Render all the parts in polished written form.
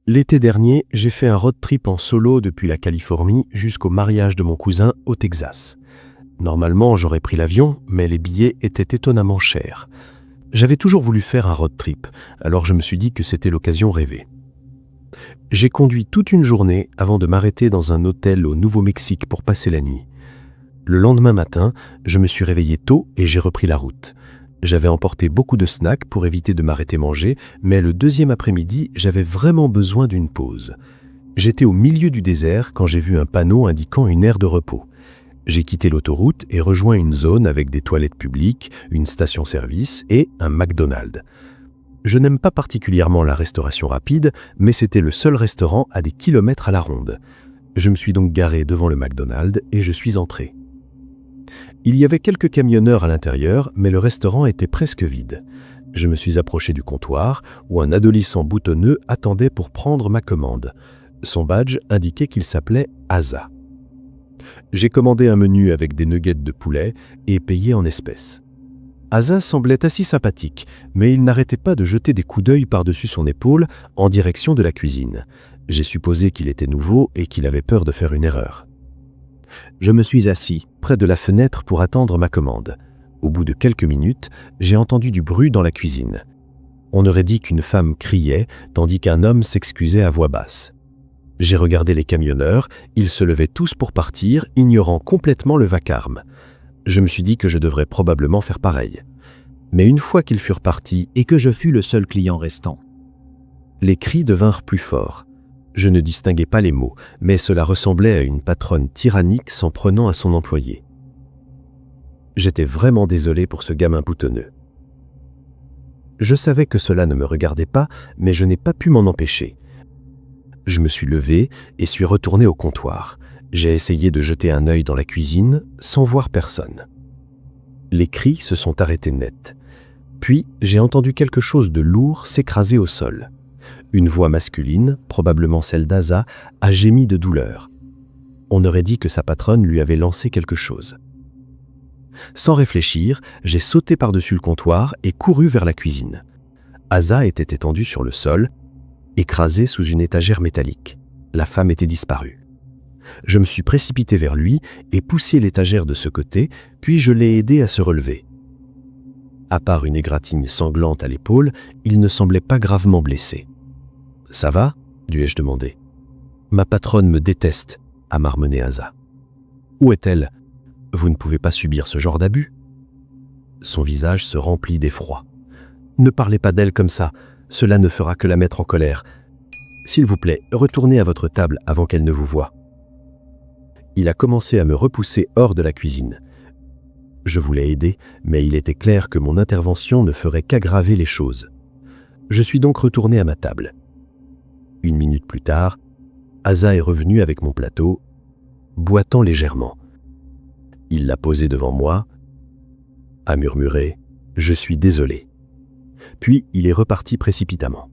L'été dernier, j'ai fait un road trip en solo depuis la Californie jusqu'au mariage de mon cousin au Texas. Normalement, j'aurais pris l'avion, mais les billets étaient étonnamment chers. J'avais toujours voulu faire un road trip, alors je me suis dit que c'était l'occasion rêvée. J'ai conduit toute une journée avant de m'arrêter dans un hôtel au Nouveau-Mexique pour passer la nuit. Le lendemain matin, je me suis réveillé tôt et j'ai repris la route. J'avais emporté beaucoup de snacks pour éviter de m'arrêter manger, mais le deuxième après-midi, j'avais vraiment besoin d'une pause. J'étais au milieu du désert quand j'ai vu un panneau indiquant une aire de repos. J'ai quitté l'autoroute et rejoint une zone avec des toilettes publiques, une station-service et un McDonald's. Je n'aime pas particulièrement la restauration rapide, mais c'était le seul restaurant à des kilomètres à la ronde. Je me suis donc garé devant le McDonald's et je suis entré. Il y avait quelques camionneurs à l'intérieur, mais le restaurant était presque vide. Je me suis approché du comptoir, où un adolescent boutonneux attendait pour prendre ma commande. Son badge indiquait qu'il s'appelait Asa. J'ai commandé un menu avec des nuggets de poulet et payé en espèces. Asa semblait assez sympathique, mais il n'arrêtait pas de jeter des coups d'œil par-dessus son épaule en direction de la cuisine. J'ai supposé qu'il était nouveau et qu'il avait peur de faire une erreur. Je me suis assis près de la fenêtre pour attendre ma commande. Au bout de quelques minutes, j'ai entendu du bruit dans la cuisine. On aurait dit qu'une femme criait, tandis qu'un homme s'excusait à voix basse. J'ai regardé les camionneurs, ils se levaient tous pour partir, ignorant complètement le vacarme. Je me suis dit que je devrais probablement faire pareil. Mais une fois qu'ils furent partis et que je fus le seul client restant, les cris devinrent plus forts. Je ne distinguais pas les mots, mais cela ressemblait à une patronne tyrannique s'en prenant à son employé. J'étais vraiment désolé pour ce gamin boutonneux. Je savais que cela ne me regardait pas, mais je n'ai pas pu m'en empêcher. Je me suis levé et suis retourné au comptoir. J'ai essayé de jeter un œil dans la cuisine sans voir personne. Les cris se sont arrêtés net. Puis, j'ai entendu quelque chose de lourd s'écraser au sol. Une voix masculine, probablement celle d'Asa, a gémi de douleur. On aurait dit que sa patronne lui avait lancé quelque chose. Sans réfléchir, j'ai sauté par-dessus le comptoir et couru vers la cuisine. Asa était étendue sur le sol, écrasée sous une étagère métallique. La femme était disparue. Je me suis précipité vers lui et poussé l'étagère de ce côté, puis je l'ai aidé à se relever. À part une égratigne sanglante à l'épaule, il ne semblait pas gravement blessé. « Ça va ?» lui ai-je demandé. « Ma patronne me déteste » a marmonné Asa. « Où est-elle ? Vous ne pouvez pas subir ce genre d'abus ?» Son visage se remplit d'effroi. « Ne parlez pas d'elle comme ça, cela ne fera que la mettre en colère. S'il vous plaît, retournez à votre table avant qu'elle ne vous voie. » Il a commencé à me repousser hors de la cuisine. Je voulais aider, mais il était clair que mon intervention ne ferait qu'aggraver les choses. Je suis donc retourné à ma table. 1 minute plus tard, Asa est revenu avec mon plateau, boitant légèrement. Il l'a posé devant moi, a murmuré « Je suis désolé ». Puis il est reparti précipitamment.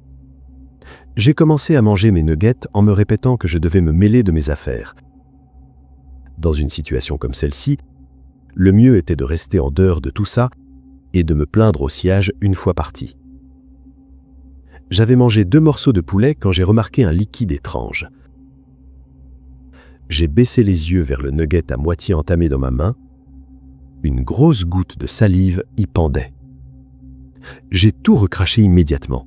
J'ai commencé à manger mes nuggets en me répétant que je devais me mêler de mes affaires. Dans une situation comme celle-ci, le mieux était de rester en dehors de tout ça et de me plaindre au siège une fois parti. J'avais mangé 2 morceaux de poulet quand j'ai remarqué un liquide étrange. J'ai baissé les yeux vers le nugget à moitié entamé dans ma main. Une grosse goutte de salive y pendait. J'ai tout recraché immédiatement.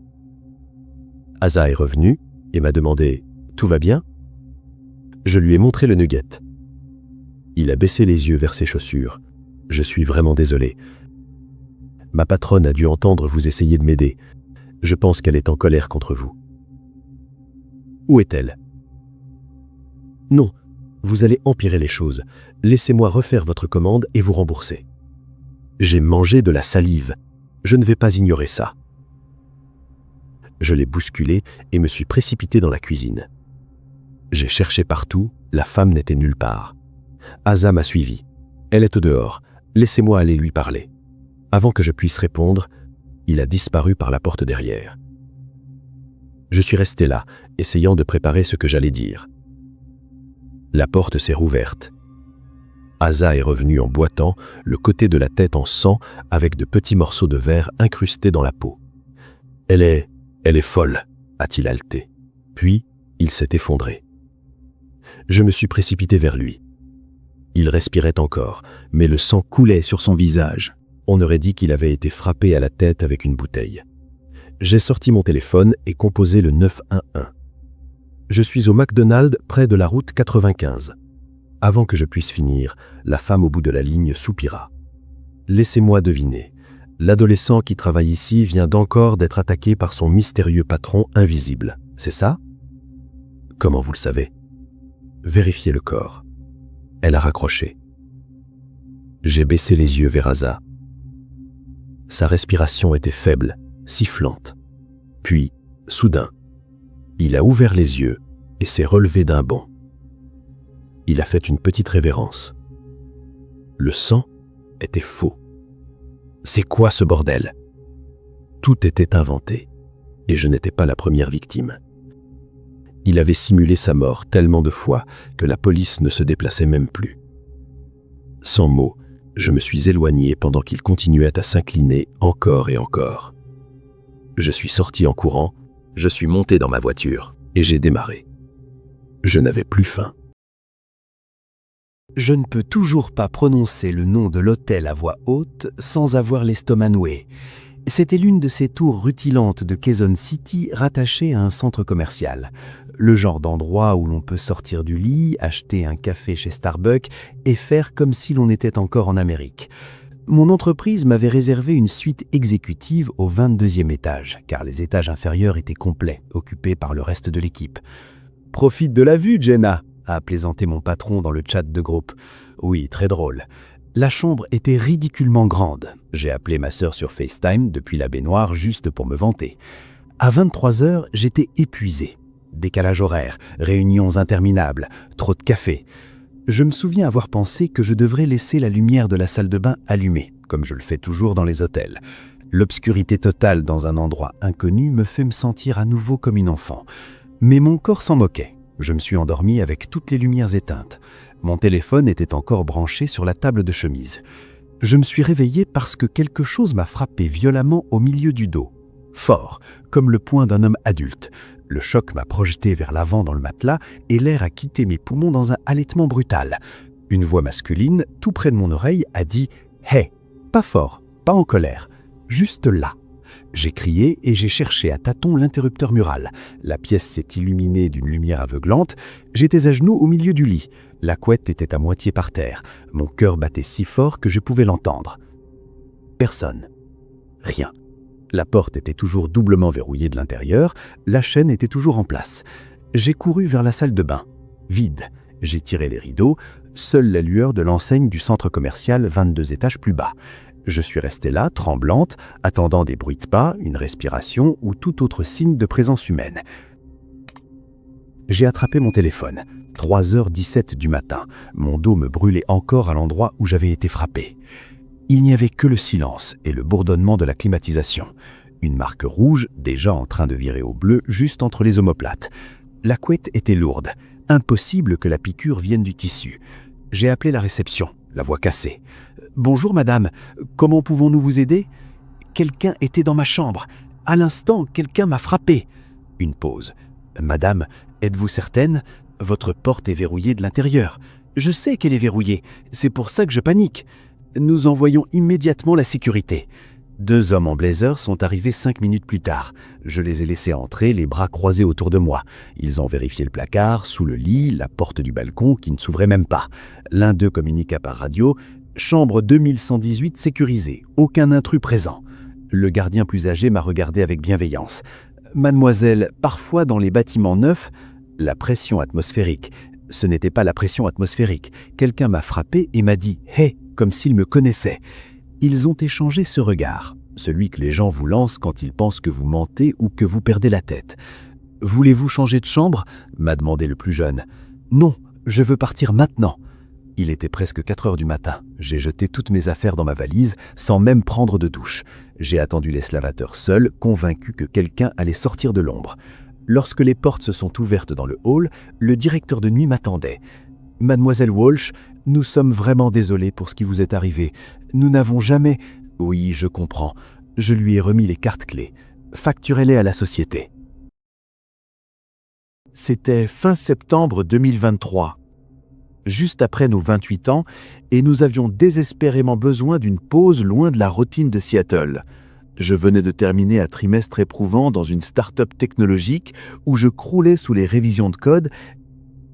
Asa est revenu et m'a demandé « Tout va bien ?» Je lui ai montré le nugget. Il a baissé les yeux vers ses chaussures. « Je suis vraiment désolé. Ma patronne a dû entendre vous essayer de m'aider. Je pense qu'elle est en colère contre vous. » « Où est-elle ?»« Non, vous allez empirer les choses. Laissez-moi refaire votre commande et vous rembourser. » J'ai mangé de la salive. Je ne vais pas ignorer ça. Je l'ai bousculé et me suis précipité dans la cuisine. J'ai cherché partout, la femme n'était nulle part. Asa m'a suivi. Elle est au dehors. Laissez-moi aller lui parler. Avant que je puisse répondre, il a disparu par la porte derrière. Je suis resté là, essayant de préparer ce que j'allais dire. La porte s'est rouverte. Asa est revenue en boitant, le côté de la tête en sang, avec de petits morceaux de verre incrustés dans la peau. Elle est folle, a-t-il haleté. Puis, il s'est effondré. Je me suis précipité vers lui. Il respirait encore, mais le sang coulait sur son visage. On aurait dit qu'il avait été frappé à la tête avec une bouteille. J'ai sorti mon téléphone et composé le 911. Je suis au McDonald's près de la route 95. Avant que je puisse finir, la femme au bout de la ligne soupira. Laissez-moi deviner. L'adolescent qui travaille ici vient d'encore d'être attaqué par son mystérieux patron invisible. C'est ça? Comment vous le savez? Vérifiez le corps. Elle a raccroché. J'ai baissé les yeux vers Asa. Sa respiration était faible, sifflante. Puis, soudain, il a ouvert les yeux et s'est relevé d'un bond. Il a fait une petite révérence. Le sang était faux. C'est quoi ce bordel? Tout était inventé, et je n'étais pas la première victime. Il avait simulé sa mort tellement de fois que la police ne se déplaçait même plus. Sans mots, je me suis éloigné pendant qu'il continuait à s'incliner encore et encore. Je suis sorti en courant, je suis monté dans ma voiture et j'ai démarré. Je n'avais plus faim. Je ne peux toujours pas prononcer le nom de l'hôtel à voix haute sans avoir l'estomac noué. C'était l'une de ces tours rutilantes de Quezon City rattachées à un centre commercial. Le genre d'endroit où l'on peut sortir du lit, acheter un café chez Starbucks et faire comme si l'on était encore en Amérique. Mon entreprise m'avait réservé une suite exécutive au 22e étage, car les étages inférieurs étaient complets, occupés par le reste de l'équipe. « Profite de la vue, Jenna !» a plaisanté mon patron dans le chat de groupe. Oui, très drôle. La chambre était ridiculement grande. J'ai appelé ma sœur sur FaceTime depuis la baignoire juste pour me vanter. À 23h, j'étais épuisé. Décalage horaire, réunions interminables, trop de café. Je me souviens avoir pensé que je devrais laisser la lumière de la salle de bain allumée, comme je le fais toujours dans les hôtels. L'obscurité totale dans un endroit inconnu me fait me sentir à nouveau comme une enfant. Mais mon corps s'en moquait. Je me suis endormi avec toutes les lumières éteintes. Mon téléphone était encore branché sur la table de chemise. Je me suis réveillé parce que quelque chose m'a frappé violemment au milieu du dos. Fort, comme le poing d'un homme adulte. Le choc m'a projeté vers l'avant dans le matelas et l'air a quitté mes poumons dans un halètement brutal. Une voix masculine, tout près de mon oreille, a dit « Hey !» Pas fort, pas en colère, juste là. J'ai crié et j'ai cherché à tâtons l'interrupteur mural. La pièce s'est illuminée d'une lumière aveuglante. J'étais à genoux au milieu du lit. La couette était à moitié par terre. Mon cœur battait si fort que je pouvais l'entendre. Personne. Rien. La porte était toujours doublement verrouillée de l'intérieur. La chaîne était toujours en place. J'ai couru vers la salle de bain. Vide. J'ai tiré les rideaux. Seule la lueur de l'enseigne du centre commercial 22 étages plus bas. Je suis restée là, tremblante, attendant des bruits de pas, une respiration ou tout autre signe de présence humaine. J'ai attrapé mon téléphone. 3h17 du matin. Mon dos me brûlait encore à l'endroit où j'avais été frappé. Il n'y avait que le silence et le bourdonnement de la climatisation. Une marque rouge, déjà en train de virer au bleu, juste entre les omoplates. La couette était lourde. Impossible que la piqûre vienne du tissu. J'ai appelé la réception, la voix cassée. « Bonjour madame, comment pouvons-nous vous aider ?»« Quelqu'un était dans ma chambre. À l'instant, quelqu'un m'a frappé. » Une pause. « Madame, êtes-vous certaine? Votre porte est verrouillée de l'intérieur. Je sais qu'elle est verrouillée, c'est pour ça que je panique. Nous envoyons immédiatement la sécurité. » 2 hommes en blazer sont arrivés 5 minutes plus tard. Je les ai laissés entrer, les bras croisés autour de moi. Ils ont vérifié le placard, sous le lit, la porte du balcon qui ne s'ouvrait même pas. L'un d'eux communiqua par radio. Chambre 2118 sécurisée, aucun intrus présent. Le gardien plus âgé m'a regardé avec bienveillance. Mademoiselle, parfois dans les bâtiments neufs, la pression atmosphérique. Ce n'était pas la pression atmosphérique. Quelqu'un m'a frappé et m'a dit « Hey !» comme s'il me connaissait. Ils ont échangé ce regard, celui que les gens vous lancent quand ils pensent que vous mentez ou que vous perdez la tête. « Voulez-vous changer de chambre ?» m'a demandé le plus jeune. « Non, je veux partir maintenant. » Il était presque 4 heures du matin. J'ai jeté toutes mes affaires dans ma valise sans même prendre de douche. J'ai attendu l'esclavateur seul, convaincu que quelqu'un allait sortir de l'ombre. Lorsque les portes se sont ouvertes dans le hall, le directeur de nuit m'attendait. « Mademoiselle Walsh, nous sommes vraiment désolés pour ce qui vous est arrivé. Nous n'avons jamais... » « Oui, je comprends. Je lui ai remis les cartes clés. Facturez-les à la société. » C'était fin septembre 2023, juste après nos 28 ans, et nous avions désespérément besoin d'une pause loin de la routine de Seattle. Je venais de terminer un trimestre éprouvant dans une start-up technologique où je croulais sous les révisions de code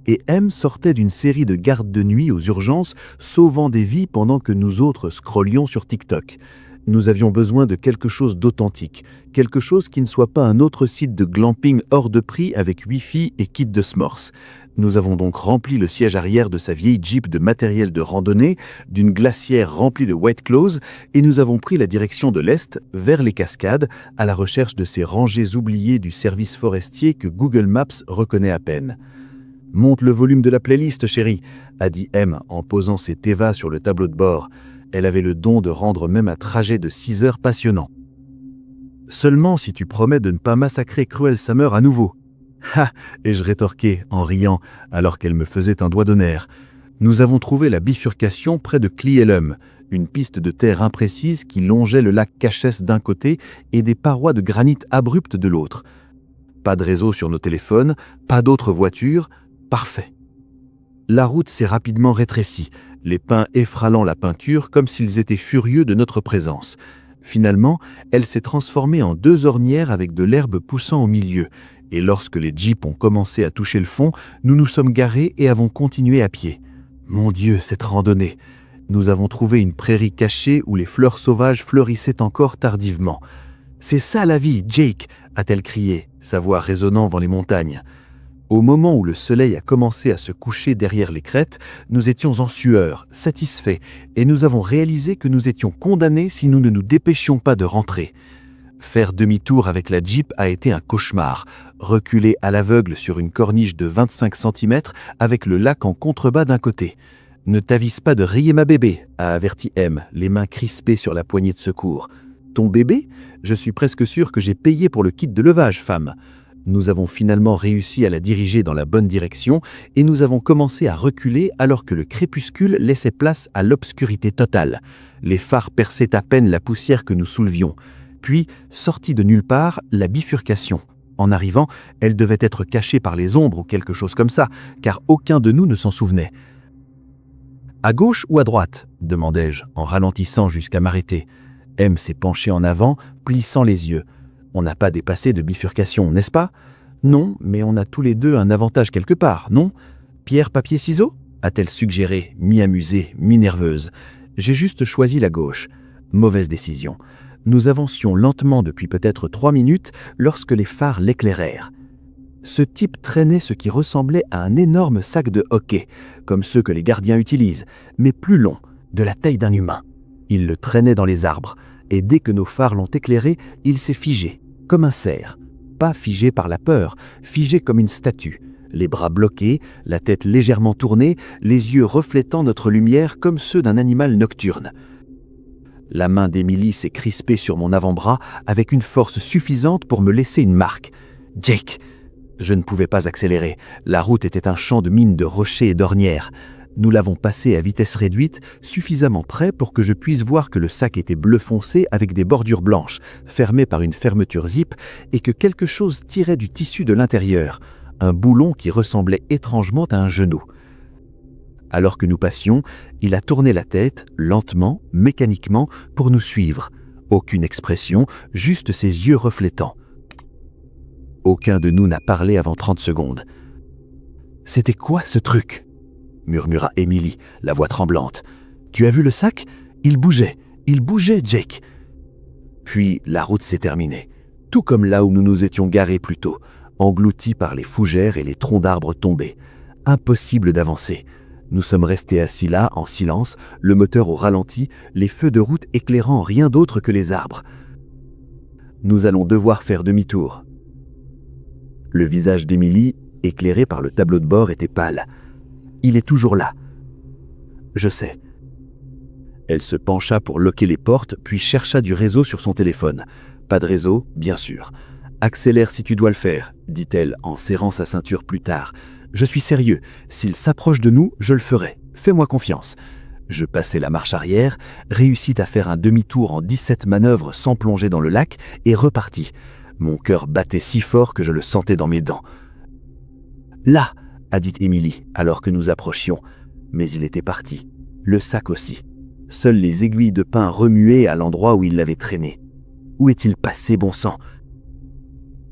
et M sortait d'une série de gardes de nuit aux urgences, sauvant des vies pendant que nous autres scrollions sur TikTok. Nous avions besoin de quelque chose d'authentique, quelque chose qui ne soit pas un autre site de glamping hors de prix avec Wi-Fi et kit de s'mores. Nous avons donc rempli le siège arrière de sa vieille Jeep de matériel de randonnée, d'une glacière remplie de White Claws, et nous avons pris la direction de l'Est, vers les cascades, à la recherche de ces rangées oubliées du service forestier que Google Maps reconnaît à peine. « Monte le volume de la playlist, chérie », a dit M en posant ses Teva sur le tableau de bord. Elle avait le don de rendre même un trajet de 6 heures passionnant. « Seulement si tu promets de ne pas massacrer Cruel Summer à nouveau. » « Ha !» ai-je rétorqué en riant alors qu'elle me faisait un doigt d'honneur. Nous avons trouvé la bifurcation près de Cle-Elum, une piste de terre imprécise qui longeait le lac Caches d'un côté et des parois de granit abruptes de l'autre. Pas de réseau sur nos téléphones, pas d'autres voitures, parfait. La route s'est rapidement rétrécie, les pins effralant la peinture comme s'ils étaient furieux de notre présence. Finalement, elle s'est transformée en 2 ornières avec de l'herbe poussant au milieu, et lorsque les jeeps ont commencé à toucher le fond, nous nous sommes garés et avons continué à pied. Mon Dieu, cette randonnée! Nous avons trouvé une prairie cachée où les fleurs sauvages fleurissaient encore tardivement. « C'est ça la vie, Jake !» a-t-elle crié, sa voix résonnant dans les montagnes. Au moment où le soleil a commencé à se coucher derrière les crêtes, nous étions en sueur, satisfaits, et nous avons réalisé que nous étions condamnés si nous ne nous dépêchions pas de rentrer. Faire demi-tour avec la Jeep a été un cauchemar. Reculer à l'aveugle sur une corniche de 25 cm avec le lac en contrebas d'un côté. « Ne t'avise pas de rayer ma bébé », a averti M, les mains crispées sur la poignée de secours. « Ton bébé ? Je suis presque sûr que j'ai payé pour le kit de levage, femme. » Nous avons finalement réussi à la diriger dans la bonne direction et nous avons commencé à reculer alors que le crépuscule laissait place à l'obscurité totale. Les phares perçaient à peine la poussière que nous soulevions. Puis, sortie de nulle part, la bifurcation. En arrivant, elle devait être cachée par les ombres ou quelque chose comme ça, car aucun de nous ne s'en souvenait. « À gauche ou à droite ?» demandai-je, en ralentissant jusqu'à m'arrêter. M s'est penché en avant, plissant les yeux. On n'a pas dépassé de bifurcation, n'est-ce pas? Non, mais on a tous les deux un avantage quelque part, non? Pierre, papier, ciseaux? A-t-elle suggéré, mi-amusée, mi-nerveuse. J'ai juste choisi la gauche. Mauvaise décision. Nous avancions lentement depuis peut-être 3 minutes lorsque les phares l'éclairèrent. Ce type traînait ce qui ressemblait à un énorme sac de hockey, comme ceux que les gardiens utilisent, mais plus long, de la taille d'un humain. Il le traînait dans les arbres, et dès que nos phares l'ont éclairé, il s'est figé, comme un cerf. Pas figé par la peur, figé comme une statue, les bras bloqués, la tête légèrement tournée, les yeux reflétant notre lumière comme ceux d'un animal nocturne. La main d'Emily s'est crispée sur mon avant-bras avec une force suffisante pour me laisser une marque. « Jake !» Je ne pouvais pas accélérer. La route était un champ de mines de rochers et d'ornières. Nous l'avons passé à vitesse réduite, suffisamment près pour que je puisse voir que le sac était bleu foncé avec des bordures blanches, fermé par une fermeture zip, et que quelque chose tirait du tissu de l'intérieur, un boulon qui ressemblait étrangement à un genou. Alors que nous passions, il a tourné la tête, lentement, mécaniquement, pour nous suivre. Aucune expression, juste ses yeux reflétants. Aucun de nous n'a parlé avant 30 secondes. « C'était quoi ce truc ?» murmura Emily, la voix tremblante. « Tu as vu le sac ? Il bougeait, Jake !» Puis la route s'est terminée, tout comme là où nous nous étions garés plus tôt, engloutis par les fougères et les troncs d'arbres tombés. Impossible d'avancer. Nous sommes restés assis là, en silence, le moteur au ralenti, les feux de route éclairant rien d'autre que les arbres. Nous allons devoir faire demi-tour. Le visage d'Emily, éclairé par le tableau de bord, était pâle. Il est toujours là. Je sais. Elle se pencha pour loquer les portes, puis chercha du réseau sur son téléphone. Pas de réseau, bien sûr. Accélère si tu dois le faire, dit-elle en serrant sa ceinture plus tard. Je suis sérieux. S'il s'approche de nous, je le ferai. Fais-moi confiance. Je passai la marche arrière, réussis à faire un demi-tour en 17 manœuvres sans plonger dans le lac et repartis. Mon cœur battait si fort que je le sentais dans mes dents. Là, a dit Émilie, alors que nous approchions. Mais il était parti. Le sac aussi. Seules les aiguilles de pin remuaient à l'endroit où il l'avait traîné. Où est-il passé, bon sang?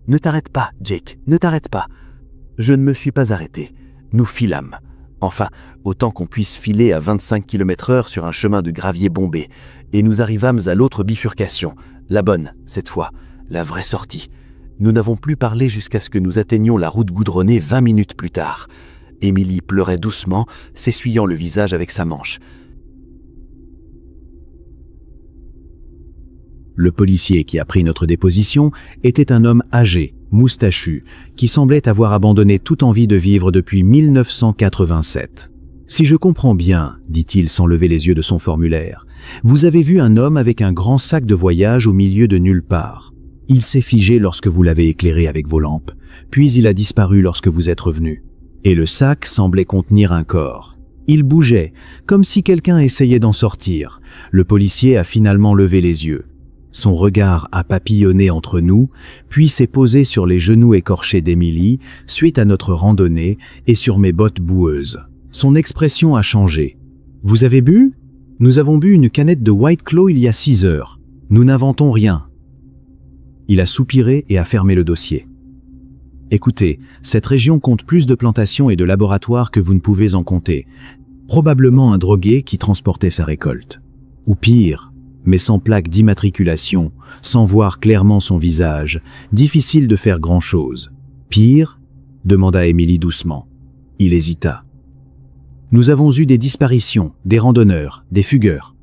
Ne t'arrête pas, Jake, ne t'arrête pas. Je ne me suis pas arrêté. Nous filâmes. Enfin, autant qu'on puisse filer à 25 km/h sur un chemin de gravier bombé. Et nous arrivâmes à l'autre bifurcation. La bonne, cette fois. La vraie sortie. Nous n'avons plus parlé jusqu'à ce que nous atteignions la route goudronnée 20 minutes plus tard. Émilie pleurait doucement, s'essuyant le visage avec sa manche. Le policier qui a pris notre déposition était un homme âgé, moustachu, qui semblait avoir abandonné toute envie de vivre depuis 1987. « Si je comprends bien, dit-il sans lever les yeux de son formulaire, vous avez vu un homme avec un grand sac de voyage au milieu de nulle part. Il s'est figé lorsque vous l'avez éclairé avec vos lampes, puis il a disparu lorsque vous êtes revenu. Et le sac semblait contenir un corps. Il bougeait, comme si quelqu'un essayait d'en sortir. Le policier a finalement levé les yeux. Son regard a papillonné entre nous, puis s'est posé sur les genoux écorchés d'Émilie, suite à notre randonnée, et sur mes bottes boueuses. Son expression a changé. « Vous avez bu ? Nous avons bu une canette de White Claw il y a 6 heures. Nous n'inventons rien. » Il a soupiré et a fermé le dossier. « Écoutez, cette région compte plus de plantations et de laboratoires que vous ne pouvez en compter. Probablement un drogué qui transportait sa récolte. Ou pire, mais sans plaque d'immatriculation, sans voir clairement son visage, difficile de faire grand-chose. Pire ? Demanda Émilie doucement. Il hésita. Nous avons eu des disparitions, des randonneurs, des fugueurs.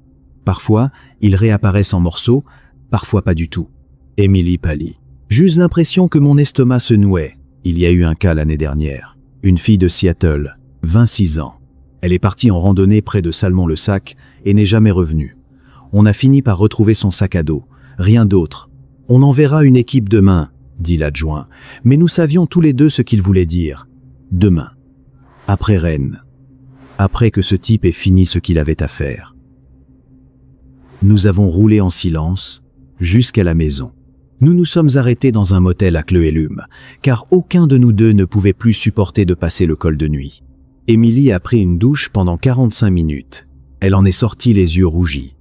Parfois, ils réapparaissent en morceaux, parfois pas du tout. Émilie pâlit. J'eus l'impression que mon estomac se nouait. Il y a eu un cas l'année dernière. Une fille de Seattle, 26 ans. Elle est partie en randonnée près de Salmon-le-Sac et n'est jamais revenue. On a fini par retrouver son sac à dos. Rien d'autre. On enverra une équipe demain, dit l'adjoint. Mais nous savions tous les deux ce qu'il voulait dire. Demain. Après Rennes. Après que ce type ait fini ce qu'il avait à faire. Nous avons roulé en silence jusqu'à la maison. Nous nous sommes arrêtés dans un motel à Cleuelum, car aucun de nous deux ne pouvait plus supporter de passer le col de nuit. Émilie a pris une douche pendant 45 minutes. Elle en est sortie les yeux rougis.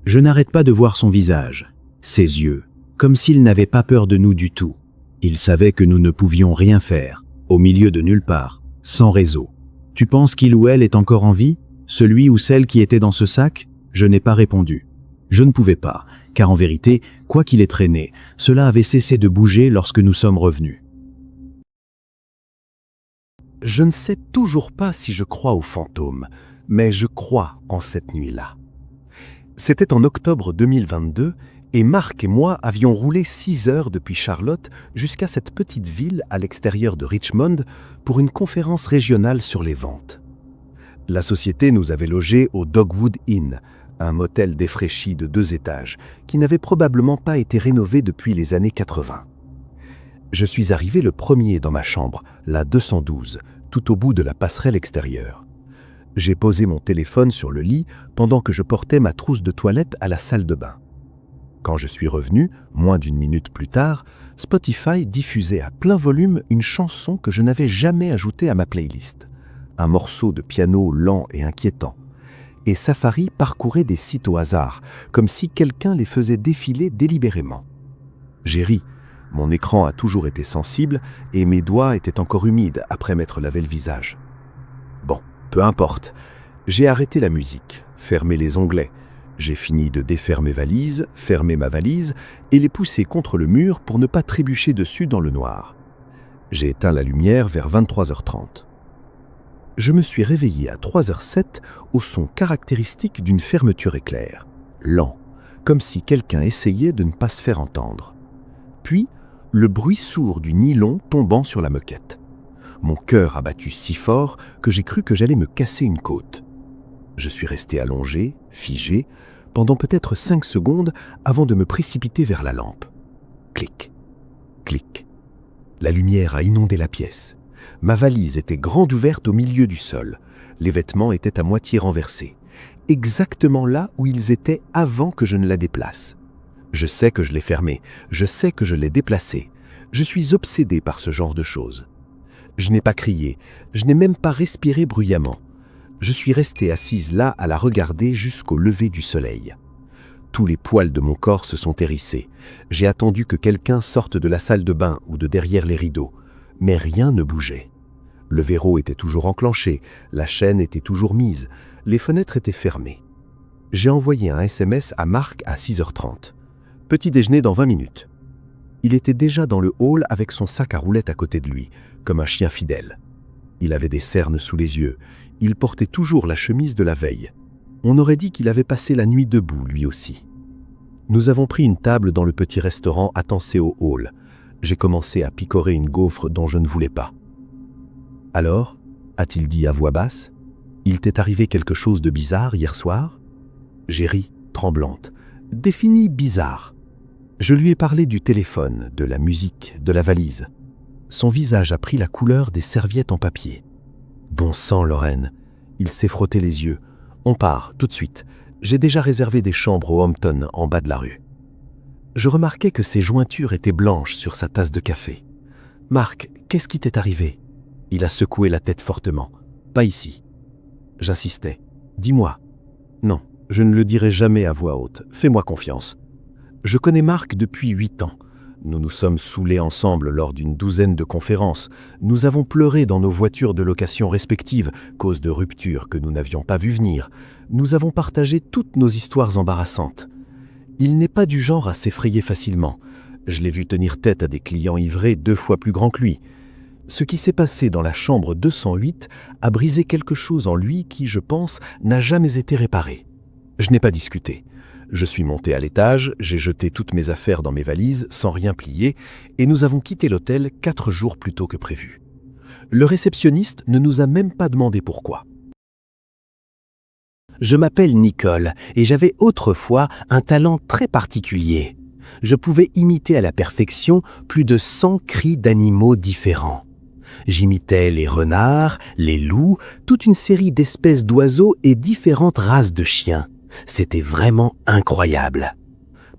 Je n'arrête pas de voir son visage, ses yeux, comme s'il n'avait pas peur de nous du tout. Il savait que nous ne pouvions rien faire, au milieu de nulle part, sans réseau. Tu penses qu'il ou elle est encore en vie, celui ou celle qui était dans ce sac? Je n'ai pas répondu. Je ne pouvais pas, car en vérité, quoi qu'il ait traîné, cela avait cessé de bouger lorsque nous sommes revenus. Je ne sais toujours pas si je crois aux fantômes, mais je crois en cette nuit-là. C'était en octobre 2022, et Marc et moi avions roulé 6 heures depuis Charlotte jusqu'à cette petite ville à l'extérieur de Richmond pour une conférence régionale sur les ventes. La société nous avait logés au Dogwood Inn, un motel défraîchi de 2 étages, qui n'avait probablement pas été rénové depuis les années 80. Je suis arrivé le premier dans ma chambre, la 212, tout au bout de la passerelle extérieure. J'ai posé mon téléphone sur le lit pendant que je portais ma trousse de toilette à la salle de bain. Quand je suis revenu, moins d'1 minute plus tard, Spotify diffusait à plein volume une chanson que je n'avais jamais ajoutée à ma playlist. Un morceau de piano lent et inquiétant. Et Safari parcourait des sites au hasard, comme si quelqu'un les faisait défiler délibérément. J'ai ri. Mon écran a toujours été sensible et mes doigts étaient encore humides après m'être lavé le visage. Bon, peu importe. J'ai arrêté la musique, fermé les onglets. J'ai fini de défaire mes valises, fermer ma valise et les pousser contre le mur pour ne pas trébucher dessus dans le noir. J'ai éteint la lumière vers 23h30. Je me suis réveillé à 3h07 au son caractéristique d'une fermeture éclair, lent, comme si quelqu'un essayait de ne pas se faire entendre. Puis, le bruit sourd du nylon tombant sur la moquette. Mon cœur a battu si fort que j'ai cru que j'allais me casser une côte. Je suis resté allongé, figé, pendant peut-être 5 secondes avant de me précipiter vers la lampe. Clic, clic. La lumière a inondé la pièce. Ma valise était grande ouverte au milieu du sol. Les vêtements étaient à moitié renversés, exactement là où ils étaient avant que je ne la déplace. Je sais que je l'ai fermée, je sais que je l'ai déplacée. Je suis obsédé par ce genre de choses. Je n'ai pas crié, je n'ai même pas respiré bruyamment. Je suis restée assise là à la regarder jusqu'au lever du soleil. Tous les poils de mon corps se sont hérissés. J'ai attendu que quelqu'un sorte de la salle de bain ou de derrière les rideaux, mais rien ne bougeait. Le verrou était toujours enclenché, la chaîne était toujours mise, les fenêtres étaient fermées. J'ai envoyé un SMS à Marc à 6h30. Petit déjeuner dans 20 minutes. Il était déjà dans le hall avec son sac à roulettes à côté de lui, comme un chien fidèle. Il avait des cernes sous les yeux. Il portait toujours la chemise de la veille. On aurait dit qu'il avait passé la nuit debout, lui aussi. Nous avons pris une table dans le petit restaurant attancé au hall. J'ai commencé à picorer une gaufre dont je ne voulais pas. « Alors » a-t-il dit à voix basse, « il t'est arrivé quelque chose de bizarre hier soir ?» J'ai ri, tremblante. « Définis bizarre. » Je lui ai parlé du téléphone, de la musique, de la valise. Son visage a pris la couleur des serviettes en papier. « Bon sang, Lorraine !» Il s'est frotté les yeux. « On part, tout de suite. J'ai déjà réservé des chambres au Hampton, en bas de la rue. » Je remarquai que ses jointures étaient blanches sur sa tasse de café. « Marc, qu'est-ce qui t'est arrivé ?» Il a secoué la tête fortement. « Pas ici. » J'insistais. « Dis-moi. » « Non, je ne le dirai jamais à voix haute. Fais-moi confiance. » Je connais Marc depuis 8 ans. Nous nous sommes saoulés ensemble lors d'une douzaine de conférences. Nous avons pleuré dans nos voitures de location respectives, cause de ruptures que nous n'avions pas vu venir. Nous avons partagé toutes nos histoires embarrassantes. Il n'est pas du genre à s'effrayer facilement. Je l'ai vu tenir tête à des clients ivrés 2 fois plus grands que lui. Ce qui s'est passé dans la chambre 208 a brisé quelque chose en lui qui, je pense, n'a jamais été réparé. Je n'ai pas discuté. Je suis monté à l'étage, j'ai jeté toutes mes affaires dans mes valises sans rien plier et nous avons quitté l'hôtel 4 jours plus tôt que prévu. Le réceptionniste ne nous a même pas demandé pourquoi. Je m'appelle Nicole et j'avais autrefois un talent très particulier. Je pouvais imiter à la perfection plus de 100 cris d'animaux différents. J'imitais les renards, les loups, toute une série d'espèces d'oiseaux et différentes races de chiens. C'était vraiment incroyable.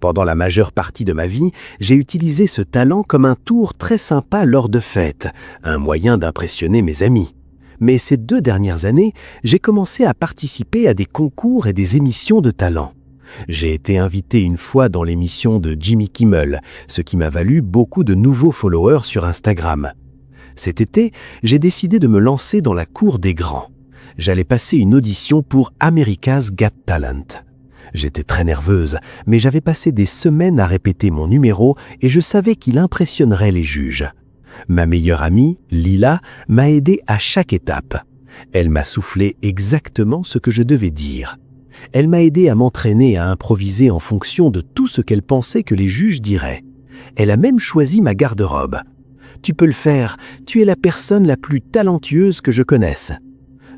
Pendant la majeure partie de ma vie, j'ai utilisé ce talent comme un tour très sympa lors de fêtes, un moyen d'impressionner mes amis. Mais ces 2 dernières années, j'ai commencé à participer à des concours et des émissions de talent. J'ai été invité une fois dans l'émission de Jimmy Kimmel, ce qui m'a valu beaucoup de nouveaux followers sur Instagram. Cet été, j'ai décidé de me lancer dans la cour des grands. J'allais passer une audition pour America's Got Talent. J'étais très nerveuse, mais j'avais passé des semaines à répéter mon numéro et je savais qu'il impressionnerait les juges. Ma meilleure amie, Lila, m'a aidé à chaque étape. Elle m'a soufflé exactement ce que je devais dire. Elle m'a aidé à m'entraîner à improviser en fonction de tout ce qu'elle pensait que les juges diraient. Elle a même choisi ma garde-robe. « Tu peux le faire, tu es la personne la plus talentueuse que je connaisse. »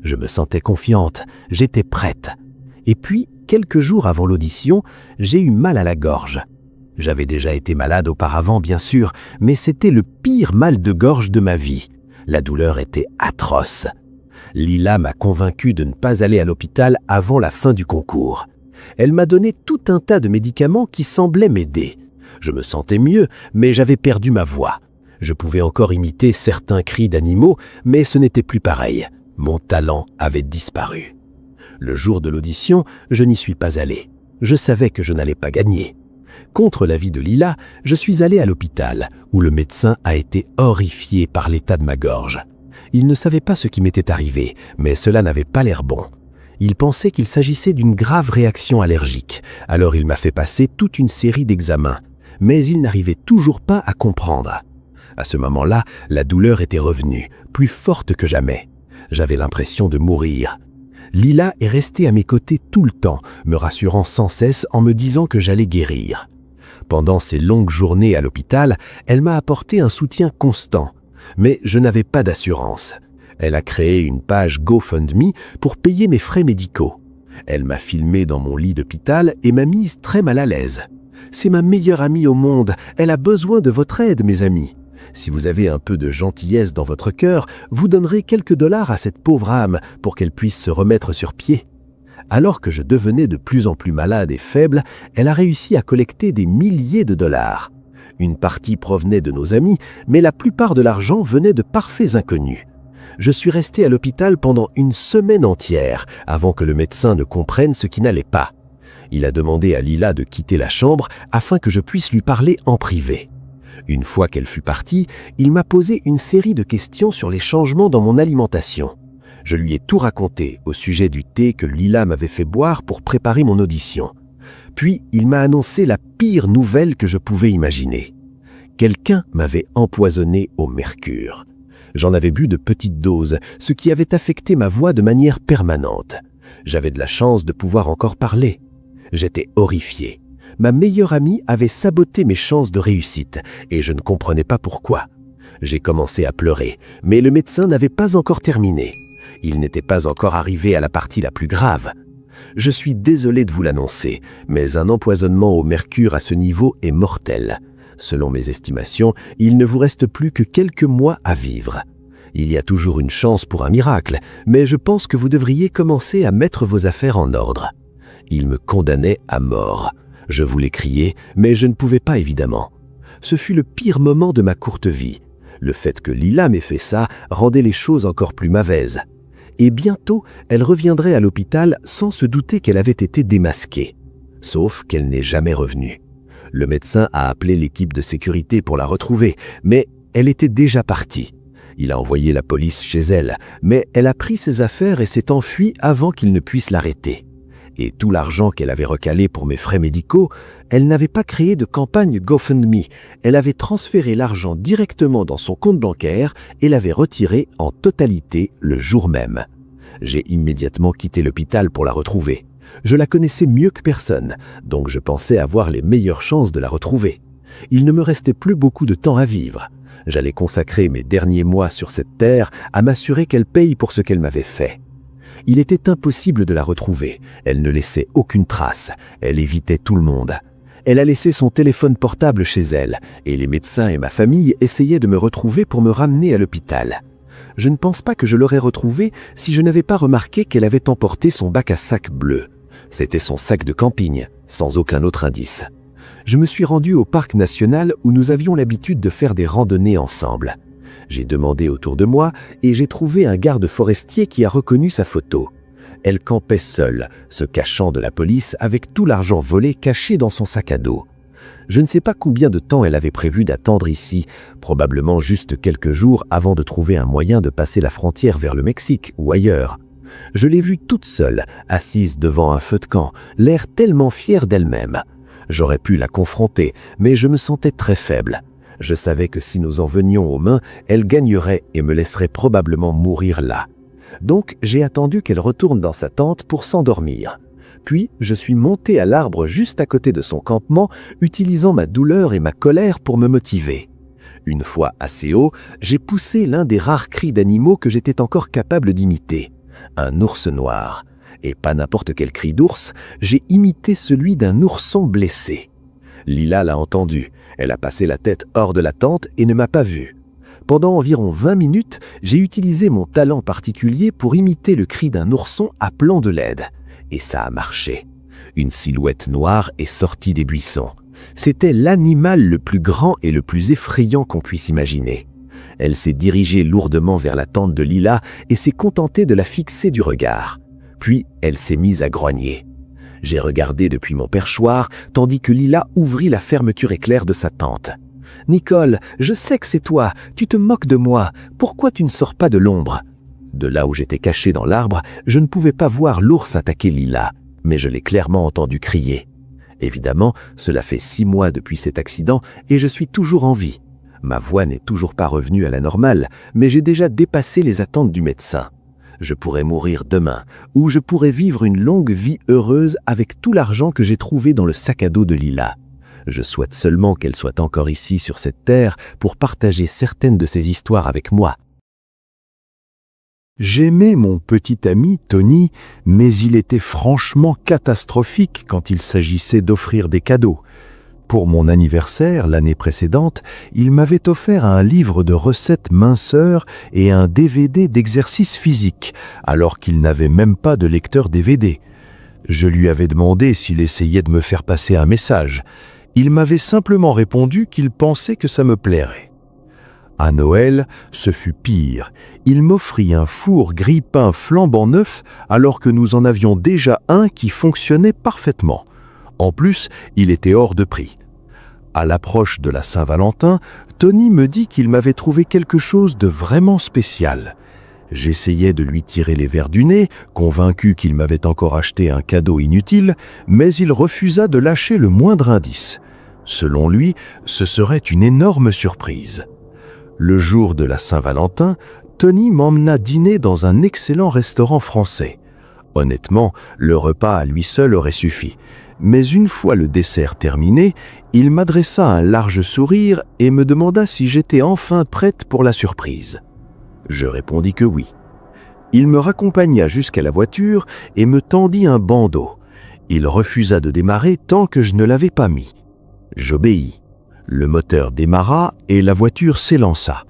Je me sentais confiante, j'étais prête. Et puis, quelques jours avant l'audition, j'ai eu mal à la gorge. J'avais déjà été malade auparavant, bien sûr, mais c'était le pire mal de gorge de ma vie. La douleur était atroce. Lila m'a convaincu de ne pas aller à l'hôpital avant la fin du concours. Elle m'a donné tout un tas de médicaments qui semblaient m'aider. Je me sentais mieux, mais j'avais perdu ma voix. Je pouvais encore imiter certains cris d'animaux, mais ce n'était plus pareil. Mon talent avait disparu. Le jour de l'audition, je n'y suis pas allé. Je savais que je n'allais pas gagner. Contre l'avis de Lila, je suis allé à l'hôpital, où le médecin a été horrifié par l'état de ma gorge. Il ne savait pas ce qui m'était arrivé, mais cela n'avait pas l'air bon. Il pensait qu'il s'agissait d'une grave réaction allergique, alors il m'a fait passer toute une série d'examens. Mais il n'arrivait toujours pas à comprendre. À ce moment-là, la douleur était revenue, plus forte que jamais. J'avais l'impression de mourir. Lila est restée à mes côtés tout le temps, me rassurant sans cesse en me disant que j'allais guérir. Pendant ces longues journées à l'hôpital, elle m'a apporté un soutien constant. Mais je n'avais pas d'assurance. Elle a créé une page GoFundMe pour payer mes frais médicaux. Elle m'a filmé dans mon lit d'hôpital et m'a mise très mal à l'aise. C'est ma meilleure amie au monde, elle a besoin de votre aide, mes amis. Si vous avez un peu de gentillesse dans votre cœur, vous donnerez quelques dollars à cette pauvre âme pour qu'elle puisse se remettre sur pied. Alors que je devenais de plus en plus malade et faible, elle a réussi à collecter des milliers de dollars. Une partie provenait de nos amis, mais la plupart de l'argent venait de parfaits inconnus. Je suis resté à l'hôpital pendant une semaine entière avant que le médecin ne comprenne ce qui n'allait pas. Il a demandé à Lila de quitter la chambre afin que je puisse lui parler en privé. Une fois qu'elle fut partie, il m'a posé une série de questions sur les changements dans mon alimentation. Je lui ai tout raconté au sujet du thé que Lila m'avait fait boire pour préparer mon audition. Puis, il m'a annoncé la pire nouvelle que je pouvais imaginer. Quelqu'un m'avait empoisonné au mercure. J'en avais bu de petites doses, ce qui avait affecté ma voix de manière permanente. J'avais de la chance de pouvoir encore parler. J'étais horrifié. Ma meilleure amie avait saboté mes chances de réussite, et je ne comprenais pas pourquoi. J'ai commencé à pleurer, mais le médecin n'avait pas encore terminé. Il n'était pas encore arrivé à la partie la plus grave. Je suis désolé de vous l'annoncer, mais un empoisonnement au mercure à ce niveau est mortel. Selon mes estimations, il ne vous reste plus que quelques mois à vivre. Il y a toujours une chance pour un miracle, mais je pense que vous devriez commencer à mettre vos affaires en ordre. Il me condamnait à mort. Je voulais crier, mais je ne pouvais pas évidemment. Ce fut le pire moment de ma courte vie. Le fait que Lila m'ait fait ça rendait les choses encore plus mauvaises. Et bientôt, elle reviendrait à l'hôpital sans se douter qu'elle avait été démasquée. Sauf qu'elle n'est jamais revenue. Le médecin a appelé l'équipe de sécurité pour la retrouver, mais elle était déjà partie. Il a envoyé la police chez elle, mais elle a pris ses affaires et s'est enfuie avant qu'il ne puisse l'arrêter. Et tout l'argent qu'elle avait recalé pour mes frais médicaux, elle n'avait pas créé de campagne GoFundMe. Elle avait transféré l'argent directement dans son compte bancaire et l'avait retiré en totalité le jour même. J'ai immédiatement quitté l'hôpital pour la retrouver. Je la connaissais mieux que personne, donc je pensais avoir les meilleures chances de la retrouver. Il ne me restait plus beaucoup de temps à vivre. J'allais consacrer mes derniers mois sur cette terre à m'assurer qu'elle paye pour ce qu'elle m'avait fait. Il était impossible de la retrouver. Elle ne laissait aucune trace. Elle évitait tout le monde. Elle a laissé son téléphone portable chez elle, et les médecins et ma famille essayaient de me retrouver pour me ramener à l'hôpital. Je ne pense pas que je l'aurais retrouvée si je n'avais pas remarqué qu'elle avait emporté son bac à sac bleu. C'était son sac de camping, sans aucun autre indice. Je me suis rendu au parc national où nous avions l'habitude de faire des randonnées ensemble. J'ai demandé autour de moi et j'ai trouvé un garde forestier qui a reconnu sa photo. Elle campait seule, se cachant de la police avec tout l'argent volé caché dans son sac à dos. Je ne sais pas combien de temps elle avait prévu d'attendre ici, probablement juste quelques jours avant de trouver un moyen de passer la frontière vers le Mexique ou ailleurs. Je l'ai vue toute seule, assise devant un feu de camp, l'air tellement fière d'elle-même. J'aurais pu la confronter, mais je me sentais très faible. Je savais que si nous en venions aux mains, elle gagnerait et me laisserait probablement mourir là. Donc j'ai attendu qu'elle retourne dans sa tente pour s'endormir. Puis je suis monté à l'arbre juste à côté de son campement, utilisant ma douleur et ma colère pour me motiver. Une fois assez haut, j'ai poussé l'un des rares cris d'animaux que j'étais encore capable d'imiter. Un ours noir. Et pas n'importe quel cri d'ours, j'ai imité celui d'un ourson blessé. Lila l'a entendu. Elle a passé la tête hors de la tente et ne m'a pas vu. Pendant environ 20 minutes, j'ai utilisé mon talent particulier pour imiter le cri d'un ourson appelant de l'aide. Et ça a marché. Une silhouette noire est sortie des buissons. C'était l'animal le plus grand et le plus effrayant qu'on puisse imaginer. Elle s'est dirigée lourdement vers la tente de Lila et s'est contentée de la fixer du regard. Puis, elle s'est mise à grogner. J'ai regardé depuis mon perchoir, tandis que Lila ouvrit la fermeture éclair de sa tente. « Nicole, je sais que c'est toi, tu te moques de moi, pourquoi tu ne sors pas de l'ombre ?» De là où j'étais caché dans l'arbre, je ne pouvais pas voir l'ours attaquer Lila, mais je l'ai clairement entendu crier. Évidemment, cela fait 6 mois depuis cet accident et je suis toujours en vie. Ma voix n'est toujours pas revenue à la normale, mais j'ai déjà dépassé les attentes du médecin. Je pourrais mourir demain, ou je pourrais vivre une longue vie heureuse avec tout l'argent que j'ai trouvé dans le sac à dos de Lila. Je souhaite seulement qu'elle soit encore ici sur cette terre pour partager certaines de ses histoires avec moi. J'aimais mon petit ami Tony, mais il était franchement catastrophique quand il s'agissait d'offrir des cadeaux. Pour mon anniversaire, l'année précédente, il m'avait offert un livre de recettes minceur et un DVD d'exercices physiques, alors qu'il n'avait même pas de lecteur DVD. Je lui avais demandé s'il essayait de me faire passer un message. Il m'avait simplement répondu qu'il pensait que ça me plairait. À Noël, ce fut pire. Il m'offrit un four grille-pain flambant neuf alors que nous en avions déjà un qui fonctionnait parfaitement. En plus, il était hors de prix. À l'approche de la Saint-Valentin, Tony me dit qu'il m'avait trouvé quelque chose de vraiment spécial. J'essayais de lui tirer les vers du nez, convaincu qu'il m'avait encore acheté un cadeau inutile, mais il refusa de lâcher le moindre indice. Selon lui, ce serait une énorme surprise. Le jour de la Saint-Valentin, Tony m'emmena dîner dans un excellent restaurant français. Honnêtement, le repas à lui seul aurait suffi. Mais une fois le dessert terminé, il m'adressa un large sourire et me demanda si j'étais enfin prête pour la surprise. Je répondis que oui. Il me raccompagna jusqu'à la voiture et me tendit un bandeau. Il refusa de démarrer tant que je ne l'avais pas mis. J'obéis. Le moteur démarra et la voiture s'élança.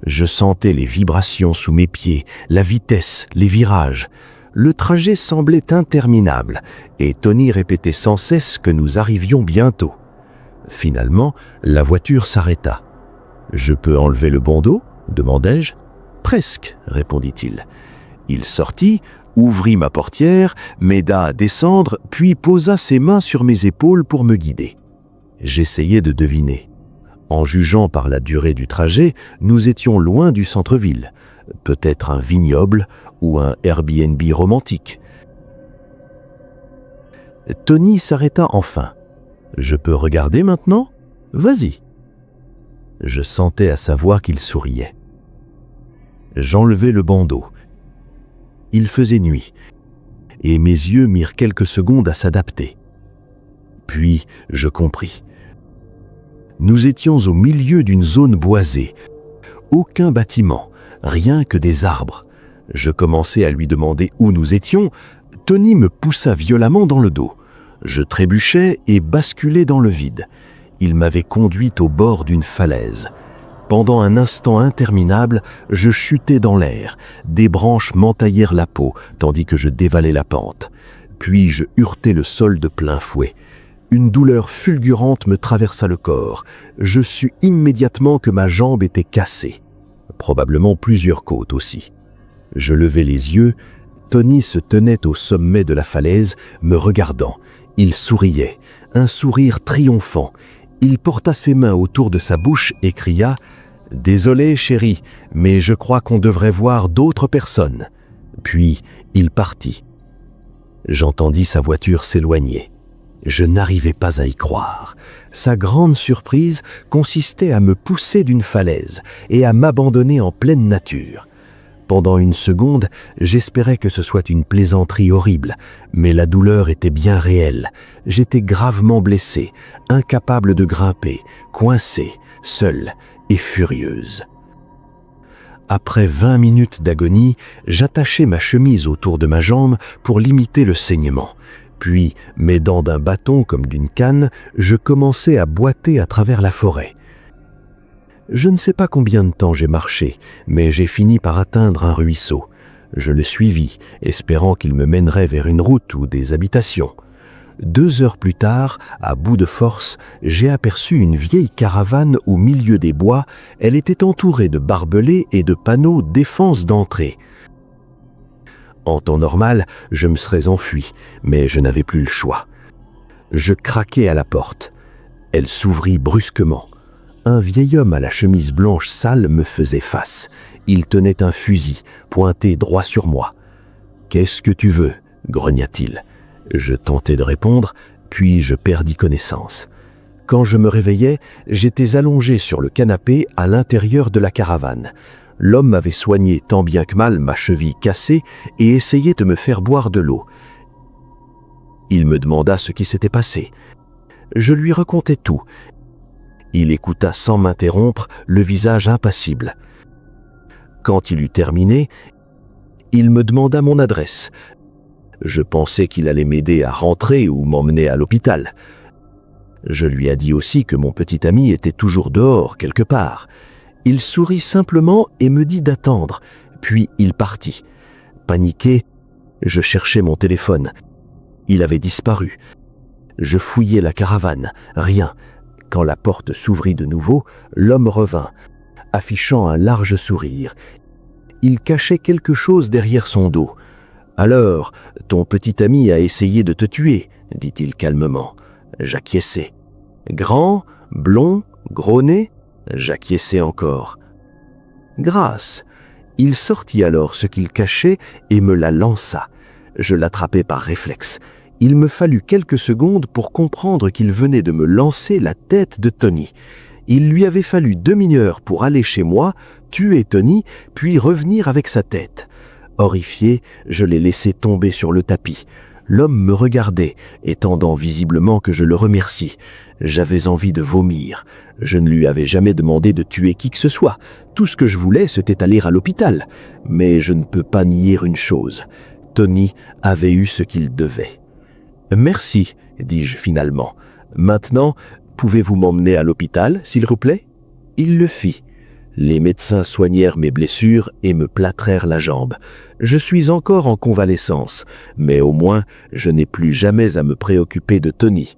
Je sentais les vibrations sous mes pieds, la vitesse, les virages. Le trajet semblait interminable et Tony répétait sans cesse que nous arrivions bientôt. Finalement, la voiture s'arrêta. « Je peux enlever le bandeau ?» demandai-je. « Presque », répondit-il. Il sortit, ouvrit ma portière, m'aida à descendre, puis posa ses mains sur mes épaules pour me guider. J'essayais de deviner. En jugeant par la durée du trajet, nous étions loin du centre-ville. Peut-être un vignoble ou un Airbnb romantique. Tony s'arrêta enfin. « Je peux regarder maintenant ? Vas-y. » Je sentais à sa voix qu'il souriait. J'enlevai le bandeau. Il faisait nuit, et mes yeux mirent quelques secondes à s'adapter. Puis, je compris. Nous étions au milieu d'une zone boisée. Aucun bâtiment, rien que des arbres. Je commençais à lui demander où nous étions. Tony me poussa violemment dans le dos. Je trébuchais et basculais dans le vide. Il m'avait conduit au bord d'une falaise. Pendant un instant interminable, je chutais dans l'air. Des branches m'entaillèrent la peau, tandis que je dévalais la pente. Puis je heurtai le sol de plein fouet. Une douleur fulgurante me traversa le corps. Je sus immédiatement que ma jambe était cassée. Probablement plusieurs côtes aussi. Je levai les yeux. Tony se tenait au sommet de la falaise, me regardant. Il souriait, un sourire triomphant. Il porta ses mains autour de sa bouche et cria « Désolé, chérie, mais je crois qu'on devrait voir d'autres personnes. » Puis il partit. J'entendis sa voiture s'éloigner. Je n'arrivais pas à y croire. Sa grande surprise consistait à me pousser d'une falaise et à m'abandonner en pleine nature. Pendant une seconde, j'espérais que ce soit une plaisanterie horrible, mais la douleur était bien réelle. J'étais gravement blessée, incapable de grimper, coincée, seule et furieuse. Après 20 minutes d'agonie, j'attachai ma chemise autour de ma jambe pour limiter le saignement. Puis, m'aidant d'un bâton comme d'une canne, je commençai à boiter à travers la forêt. Je ne sais pas combien de temps j'ai marché, mais j'ai fini par atteindre un ruisseau. Je le suivis, espérant qu'il me mènerait vers une route ou des habitations. 2 heures plus tard, à bout de force, j'ai aperçu une vieille caravane au milieu des bois. Elle était entourée de barbelés et de panneaux défense d'entrée. En temps normal, je me serais enfui, mais je n'avais plus le choix. Je craquai à la porte. Elle s'ouvrit brusquement. Un vieil homme à la chemise blanche sale me faisait face. Il tenait un fusil, pointé droit sur moi. « Qu'est-ce que tu veux ?» grogna-t-il. Je tentai de répondre, puis je perdis connaissance. Quand je me réveillai, j'étais allongé sur le canapé à l'intérieur de la caravane. L'homme avait soigné tant bien que mal ma cheville cassée et essayait de me faire boire de l'eau. Il me demanda ce qui s'était passé. Je lui racontai tout. Il écouta sans m'interrompre, le visage impassible. Quand il eut terminé, il me demanda mon adresse. Je pensais qu'il allait m'aider à rentrer ou m'emmener à l'hôpital. Je lui ai dit aussi que mon petit ami était toujours dehors, quelque part. Il sourit simplement et me dit d'attendre, puis il partit. Paniqué, je cherchais mon téléphone. Il avait disparu. Je fouillais la caravane, rien, Quand la porte s'ouvrit de nouveau, l'homme revint, affichant un large sourire. Il cachait quelque chose derrière son dos. « Alors, ton petit ami a essayé de te tuer », dit-il calmement. J'acquiesçai. « Grand, blond, gros nez ?» J'acquiesçai encore. « Grâce !» Il sortit alors ce qu'il cachait et me la lança. Je l'attrapai par réflexe. Il me fallut quelques secondes pour comprendre qu'il venait de me lancer la tête de Tony. Il lui avait fallu 2/2 pour aller chez moi, tuer Tony, puis revenir avec sa tête. Horrifié, je l'ai laissé tomber sur le tapis. L'homme me regardait, étendant visiblement que je le remercie. J'avais envie de vomir. Je ne lui avais jamais demandé de tuer qui que ce soit. Tout ce que je voulais, c'était aller à l'hôpital. Mais je ne peux pas nier une chose. Tony avait eu ce qu'il devait. « Merci », dis-je finalement. « Maintenant, pouvez-vous m'emmener à l'hôpital, s'il vous plaît ?» Il le fit. Les médecins soignèrent mes blessures et me plâtrèrent la jambe. Je suis encore en convalescence, mais au moins je n'ai plus jamais à me préoccuper de Tony.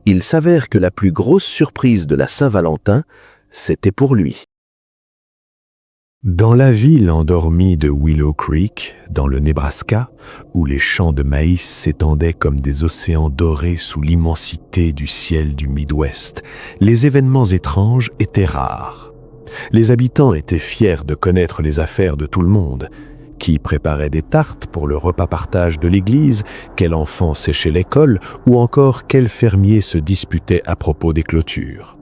Il s'avère que la plus grosse surprise de la Saint-Valentin, c'était pour lui. Dans la ville endormie de Willow Creek, dans le Nebraska, où les champs de maïs s'étendaient comme des océans dorés sous l'immensité du ciel du Midwest, les événements étranges étaient rares. Les habitants étaient fiers de connaître les affaires de tout le monde. Qui préparait des tartes pour le repas partage de l'église, quel enfant séchait l'école, ou encore quel fermier se disputait à propos des clôtures.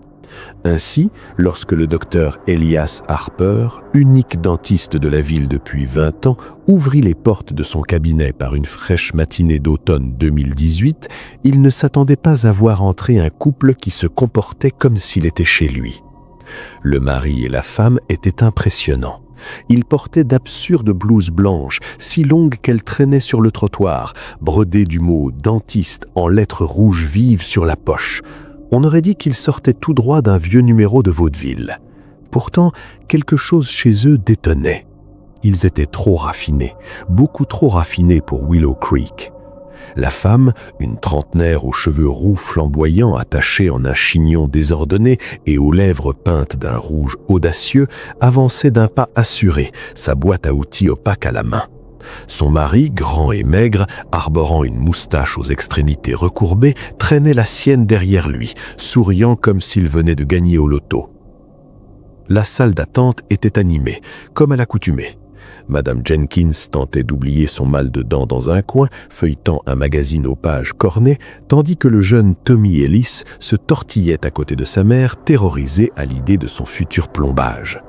Ainsi, lorsque le docteur Elias Harper, unique dentiste de la ville depuis 20 ans, ouvrit les portes de son cabinet par une fraîche matinée d'automne 2018, il ne s'attendait pas à voir entrer un couple qui se comportait comme s'il était chez lui. Le mari et la femme étaient impressionnants. Ils portaient d'absurdes blouses blanches, si longues qu'elles traînaient sur le trottoir, brodées du mot « dentiste » en lettres rouges vives sur la poche. On aurait dit qu'ils sortaient tout droit d'un vieux numéro de vaudeville. Pourtant, quelque chose chez eux détonnait. Ils étaient trop raffinés, beaucoup trop raffinés pour Willow Creek. La femme, une trentenaire aux cheveux roux flamboyants attachés en un chignon désordonné et aux lèvres peintes d'un rouge audacieux, avançait d'un pas assuré, sa boîte à outils opaque à la main. Son mari, grand et maigre, arborant une moustache aux extrémités recourbées, traînait la sienne derrière lui, souriant comme s'il venait de gagner au loto. La salle d'attente était animée, comme à l'accoutumée. Madame Jenkins tentait d'oublier son mal de dents dans un coin, feuilletant un magazine aux pages cornées, tandis que le jeune Tommy Ellis se tortillait à côté de sa mère, terrorisé à l'idée de son futur plombage.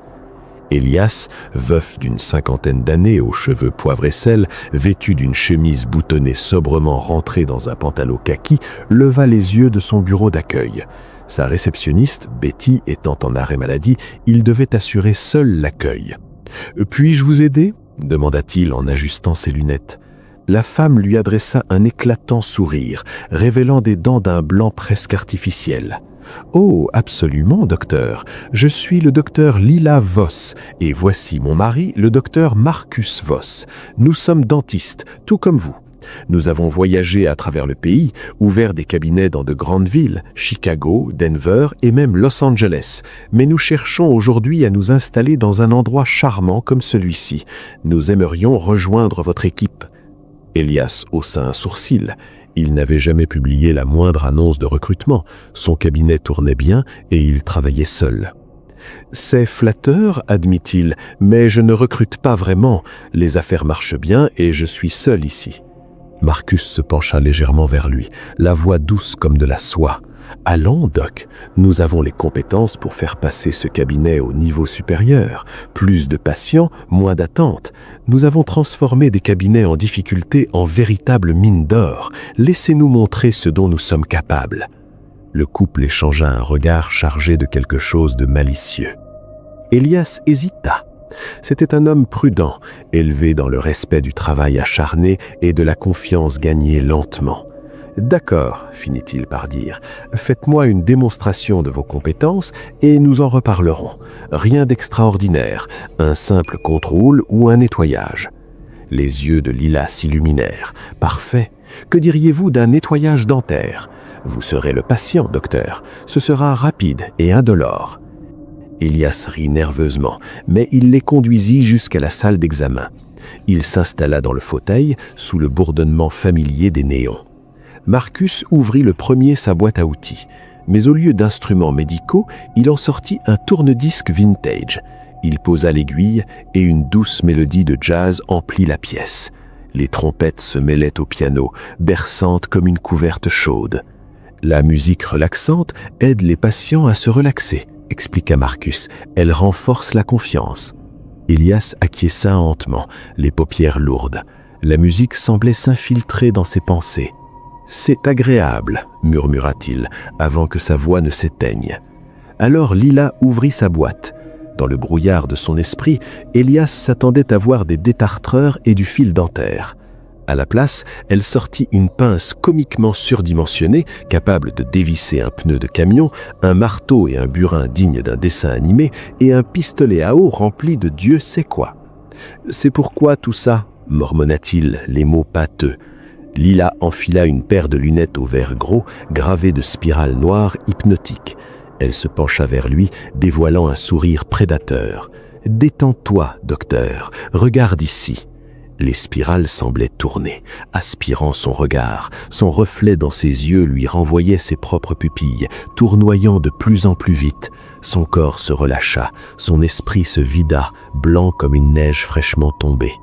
Elias, veuf d'une 50aine d'années, aux cheveux poivre et sel, vêtu d'une chemise boutonnée sobrement rentrée dans un pantalon kaki, leva les yeux de son bureau d'accueil. Sa réceptionniste, Betty, étant en arrêt maladie, il devait assurer seul l'accueil. « Puis-je vous aider ?» demanda-t-il en ajustant ses lunettes. La femme lui adressa un éclatant sourire, révélant des dents d'un blanc presque artificiel. « Oh, absolument, docteur. Je suis le docteur Lila Voss, et voici mon mari, le docteur Marcus Voss. Nous sommes dentistes, tout comme vous. Nous avons voyagé à travers le pays, ouvert des cabinets dans de grandes villes, Chicago, Denver et même Los Angeles. Mais nous cherchons aujourd'hui à nous installer dans un endroit charmant comme celui-ci. Nous aimerions rejoindre votre équipe. » Elias haussa un sourcil. Il n'avait jamais publié la moindre annonce de recrutement. Son cabinet tournait bien et il travaillait seul. « C'est flatteur, admit-il, mais je ne recrute pas vraiment. Les affaires marchent bien et je suis seul ici. » Marcus se pencha légèrement vers lui, la voix douce comme de la soie. « Allons, Doc, nous avons les compétences pour faire passer ce cabinet au niveau supérieur. Plus de patients, moins d'attente. Nous avons transformé des cabinets en difficulté en véritables mines d'or. Laissez-nous montrer ce dont nous sommes capables. » Le couple échangea un regard chargé de quelque chose de malicieux. Elias hésita. C'était un homme prudent, élevé dans le respect du travail acharné et de la confiance gagnée lentement. « D'accord, finit-il par dire, faites-moi une démonstration de vos compétences et nous en reparlerons. Rien d'extraordinaire, un simple contrôle ou un nettoyage. » Les yeux de Lila s'illuminèrent. « Parfait. Que diriez-vous d'un nettoyage dentaire ? Vous serez le patient, docteur. Ce sera rapide et indolore. » Elias rit nerveusement, mais il les conduisit jusqu'à la salle d'examen. Il s'installa dans le fauteuil, sous le bourdonnement familier des néons. Marcus ouvrit le premier sa boîte à outils, mais au lieu d'instruments médicaux, il en sortit un tourne-disque vintage. Il posa l'aiguille et une douce mélodie de jazz emplit la pièce. Les trompettes se mêlaient au piano, berçantes comme une couverte chaude. « La musique relaxante aide les patients à se relaxer », expliqua Marcus. « Elle renforce la confiance. » Elias acquiesça lentement, les paupières lourdes. La musique semblait s'infiltrer dans ses pensées. « C'est agréable », murmura-t-il, avant que sa voix ne s'éteigne. Alors Lila ouvrit sa boîte. Dans le brouillard de son esprit, Elias s'attendait à voir des détartreurs et du fil dentaire. À la place, elle sortit une pince comiquement surdimensionnée, capable de dévisser un pneu de camion, un marteau et un burin dignes d'un dessin animé, et un pistolet à eau rempli de Dieu sait quoi. « C'est pourquoi tout ça ?» mormonna-t-il, les mots pâteux. Lila enfila une paire de lunettes au verre gros, gravées de spirales noires hypnotiques. Elle se pencha vers lui, dévoilant un sourire prédateur. « Détends-toi, docteur, regarde ici. » Les spirales semblaient tourner, aspirant son regard. Son reflet dans ses yeux lui renvoyait ses propres pupilles, tournoyant de plus en plus vite. Son corps se relâcha, son esprit se vida, blanc comme une neige fraîchement tombée.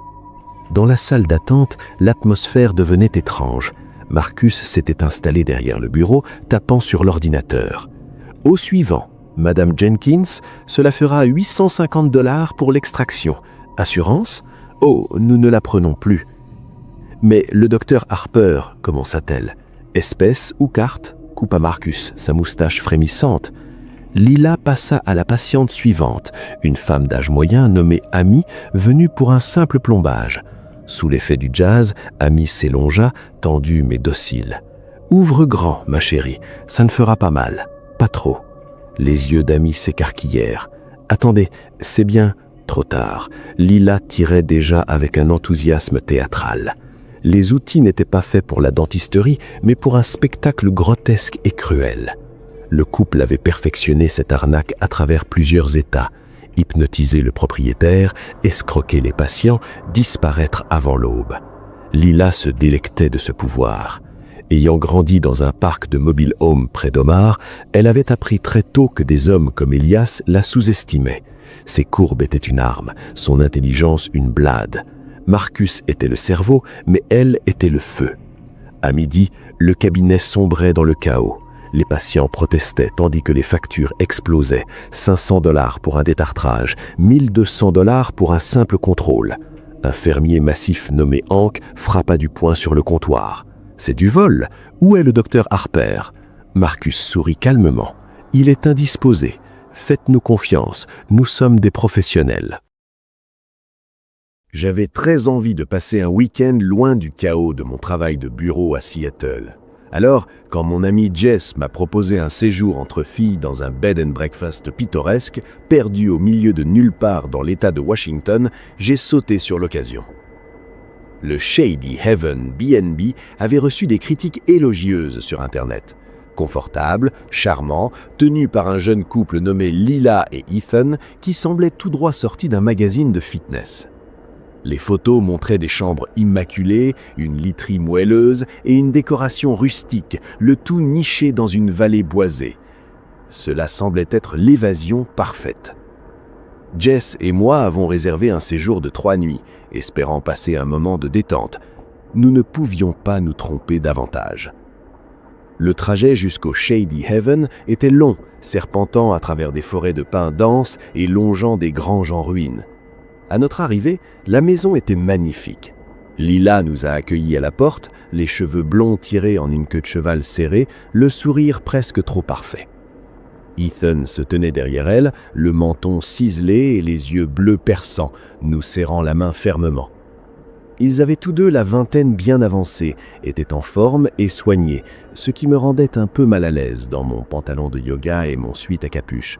Dans la salle d'attente, l'atmosphère devenait étrange. Marcus s'était installé derrière le bureau, tapant sur l'ordinateur. « Au suivant, Madame Jenkins, cela fera $850 pour l'extraction. Assurance ? Oh, nous ne la prenons plus. » « Mais le docteur Harper, commença-t-elle. « Espèce ou carte ?» coupa Marcus, sa moustache frémissante. Lila passa à la patiente suivante, une femme d'âge moyen nommée Amy, venue pour un simple plombage. Sous l'effet du jazz, Amy s'élongea, tendue mais docile. « Ouvre grand, ma chérie, ça ne fera pas mal. Pas trop. » Les yeux d'Amy s'écarquillèrent. « Attendez, c'est bien... » Trop tard, Lila tirait déjà avec un enthousiasme théâtral. Les outils n'étaient pas faits pour la dentisterie, mais pour un spectacle grotesque et cruel. Le couple avait perfectionné cette arnaque à travers plusieurs états. Hypnotiser le propriétaire, escroquer les patients, disparaître avant l'aube. Lila se délectait de ce pouvoir. Ayant grandi dans un parc de mobile home près d'Omar, elle avait appris très tôt que des hommes comme Elias la sous-estimaient. Ses courbes étaient une arme, son intelligence une blade. Marcus était le cerveau, mais elle était le feu. À midi, le cabinet sombrait dans le chaos. Les patients protestaient tandis que les factures explosaient. $500 pour un détartrage, $1200 pour un simple contrôle. Un fermier massif nommé Hank frappa du poing sur le comptoir. « C'est du vol. Où est le docteur Harper ?» Marcus sourit calmement. « Il est indisposé. Faites-nous confiance, nous sommes des professionnels. » J'avais très envie de passer un week-end loin du chaos de mon travail de bureau à Seattle. Alors, quand mon ami Jess m'a proposé un séjour entre filles dans un bed and breakfast pittoresque, perdu au milieu de nulle part dans l'État de Washington, j'ai sauté sur l'occasion. Le Shady Haven B&B avait reçu des critiques élogieuses sur Internet. Confortable, charmant, tenu par un jeune couple nommé Lila et Ethan qui semblait tout droit sorti d'un magazine de fitness. Les photos montraient des chambres immaculées, une literie moelleuse et une décoration rustique, le tout niché dans une vallée boisée. Cela semblait être l'évasion parfaite. Jess et moi avons réservé un séjour de 3 nuits, espérant passer un moment de détente. Nous ne pouvions pas nous tromper davantage. Le trajet jusqu'au Shady Haven était long, serpentant à travers des forêts de pins denses et longeant des granges en ruine. À notre arrivée, la maison était magnifique. Lila nous a accueillis à la porte, les cheveux blonds tirés en une queue de cheval serrée, le sourire presque trop parfait. Ethan se tenait derrière elle, le menton ciselé et les yeux bleus perçants, nous serrant la main fermement. Ils avaient tous deux la vingtaine bien avancée, étaient en forme et soignés, ce qui me rendait un peu mal à l'aise dans mon pantalon de yoga et mon sweat à capuche.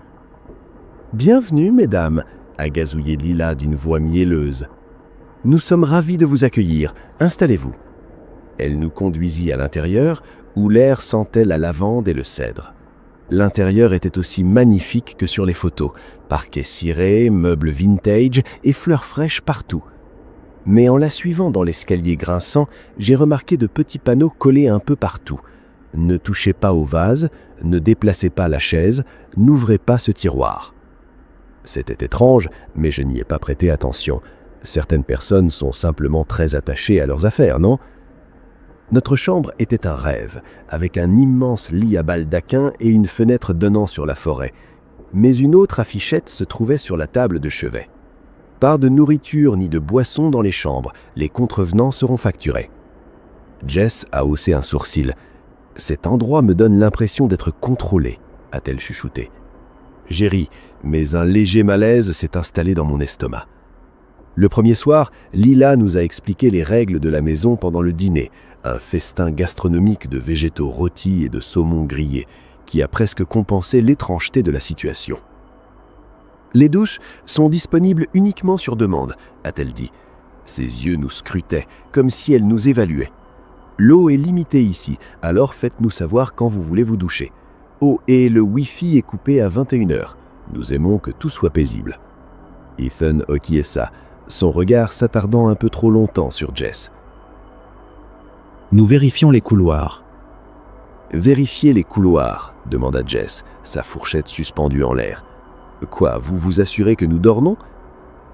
« Bienvenue, mesdames !» a gazouillé Lila d'une voix mielleuse. « Nous sommes ravis de vous accueillir. Installez-vous. » Elle nous conduisit à l'intérieur, où l'air sentait la lavande et le cèdre. L'intérieur était aussi magnifique que sur les photos, parquet ciré, meubles vintage et fleurs fraîches partout. Mais en la suivant dans l'escalier grinçant, j'ai remarqué de petits panneaux collés un peu partout. Ne touchez pas au vase, ne déplacez pas la chaise, n'ouvrez pas ce tiroir. C'était étrange, mais je n'y ai pas prêté attention. Certaines personnes sont simplement très attachées à leurs affaires, non ? Notre chambre était un rêve, avec un immense lit à baldaquin et une fenêtre donnant sur la forêt. Mais une autre affichette se trouvait sur la table de chevet. Pas de nourriture ni de boisson dans les chambres, les contrevenants seront facturés. Jess a haussé un sourcil. « Cet endroit me donne l'impression d'être contrôlé », a-t-elle chuchoté. J'ai ri, mais un léger malaise s'est installé dans mon estomac. Le premier soir, Lila nous a expliqué les règles de la maison pendant le dîner, un festin gastronomique de végétaux rôtis et de saumon grillé, qui a presque compensé l'étrangeté de la situation. « Les douches sont disponibles uniquement sur demande », a-t-elle dit. Ses yeux nous scrutaient, comme si elle nous évaluait. « L'eau est limitée ici, alors faites-nous savoir quand vous voulez vous doucher. Oh, et le Wi-Fi est coupé à 21h. Nous aimons que tout soit paisible. » Ethan acquiesça, son regard s'attardant un peu trop longtemps sur Jess. « Nous vérifions les couloirs. » « Vérifiez les couloirs » demanda Jess, sa fourchette suspendue en l'air. « Quoi, vous vous assurez que nous dormons ?»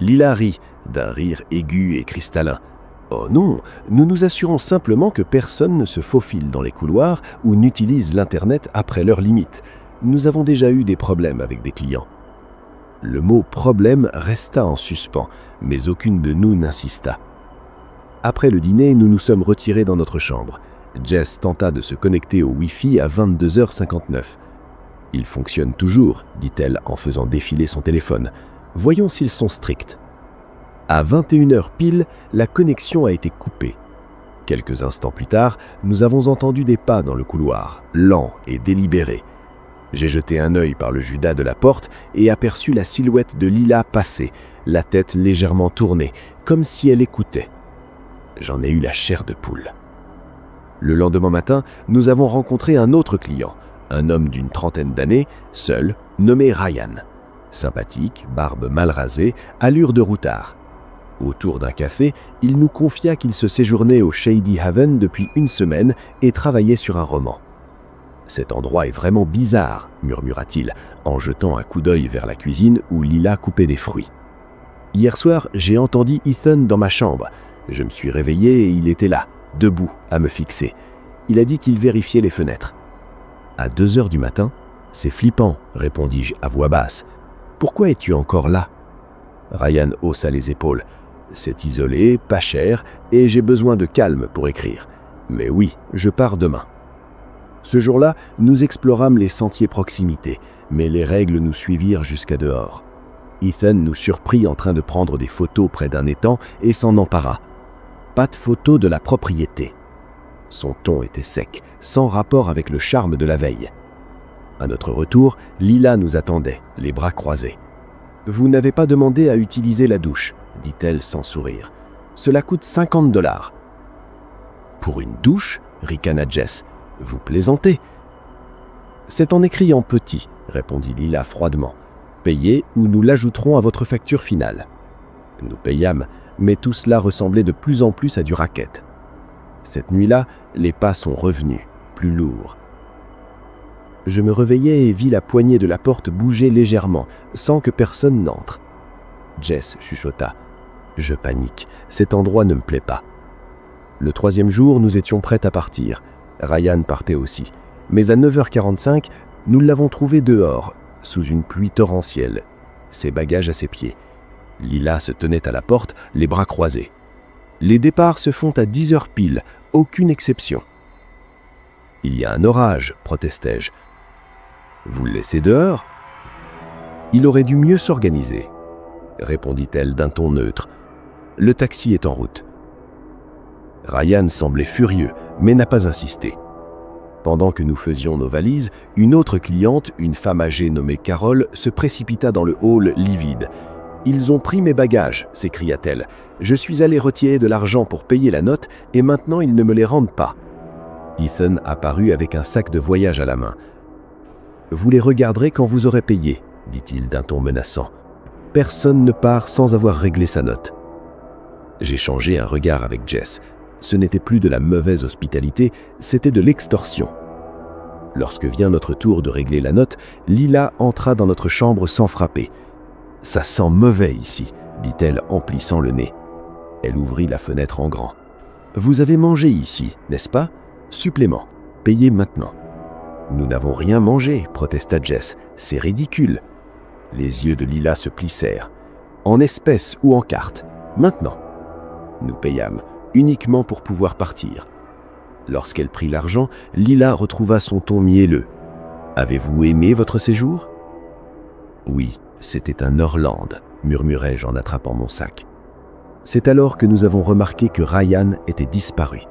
Lila rit, d'un rire aigu et cristallin. « Oh non, nous nous assurons simplement que personne ne se faufile dans les couloirs ou n'utilise l'Internet après leur limite. Nous avons déjà eu des problèmes avec des clients. » Le mot « problème » resta en suspens, mais aucune de nous n'insista. Après le dîner, nous nous sommes retirés dans notre chambre. Jess tenta de se connecter au Wi-Fi à 22h59. « Il fonctionne toujours », dit-elle en faisant défiler son téléphone. « Voyons s'ils sont stricts. » À 21h pile, la connexion a été coupée. Quelques instants plus tard, nous avons entendu des pas dans le couloir, lents et délibérés. J'ai jeté un œil par le judas de la porte et aperçu la silhouette de Lila passer, la tête légèrement tournée, comme si elle écoutait. J'en ai eu la chair de poule. Le lendemain matin, nous avons rencontré un autre client, un homme d'une trentaine d'années, seul, nommé Ryan. Sympathique, barbe mal rasée, allure de routard. Autour d'un café, il nous confia qu'il se séjournait au Shady Haven depuis une semaine et travaillait sur un roman. « Cet endroit est vraiment bizarre », murmura-t-il, en jetant un coup d'œil vers la cuisine où Lila coupait des fruits. « Hier soir, j'ai entendu Ethan dans ma chambre. Je me suis réveillé et il était là, debout, à me fixer. Il a dit qu'il vérifiait les fenêtres. » À 2h du matin, « C'est flippant », répondis-je à voix basse. « Pourquoi es-tu encore là ?» Ryan haussa les épaules. « C'est isolé, pas cher, et j'ai besoin de calme pour écrire. Mais oui, je pars demain. » Ce jour-là, nous explorâmes les sentiers proximité, mais les règles nous suivirent jusqu'à dehors. Ethan nous surprit en train de prendre des photos près d'un étang et s'en empara. Pas de photos de la propriété. Son ton était sec, sans rapport avec le charme de la veille. À notre retour, Lila nous attendait, les bras croisés. « Vous n'avez pas demandé à utiliser la douche », dit-elle sans sourire. « Cela coûte $50. » « Pour une douche ?» ricana Jess. « Vous plaisantez ?»« C'est en écrit en petit », répondit Lila froidement. « Payez ou nous l'ajouterons à votre facture finale. » Nous payâmes, mais tout cela ressemblait de plus en plus à du racket. Cette nuit-là, les pas sont revenus, plus lourds. Je me réveillai et vis la poignée de la porte bouger légèrement, sans que personne n'entre. Jess chuchota. Je panique, cet endroit ne me plaît pas. Le 3e jour, nous étions prêts à partir. Ryan partait aussi. Mais à 9h45, nous l'avons trouvé dehors, sous une pluie torrentielle, ses bagages à ses pieds. Lila se tenait à la porte, les bras croisés. Les départs se font à 10h pile, aucune exception. « Il y a un orage, protestai-je. Vous le laissez dehors ? Il aurait dû mieux s'organiser, répondit-elle d'un ton neutre. Le taxi est en route. Ryan semblait furieux, mais n'a pas insisté. Pendant que nous faisions nos valises, une autre cliente, une femme âgée nommée Carole, se précipita dans le hall livide. « Ils ont pris mes bagages !» s'écria-t-elle. « Je suis allé retirer de l'argent pour payer la note et maintenant ils ne me les rendent pas. » Ethan apparut avec un sac de voyage à la main. « Vous les regarderez quand vous aurez payé, » dit-il d'un ton menaçant. « Personne ne part sans avoir réglé sa note. » J'échangeai un regard avec Jess. Ce n'était plus de la mauvaise hospitalité, c'était de l'extorsion. Lorsque vient notre tour de régler la note, Lila entra dans notre chambre sans frapper. « Ça sent mauvais ici », dit-elle en plissant le nez. Elle ouvrit la fenêtre en grand. « Vous avez mangé ici, n'est-ce pas ? Supplément. Payez maintenant. » « Nous n'avons rien mangé, protesta Jess. C'est ridicule. » Les yeux de Lila se plissèrent. « En espèces ou en cartes. Maintenant. » Nous payâmes, uniquement pour pouvoir partir. Lorsqu'elle prit l'argent, Lila retrouva son ton mielleux. « Avez-vous aimé votre séjour ?»« Oui, c'était un Orland, » murmurai-je en attrapant mon sac. C'est alors que nous avons remarqué que Ryan était disparu.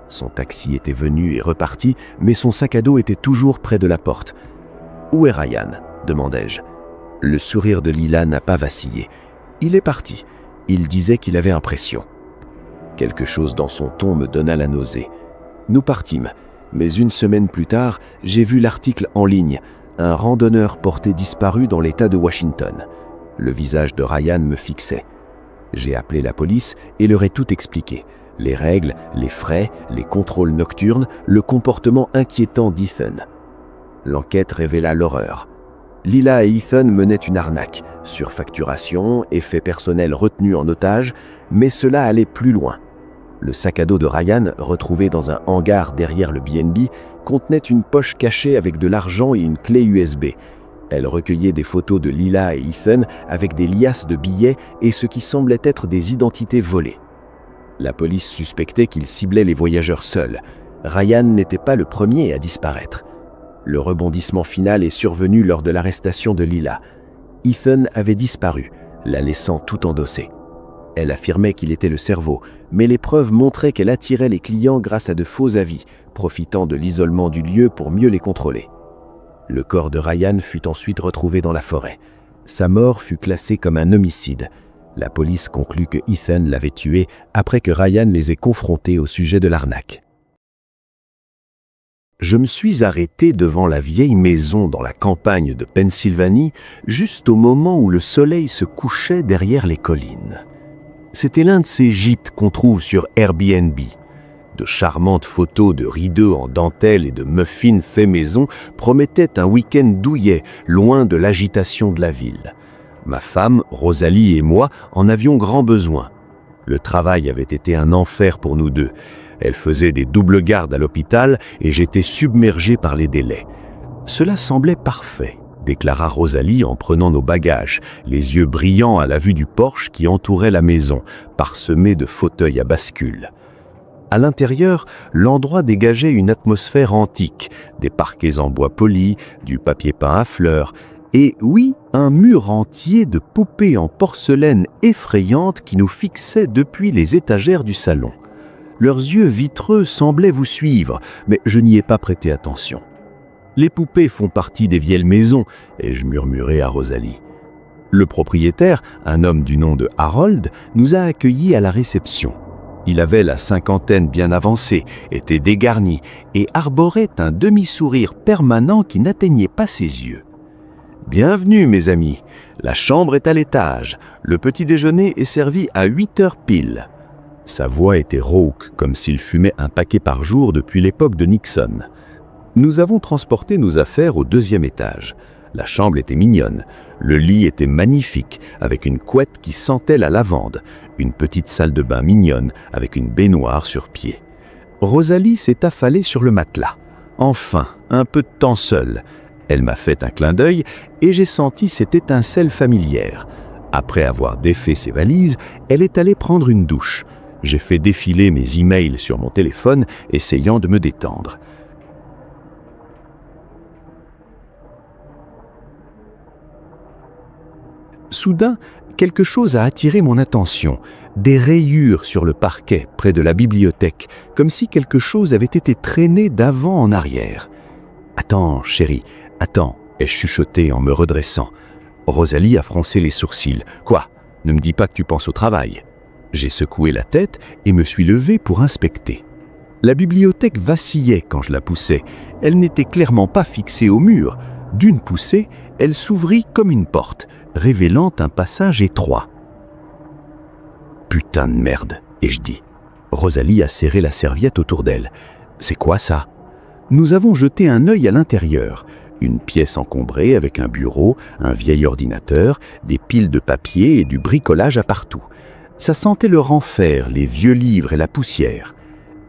Son taxi était venu et reparti, mais son sac à dos était toujours près de la porte. « Où est Ryan ?» demandai-je. Le sourire de Lila n'a pas vacillé. « Il est parti. Il disait qu'il avait impression. » Quelque chose dans son ton me donna la nausée. Nous partîmes, mais une semaine plus tard, j'ai vu l'article en ligne. Un randonneur porté disparu dans l'État de Washington. Le visage de Ryan me fixait. J'ai appelé la police et leur ai tout expliqué. Les règles, les frais, les contrôles nocturnes, le comportement inquiétant d'Ethan. L'enquête révéla l'horreur. Lila et Ethan menaient une arnaque, surfacturation, effets personnels retenus en otage, mais cela allait plus loin. Le sac à dos de Ryan, retrouvé dans un hangar derrière le B&B, contenait une poche cachée avec de l'argent et une clé USB. Elle recueillait des photos de Lila et Ethan avec des liasses de billets et ce qui semblait être des identités volées. La police suspectait qu'ils ciblaient les voyageurs seuls. Ryan n'était pas le premier à disparaître. Le rebondissement final est survenu lors de l'arrestation de Lila. Ethan avait disparu, la laissant tout endossée. Elle affirmait qu'il était le cerveau, mais les preuves montraient qu'elle attirait les clients grâce à de faux avis, profitant de l'isolement du lieu pour mieux les contrôler. Le corps de Ryan fut ensuite retrouvé dans la forêt. Sa mort fut classée comme un homicide. La police conclut que Ethan l'avait tué après que Ryan les ait confrontés au sujet de l'arnaque. Je me suis arrêté devant la vieille maison dans la campagne de Pennsylvanie, juste au moment où le soleil se couchait derrière les collines. C'était l'un de ces gîtes qu'on trouve sur Airbnb. De charmantes photos de rideaux en dentelle et de muffins faits maison promettaient un week-end douillet, loin de l'agitation de la ville. Ma femme, Rosalie et moi en avions grand besoin. Le travail avait été un enfer pour nous deux. Elle faisait des doubles gardes à l'hôpital et j'étais submergé par les délais. Cela semblait parfait, déclara Rosalie en prenant nos bagages, les yeux brillants à la vue du porche qui entourait la maison, parsemé de fauteuils à bascule. À l'intérieur, l'endroit dégageait une atmosphère antique, des parquets en bois poli, du papier peint à fleurs, et oui, un mur entier de poupées en porcelaine effrayantes qui nous fixaient depuis les étagères du salon. Leurs yeux vitreux semblaient vous suivre, mais je n'y ai pas prêté attention. Les poupées font partie des vieilles maisons, ai-je murmuré à Rosalie. Le propriétaire, un homme du nom de Harold, nous a accueillis à la réception. Il avait la cinquantaine bien avancée, était dégarni et arborait un demi-sourire permanent qui n'atteignait pas ses yeux. « Bienvenue, mes amis. La chambre est à l'étage. Le petit déjeuner est servi à 8h pile. » Sa voix était rauque, comme s'il fumait un paquet par jour depuis l'époque de Nixon. Nous avons transporté nos affaires au 2e étage. La chambre était mignonne. Le lit était magnifique, avec une couette qui sentait la lavande. Une petite salle de bain mignonne, avec une baignoire sur pied. Rosalie s'est affalée sur le matelas. Enfin, un peu de temps seule. Elle m'a fait un clin d'œil et j'ai senti cette étincelle familière. Après avoir défait ses valises, elle est allée prendre une douche. J'ai fait défiler mes emails sur mon téléphone, essayant de me détendre. Soudain, quelque chose a attiré mon attention. Des rayures sur le parquet, près de la bibliothèque, comme si quelque chose avait été traîné d'avant en arrière. « Attends, chérie, attends », ai-je chuchoté en me redressant. Rosalie a froncé les sourcils. « Quoi? Ne me dis pas que tu penses au travail. » J'ai secoué la tête et me suis levé pour inspecter. La bibliothèque vacillait quand je la poussais. Elle n'était clairement pas fixée au mur. D'une poussée, elle s'ouvrit comme une porte, révélant un passage étroit. « Putain de merde !» ai-je dit. Rosalie a serré la serviette autour d'elle. « C'est quoi ça ?» Nous avons jeté un œil à l'intérieur. Une pièce encombrée avec un bureau, un vieil ordinateur, des piles de papier et du bricolage à partout. Ça sentait le renfer, les vieux livres et la poussière.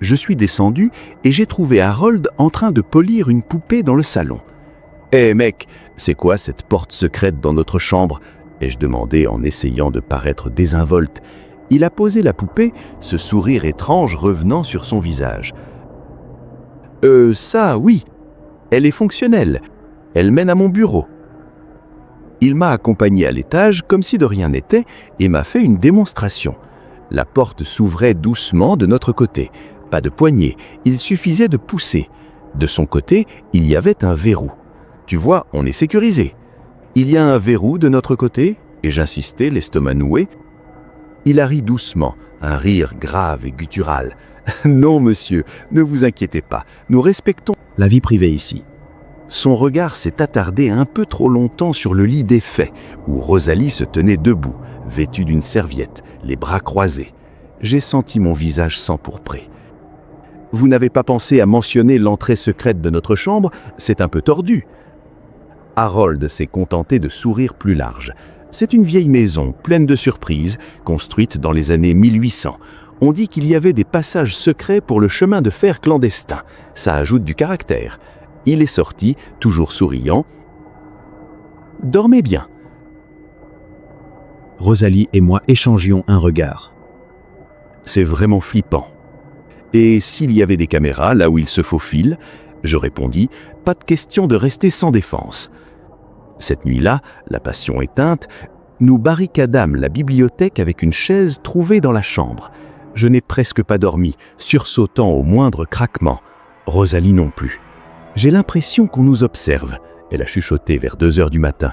Je suis descendu et j'ai trouvé Harold en train de polir une poupée dans le salon. « Hé mec, c'est quoi cette porte secrète dans notre chambre ?» ai-je demandé en essayant de paraître désinvolte. Il a posé la poupée, ce sourire étrange revenant sur son visage. « Ça, oui. Elle est fonctionnelle. Elle mène à mon bureau. » Il m'a accompagné à l'étage comme si de rien n'était et m'a fait une démonstration. La porte s'ouvrait doucement de notre côté. Pas de poignée, il suffisait de pousser. De son côté, il y avait un verrou. Tu vois, on est sécurisé. Il y a un verrou de notre côté, et j'insistais, l'estomac noué. Il a ri doucement, un rire grave et guttural. Non, monsieur, ne vous inquiétez pas, nous respectons La vie privée ici. Son regard s'est attardé un peu trop longtemps sur le lit défait, où Rosalie se tenait debout, vêtue d'une serviette, les bras croisés. J'ai senti mon visage s'empourprer. Vous n'avez pas pensé à mentionner l'entrée secrète de notre chambre? C'est un peu tordu. Harold s'est contenté de sourire plus large. C'est une vieille maison, pleine de surprises, construite dans les années 1800. On dit qu'il y avait des passages secrets pour le chemin de fer clandestin. Ça ajoute du caractère. Il est sorti, toujours souriant. « Dormez bien. » Rosalie et moi échangions un regard. C'est vraiment flippant. Et s'il y avait des caméras là où il se faufile, je répondis, pas de question de rester sans défense. Cette nuit-là, la passion éteinte, nous barricadâmes la bibliothèque avec une chaise trouvée dans la chambre. Je n'ai presque pas dormi, sursautant au moindre craquement. Rosalie non plus. J'ai l'impression qu'on nous observe. Elle a chuchoté vers 2 heures du matin.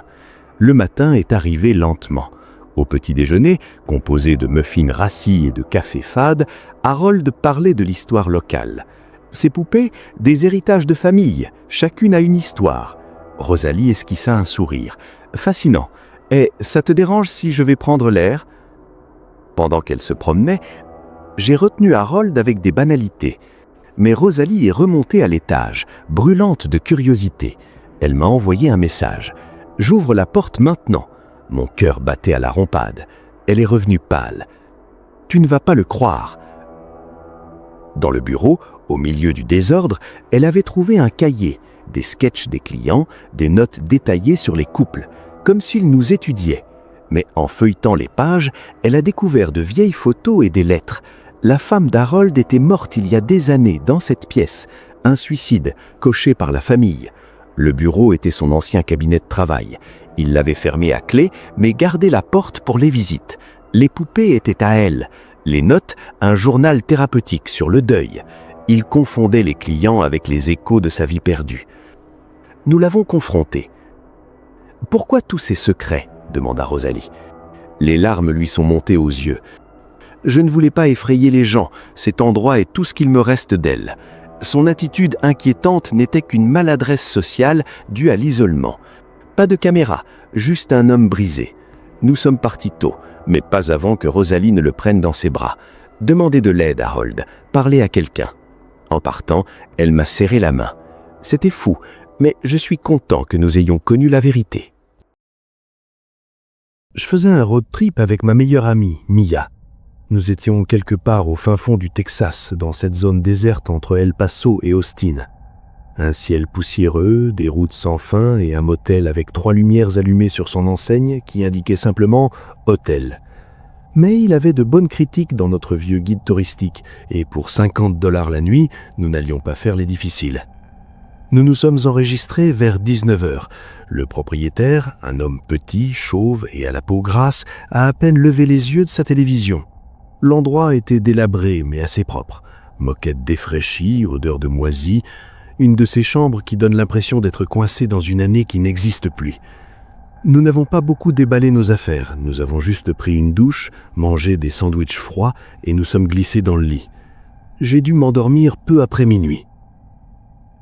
Le matin est arrivé lentement. Au petit déjeuner, composé de muffins rassis et de café fade, Harold parlait de l'histoire locale. Ces poupées, des héritages de famille, chacune a une histoire. Rosalie esquissa un sourire. Fascinant. Et ça te dérange si je vais prendre l'air ? Pendant qu'elle se promenait, j'ai retenu Harold avec des banalités. Mais Rosalie est remontée à l'étage, brûlante de curiosité. Elle m'a envoyé un message. J'ouvre la porte maintenant. Mon cœur battait à la rompade. Elle est revenue pâle. Tu ne vas pas le croire. Dans le bureau, au milieu du désordre, elle avait trouvé un cahier, des sketchs des clients, des notes détaillées sur les couples, comme s'ils nous étudiaient. Mais en feuilletant les pages, elle a découvert de vieilles photos et des lettres. La femme d'Harold était morte il y a des années dans cette pièce, un suicide coché par la famille. Le bureau était son ancien cabinet de travail. Il l'avait fermé à clé, mais gardait la porte pour les visites. Les poupées étaient à elle. Les notes, un journal thérapeutique sur le deuil. Il confondait les clients avec les échos de sa vie perdue. Nous l'avons confronté. « Pourquoi tous ces secrets ?» demanda Rosalie. Les larmes lui sont montées aux yeux. Je ne voulais pas effrayer les gens, cet endroit est tout ce qu'il me reste d'elle. Son attitude inquiétante n'était qu'une maladresse sociale due à l'isolement. Pas de caméra, juste un homme brisé. Nous sommes partis tôt, mais pas avant que Rosalie ne le prenne dans ses bras. Demandez de l'aide, Harold, parlez à quelqu'un. En partant, elle m'a serré la main. C'était fou, mais je suis content que nous ayons connu la vérité. Je faisais un road trip avec ma meilleure amie, Mia. Nous étions quelque part au fin fond du Texas, dans cette zone déserte entre El Paso et Austin. Un ciel poussiéreux, des routes sans fin et un motel avec 3 lumières allumées sur son enseigne qui indiquait simplement « Hôtel ». Mais il avait de bonnes critiques dans notre vieux guide touristique et pour $50 la nuit, nous n'allions pas faire les difficiles. Nous nous sommes enregistrés vers 19h. Le propriétaire, un homme petit, chauve et à la peau grasse, a à peine levé les yeux de sa télévision. L'endroit était délabré mais assez propre. Moquette défraîchie, odeur de moisi, une de ces chambres qui donnent l'impression d'être coincé dans une année qui n'existe plus. Nous n'avons pas beaucoup déballé nos affaires. Nous avons juste pris une douche, mangé des sandwichs froids et nous sommes glissés dans le lit. J'ai dû m'endormir peu après minuit.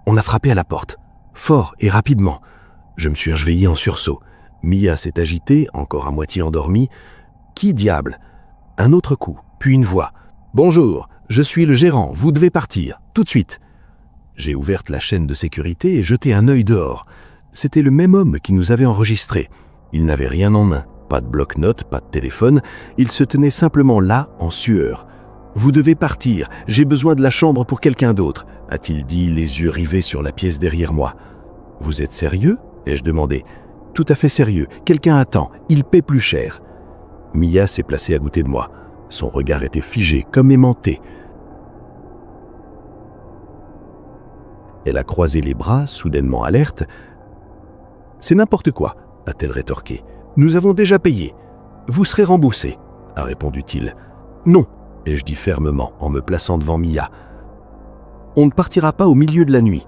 On a frappé à la porte, fort et rapidement. Je me suis réveillé en sursaut. Mia s'est agitée, encore à moitié endormie. Qui diable? Un autre coup, puis une voix. « Bonjour, je suis le gérant, vous devez partir, tout de suite !» J'ai ouvert la chaîne de sécurité et jeté un œil dehors. C'était le même homme qui nous avait enregistrés. Il n'avait rien en main, pas de bloc-notes, pas de téléphone, il se tenait simplement là, en sueur. « Vous devez partir, j'ai besoin de la chambre pour quelqu'un d'autre », a-t-il dit, les yeux rivés sur la pièce derrière moi. « Vous êtes sérieux ?» ai-je demandé. « Tout à fait sérieux, quelqu'un attend, il paie plus cher. » Mia s'est placée à côté de moi. Son regard était figé, comme aimanté. Elle a croisé les bras, soudainement alerte. « C'est n'importe quoi !» a-t-elle rétorqué. « Nous avons déjà payé. Vous serez remboursé, » a répondu-t-il. « Non, » ai-je dit fermement en me plaçant devant Mia. « On ne partira pas au milieu de la nuit. »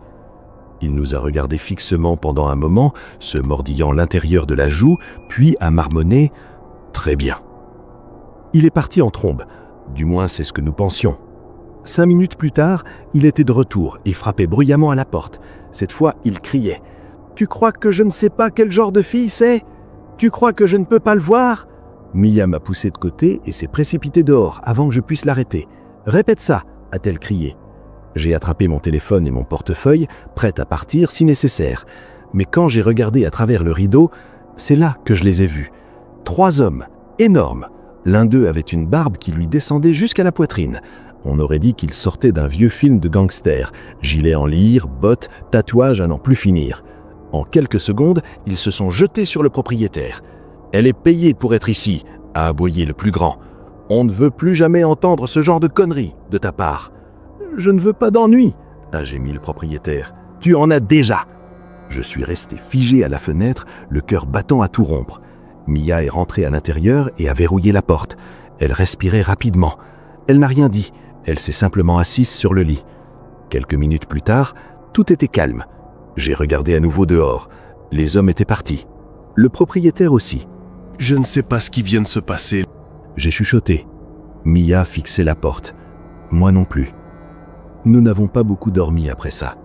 Il nous a regardés fixement pendant un moment, se mordillant l'intérieur de la joue, puis a marmonné « Très bien ». Il est parti en trombe, du moins c'est ce que nous pensions. 5 minutes plus tard, il était de retour et frappait bruyamment à la porte. Cette fois, il criait « Tu crois que je ne sais pas quel genre de fille c'est? Tu crois que je ne peux pas le voir ?» Mia m'a poussé de côté et s'est précipitée dehors avant que je puisse l'arrêter. « Répète ça !» a-t-elle crié. J'ai attrapé mon téléphone et mon portefeuille, prête à partir si nécessaire. Mais quand j'ai regardé à travers le rideau, c'est là que je les ai vus. 3 hommes, énormes. L'un d'eux avait une barbe qui lui descendait jusqu'à la poitrine. On aurait dit qu'il sortait d'un vieux film de gangster. Gilet en lyre, bottes, tatouages à n'en plus finir. En quelques secondes, ils se sont jetés sur le propriétaire. « Elle est payée pour être ici », a aboyé le plus grand. « On ne veut plus jamais entendre ce genre de conneries de ta part. »« Je ne veux pas d'ennui », a gémi le propriétaire. « Tu en as déjà !» Je suis resté figé à la fenêtre, le cœur battant à tout rompre. Mia est rentrée à l'intérieur et a verrouillé la porte. Elle respirait rapidement. Elle n'a rien dit. Elle s'est simplement assise sur le lit. Quelques minutes plus tard, tout était calme. J'ai regardé à nouveau dehors. Les hommes étaient partis. Le propriétaire aussi. « Je ne sais pas ce qui vient de se passer. » J'ai chuchoté. Mia fixait la porte. Moi non plus. Nous n'avons pas beaucoup dormi après ça.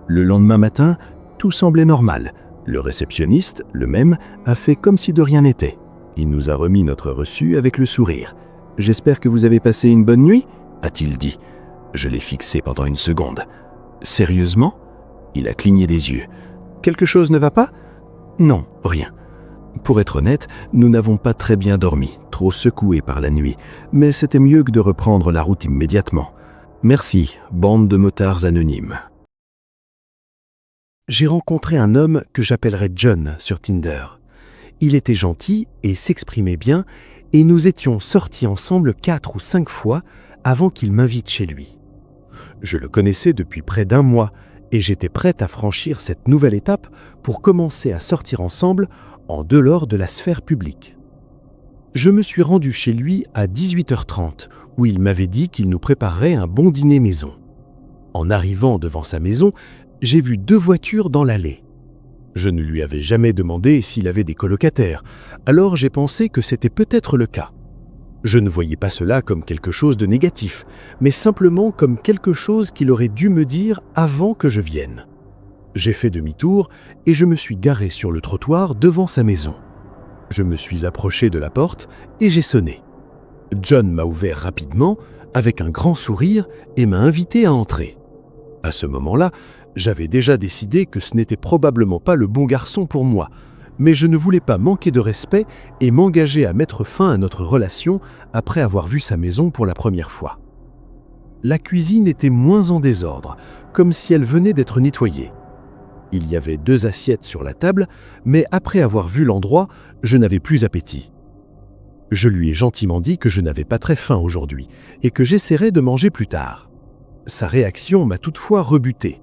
Le lendemain matin, tout semblait normal. Le réceptionniste, le même, a fait comme si de rien n'était. Il nous a remis notre reçu avec le sourire. « J'espère que vous avez passé une bonne nuit ?» a-t-il dit. Je l'ai fixé pendant une seconde. « Sérieusement ?» Il a cligné des yeux. « Quelque chose ne va pas ?»« Non, rien. » Pour être honnête, nous n'avons pas très bien dormi, trop secoués par la nuit, mais c'était mieux que de reprendre la route immédiatement. Merci, bande de motards anonymes. J'ai rencontré un homme que j'appellerais John sur Tinder. Il était gentil et s'exprimait bien, et nous étions sortis ensemble 4 ou 5 fois avant qu'il m'invite chez lui. Je le connaissais depuis près d'1 mois, et j'étais prête à franchir cette nouvelle étape pour commencer à sortir ensemble en dehors de la sphère publique. Je me suis rendu chez lui à 18h30, où il m'avait dit qu'il nous préparerait un bon dîner maison. En arrivant devant sa maison, j'ai vu 2 voitures dans l'allée. Je ne lui avais jamais demandé s'il avait des colocataires, alors j'ai pensé que c'était peut-être le cas. Je ne voyais pas cela comme quelque chose de négatif, mais simplement comme quelque chose qu'il aurait dû me dire avant que je vienne. J'ai fait demi-tour et je me suis garé sur le trottoir devant sa maison. Je me suis approché de la porte et j'ai sonné. John m'a ouvert rapidement, avec un grand sourire, et m'a invité à entrer. À ce moment-là, j'avais déjà décidé que ce n'était probablement pas le bon garçon pour moi, mais je ne voulais pas manquer de respect et m'engager à mettre fin à notre relation après avoir vu sa maison pour la première fois. La cuisine était moins en désordre, comme si elle venait d'être nettoyée. Il y avait 2 assiettes sur la table, mais après avoir vu l'endroit, je n'avais plus appétit. Je lui ai gentiment dit que je n'avais pas très faim aujourd'hui et que j'essaierais de manger plus tard. Sa réaction m'a toutefois rebuté.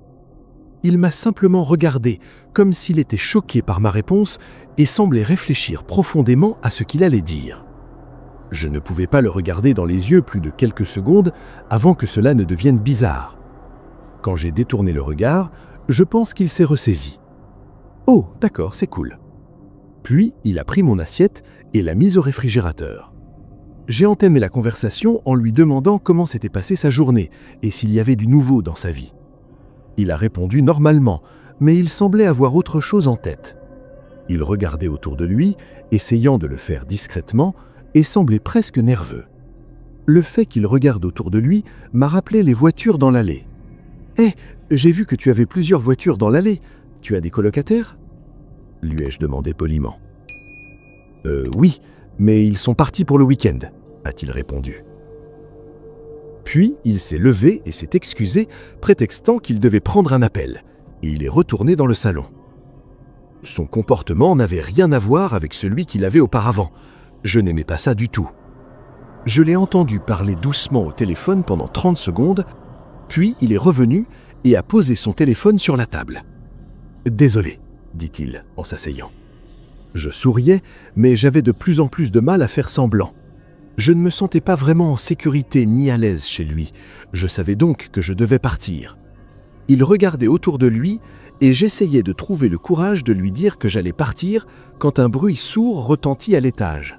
Il m'a simplement regardé, comme s'il était choqué par ma réponse et semblait réfléchir profondément à ce qu'il allait dire. Je ne pouvais pas le regarder dans les yeux plus de quelques secondes avant que cela ne devienne bizarre. Quand j'ai détourné le regard, je pense qu'il s'est ressaisi. « Oh, d'accord, c'est cool. » Puis, il a pris mon assiette et l'a mise au réfrigérateur. J'ai entamé la conversation en lui demandant comment s'était passée sa journée et s'il y avait du nouveau dans sa vie. Il a répondu normalement, mais il semblait avoir autre chose en tête. Il regardait autour de lui, essayant de le faire discrètement, et semblait presque nerveux. Le fait qu'il regarde autour de lui m'a rappelé les voitures dans l'allée. « Hé, j'ai vu que tu avais plusieurs voitures dans l'allée. Tu as des colocataires ?» lui ai-je demandé poliment. « Oui, mais ils sont partis pour le week-end », a-t-il répondu. Puis, il s'est levé et s'est excusé, prétextant qu'il devait prendre un appel, et il est retourné dans le salon. Son comportement n'avait rien à voir avec celui qu'il avait auparavant. Je n'aimais pas ça du tout. Je l'ai entendu parler doucement au téléphone pendant 30 secondes, puis il est revenu et a posé son téléphone sur la table. « Désolé », dit-il en s'asseyant. Je souriais, mais j'avais de plus en plus de mal à faire semblant. Je ne me sentais pas vraiment en sécurité ni à l'aise chez lui. Je savais donc que je devais partir. Il regardait autour de lui et j'essayais de trouver le courage de lui dire que j'allais partir quand un bruit sourd retentit à l'étage.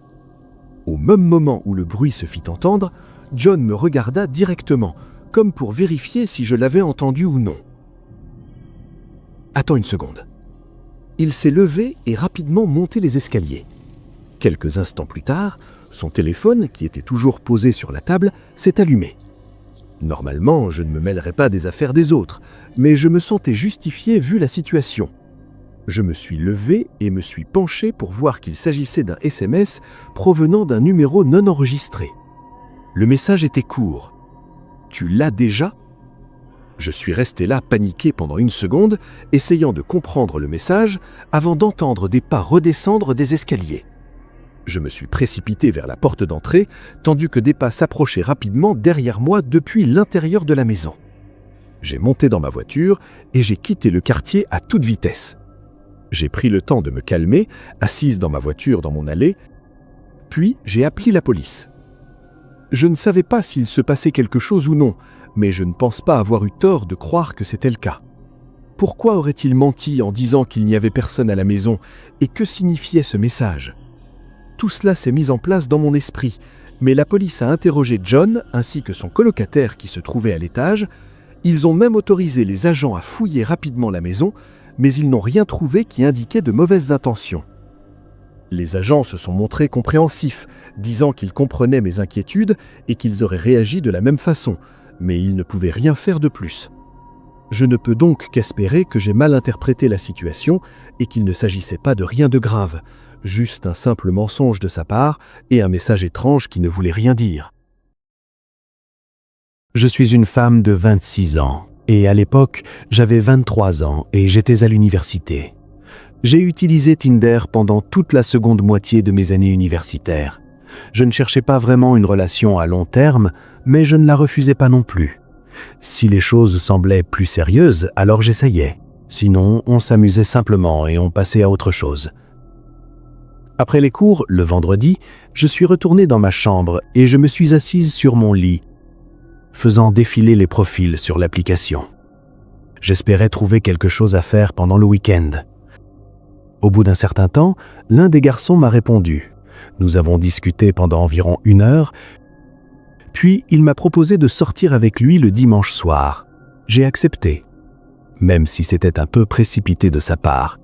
Au même moment où le bruit se fit entendre, John me regarda directement, comme pour vérifier si je l'avais entendu ou non. « Attends une seconde. » Il s'est levé et rapidement monté les escaliers. Quelques instants plus tard, son téléphone, qui était toujours posé sur la table, s'est allumé. Normalement, je ne me mêlerais pas des affaires des autres, mais je me sentais justifié vu la situation. Je me suis levé et me suis penché pour voir qu'il s'agissait d'un SMS provenant d'un numéro non enregistré. Le message était court. « Tu l'as déjà ?» Je suis resté là paniqué pendant une seconde, essayant de comprendre le message avant d'entendre des pas redescendre des escaliers. Je me suis précipité vers la porte d'entrée, tandis que des pas s'approchaient rapidement derrière moi depuis l'intérieur de la maison. J'ai monté dans ma voiture et j'ai quitté le quartier à toute vitesse. J'ai pris le temps de me calmer, assise dans ma voiture dans mon allée, puis j'ai appelé la police. Je ne savais pas s'il se passait quelque chose ou non, mais je ne pense pas avoir eu tort de croire que c'était le cas. Pourquoi aurait-il menti en disant qu'il n'y avait personne à la maison et que signifiait ce message ? Tout cela s'est mis en place dans mon esprit, mais la police a interrogé John ainsi que son colocataire qui se trouvait à l'étage. Ils ont même autorisé les agents à fouiller rapidement la maison, mais ils n'ont rien trouvé qui indiquait de mauvaises intentions. Les agents se sont montrés compréhensifs, disant qu'ils comprenaient mes inquiétudes et qu'ils auraient réagi de la même façon, mais ils ne pouvaient rien faire de plus. Je ne peux donc qu'espérer que j'ai mal interprété la situation et qu'il ne s'agissait pas de rien de grave, juste un simple mensonge de sa part et un message étrange qui ne voulait rien dire. Je suis une femme de 26 ans et à l'époque, j'avais 23 ans et j'étais à l'université. J'ai utilisé Tinder pendant toute la seconde moitié de mes années universitaires. Je ne cherchais pas vraiment une relation à long terme, mais je ne la refusais pas non plus. Si les choses semblaient plus sérieuses, alors j'essayais. Sinon, on s'amusait simplement et on passait à autre chose. Après les cours, le vendredi, je suis retourné dans ma chambre et je me suis assise sur mon lit, faisant défiler les profils sur l'application. J'espérais trouver quelque chose à faire pendant le week-end. Au bout d'un certain temps, l'un des garçons m'a répondu. Nous avons discuté pendant environ 1 heure, puis il m'a proposé de sortir avec lui le dimanche soir. J'ai accepté, même si c'était un peu précipité de sa part.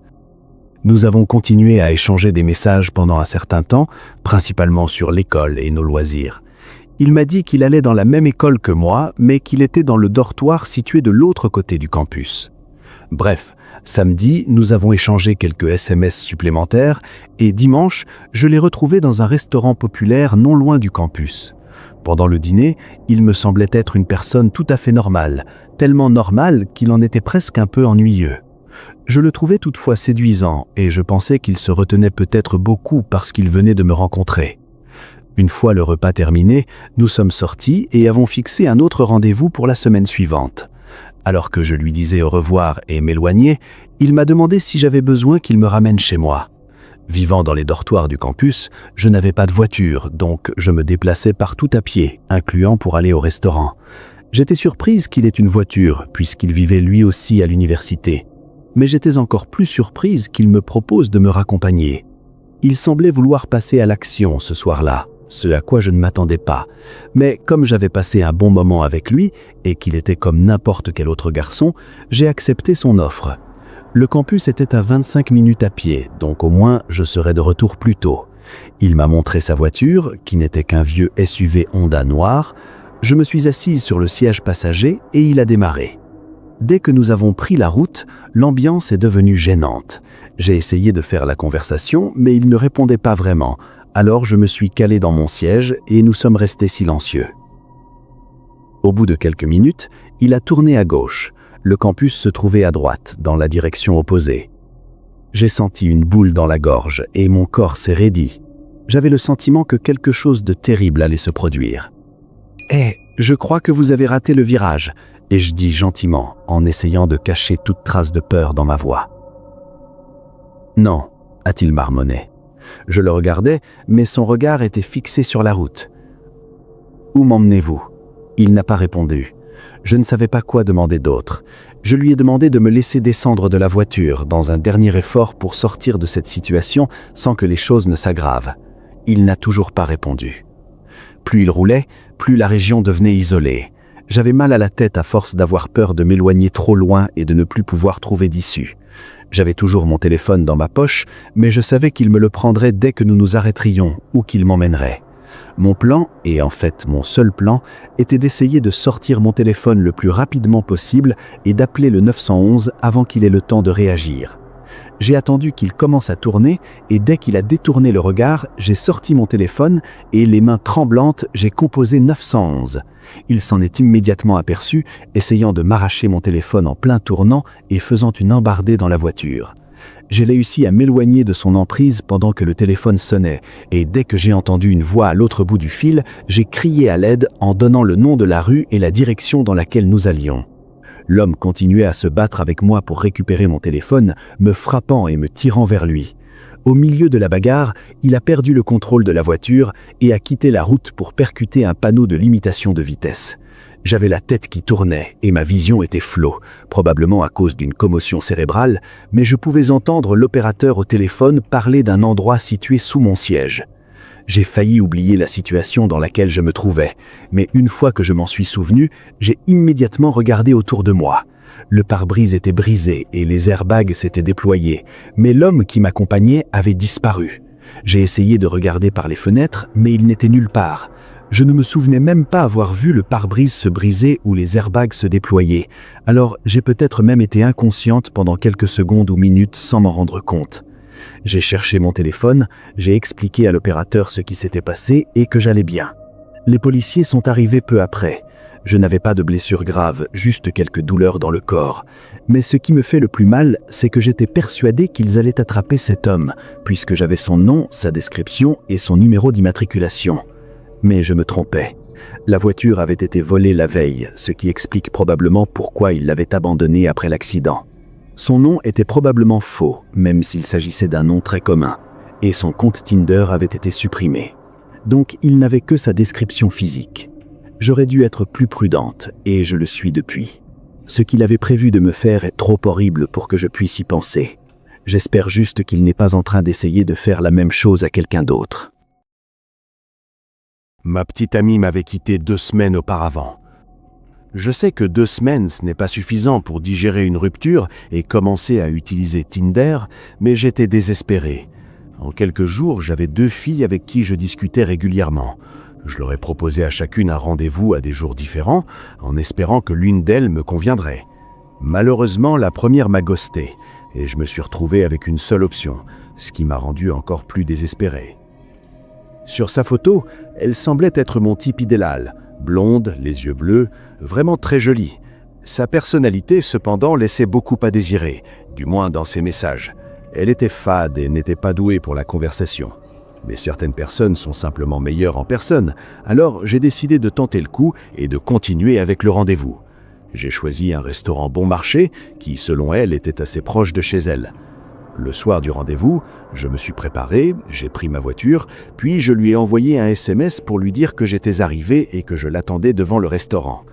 Nous avons continué à échanger des messages pendant un certain temps, principalement sur l'école et nos loisirs. Il m'a dit qu'il allait dans la même école que moi, mais qu'il était dans le dortoir situé de l'autre côté du campus. Bref, samedi, nous avons échangé quelques SMS supplémentaires et dimanche, je l'ai retrouvé dans un restaurant populaire non loin du campus. Pendant le dîner, il me semblait être une personne tout à fait normale, tellement normale qu'il en était presque un peu ennuyeux. Je le trouvais toutefois séduisant et je pensais qu'il se retenait peut-être beaucoup parce qu'il venait de me rencontrer. Une fois le repas terminé, nous sommes sortis et avons fixé un autre rendez-vous pour la semaine suivante. Alors que je lui disais au revoir et m'éloignais, il m'a demandé si j'avais besoin qu'il me ramène chez moi. Vivant dans les dortoirs du campus, je n'avais pas de voiture, donc je me déplaçais partout à pied, incluant pour aller au restaurant. J'étais surprise qu'il ait une voiture, puisqu'il vivait lui aussi à l'université. Mais j'étais encore plus surprise qu'il me propose de me raccompagner. Il semblait vouloir passer à l'action ce soir-là, ce à quoi je ne m'attendais pas. Mais comme j'avais passé un bon moment avec lui et qu'il était comme n'importe quel autre garçon, j'ai accepté son offre. Le campus était à 25 minutes à pied, donc au moins je serais de retour plus tôt. Il m'a montré sa voiture, qui n'était qu'un vieux SUV Honda noir. Je me suis assise sur le siège passager et il a démarré. Dès que nous avons pris la route, l'ambiance est devenue gênante. J'ai essayé de faire la conversation, mais il ne répondait pas vraiment. Alors je me suis calé dans mon siège et nous sommes restés silencieux. Au bout de quelques minutes, il a tourné à gauche. Le campus se trouvait à droite, dans la direction opposée. J'ai senti une boule dans la gorge et mon corps s'est raidi. J'avais le sentiment que quelque chose de terrible allait se produire. « Hé, je crois que vous avez raté le virage », ai-je dit gentiment, en essayant de cacher toute trace de peur dans ma voix. « Non », a-t-il marmonné. Je le regardais, mais son regard était fixé sur la route. « Où m'emmenez-vous » Il n'a pas répondu. Je ne savais pas quoi demander d'autre. Je lui ai demandé de me laisser descendre de la voiture dans un dernier effort pour sortir de cette situation sans que les choses ne s'aggravent. Il n'a toujours pas répondu. Plus il roulait, plus la région devenait isolée. J'avais mal à la tête à force d'avoir peur de m'éloigner trop loin et de ne plus pouvoir trouver d'issue. J'avais toujours mon téléphone dans ma poche, mais je savais qu'il me le prendrait dès que nous nous arrêterions ou qu'il m'emmènerait. Mon plan, et en fait mon seul plan, était d'essayer de sortir mon téléphone le plus rapidement possible et d'appeler le 911 avant qu'il ait le temps de réagir. J'ai attendu qu'il commence à tourner et dès qu'il a détourné le regard, j'ai sorti mon téléphone et les mains tremblantes, j'ai composé 911. Il s'en est immédiatement aperçu, essayant de m'arracher mon téléphone en plein tournant et faisant une embardée dans la voiture. J'ai réussi à m'éloigner de son emprise pendant que le téléphone sonnait et dès que j'ai entendu une voix à l'autre bout du fil, j'ai crié à l'aide en donnant le nom de la rue et la direction dans laquelle nous allions. L'homme continuait à se battre avec moi pour récupérer mon téléphone, me frappant et me tirant vers lui. Au milieu de la bagarre, il a perdu le contrôle de la voiture et a quitté la route pour percuter un panneau de limitation de vitesse. J'avais la tête qui tournait et ma vision était floue, probablement à cause d'une commotion cérébrale, mais je pouvais entendre l'opérateur au téléphone parler d'un endroit situé sous mon siège. J'ai failli oublier la situation dans laquelle je me trouvais, mais une fois que je m'en suis souvenu, j'ai immédiatement regardé autour de moi. Le pare-brise était brisé et les airbags s'étaient déployés, mais l'homme qui m'accompagnait avait disparu. J'ai essayé de regarder par les fenêtres, mais il n'était nulle part. Je ne me souvenais même pas avoir vu le pare-brise se briser ou les airbags se déployer, alors j'ai peut-être même été inconsciente pendant quelques secondes ou minutes sans m'en rendre compte. J'ai cherché mon téléphone, j'ai expliqué à l'opérateur ce qui s'était passé et que j'allais bien. Les policiers sont arrivés peu après. Je n'avais pas de blessures graves, juste quelques douleurs dans le corps. Mais ce qui me fait le plus mal, c'est que j'étais persuadé qu'ils allaient attraper cet homme, puisque j'avais son nom, sa description et son numéro d'immatriculation. Mais je me trompais. La voiture avait été volée la veille, ce qui explique probablement pourquoi il l'avait abandonnée après l'accident. Son nom était probablement faux, même s'il s'agissait d'un nom très commun, et son compte Tinder avait été supprimé. Donc il n'avait que sa description physique. J'aurais dû être plus prudente, et je le suis depuis. Ce qu'il avait prévu de me faire est trop horrible pour que je puisse y penser. J'espère juste qu'il n'est pas en train d'essayer de faire la même chose à quelqu'un d'autre. Ma petite amie m'avait quitté 2 semaines auparavant. Je sais que 2 semaines, ce n'est pas suffisant pour digérer une rupture et commencer à utiliser Tinder, mais j'étais désespéré. En quelques jours, j'avais 2 filles avec qui je discutais régulièrement. Je leur ai proposé à chacune un rendez-vous à des jours différents, en espérant que l'une d'elles me conviendrait. Malheureusement, la première m'a ghosté, et je me suis retrouvé avec une seule option, ce qui m'a rendu encore plus désespéré. Sur sa photo, elle semblait être mon type idéal, blonde, les yeux bleus, vraiment très jolie. Sa personnalité, cependant, laissait beaucoup à désirer, du moins dans ses messages. Elle était fade et n'était pas douée pour la conversation. Mais certaines personnes sont simplement meilleures en personne, alors j'ai décidé de tenter le coup et de continuer avec le rendez-vous. J'ai choisi un restaurant bon marché qui, selon elle, était assez proche de chez elle. Le soir du rendez-vous, je me suis préparé, j'ai pris ma voiture, puis je lui ai envoyé un SMS pour lui dire que j'étais arrivé et que je l'attendais devant le restaurant.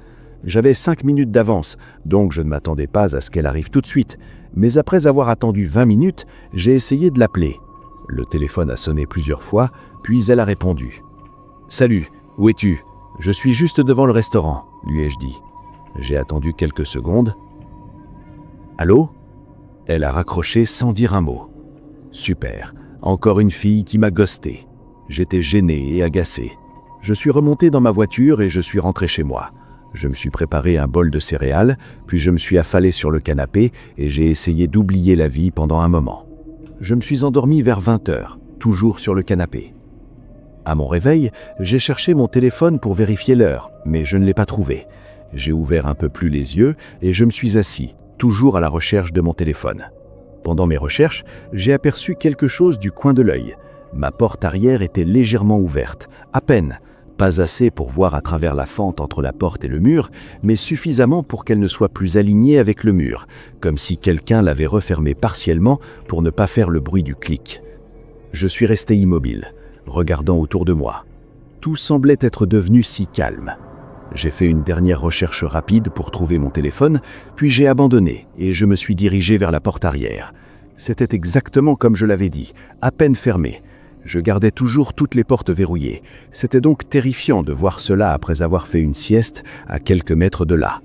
J'avais 5 minutes d'avance, donc je ne m'attendais pas à ce qu'elle arrive tout de suite, mais après avoir attendu 20 minutes, j'ai essayé de l'appeler. Le téléphone a sonné plusieurs fois, puis elle a répondu. « Salut, où es-tu ? Je suis juste devant le restaurant, lui ai-je dit. J'ai attendu quelques secondes. « Allô ?» Elle a raccroché sans dire un mot. Super, encore une fille qui m'a ghosté. J'étais gêné et agacé. Je suis remonté dans ma voiture et je suis rentré chez moi. Je me suis préparé un bol de céréales, puis je me suis affalé sur le canapé et j'ai essayé d'oublier la vie pendant un moment. Je me suis endormi vers 20h, toujours sur le canapé. À mon réveil, j'ai cherché mon téléphone pour vérifier l'heure, mais je ne l'ai pas trouvé. J'ai ouvert un peu plus les yeux et je me suis assis, toujours à la recherche de mon téléphone. Pendant mes recherches, j'ai aperçu quelque chose du coin de l'œil. Ma porte arrière était légèrement ouverte, à peine, pas assez pour voir à travers la fente entre la porte et le mur, mais suffisamment pour qu'elle ne soit plus alignée avec le mur, comme si quelqu'un l'avait refermée partiellement pour ne pas faire le bruit du clic. Je suis resté immobile, regardant autour de moi. Tout semblait être devenu si calme. J'ai fait une dernière recherche rapide pour trouver mon téléphone, puis j'ai abandonné et je me suis dirigé vers la porte arrière. C'était exactement comme je l'avais dit, à peine fermée. Je gardais toujours toutes les portes verrouillées. C'était donc terrifiant de voir cela après avoir fait une sieste à quelques mètres de là.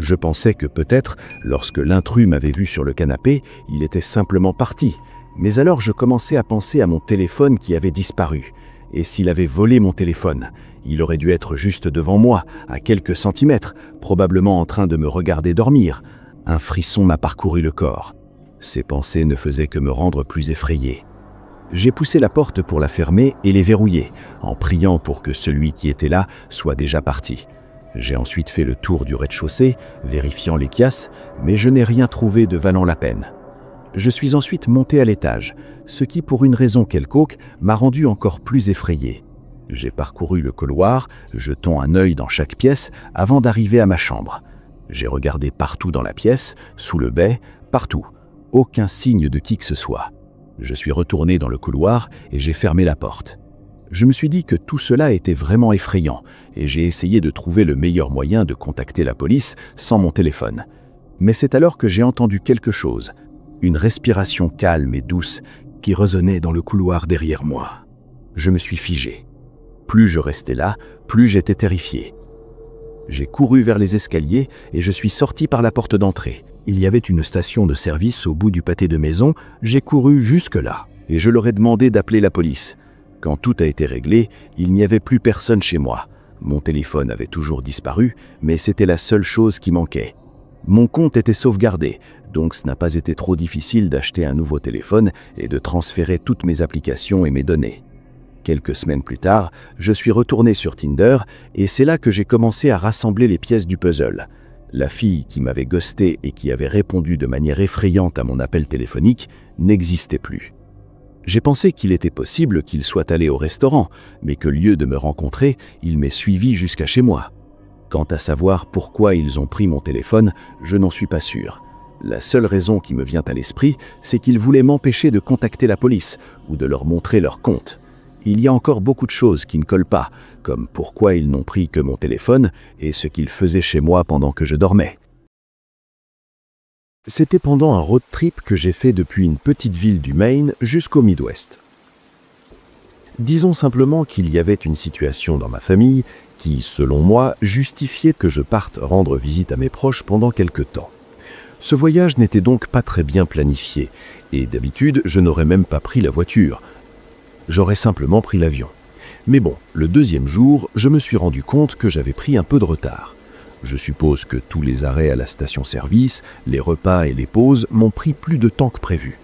Je pensais que peut-être, lorsque l'intrus m'avait vu sur le canapé, il était simplement parti. Mais alors je commençais à penser à mon téléphone qui avait disparu. Et s'il avait volé mon téléphone, il aurait dû être juste devant moi, à quelques centimètres, probablement en train de me regarder dormir. Un frisson m'a parcouru le corps. Ces pensées ne faisaient que me rendre plus effrayé. J'ai poussé la porte pour la fermer et les verrouiller, en priant pour que celui qui était là soit déjà parti. J'ai ensuite fait le tour du rez-de-chaussée, vérifiant les pièces, mais je n'ai rien trouvé de valant la peine. Je suis ensuite monté à l'étage, ce qui, pour une raison quelconque, m'a rendu encore plus effrayé. J'ai parcouru le couloir, jetant un œil dans chaque pièce avant d'arriver à ma chambre. J'ai regardé partout dans la pièce, sous le bai, partout. Aucun signe de qui que ce soit. Je suis retourné dans le couloir et j'ai fermé la porte. Je me suis dit que tout cela était vraiment effrayant et j'ai essayé de trouver le meilleur moyen de contacter la police sans mon téléphone. Mais c'est alors que j'ai entendu quelque chose, une respiration calme et douce qui résonnait dans le couloir derrière moi. Je me suis figé. Plus je restais là, plus j'étais terrifié. J'ai couru vers les escaliers et je suis sorti par la porte d'entrée. Il y avait une station de service au bout du pâté de maison, j'ai couru jusque-là. Et je leur ai demandé d'appeler la police. Quand tout a été réglé, il n'y avait plus personne chez moi. Mon téléphone avait toujours disparu, mais c'était la seule chose qui manquait. Mon compte était sauvegardé, donc ce n'a pas été trop difficile d'acheter un nouveau téléphone et de transférer toutes mes applications et mes données. Quelques semaines plus tard, je suis retourné sur Tinder et c'est là que j'ai commencé à rassembler les pièces du puzzle. La fille qui m'avait ghosté et qui avait répondu de manière effrayante à mon appel téléphonique n'existait plus. J'ai pensé qu'il était possible qu'il soit allé au restaurant, mais qu'au lieu de me rencontrer, il m'ait suivi jusqu'à chez moi. Quant à savoir pourquoi ils ont pris mon téléphone, je n'en suis pas sûr. La seule raison qui me vient à l'esprit, c'est qu'ils voulaient m'empêcher de contacter la police ou de leur montrer leur compte. Il y a encore beaucoup de choses qui ne collent pas, comme pourquoi ils n'ont pris que mon téléphone et ce qu'ils faisaient chez moi pendant que je dormais. C'était pendant un road trip que j'ai fait depuis une petite ville du Maine jusqu'au Midwest. Disons simplement qu'il y avait une situation dans ma famille qui, selon moi, justifiait que je parte rendre visite à mes proches pendant quelque temps. Ce voyage n'était donc pas très bien planifié, et d'habitude, je n'aurais même pas pris la voiture. J'aurais simplement pris l'avion. Mais bon, le deuxième jour, je me suis rendu compte que j'avais pris un peu de retard. Je suppose que tous les arrêts à la station-service, les repas et les pauses m'ont pris plus de temps que prévu.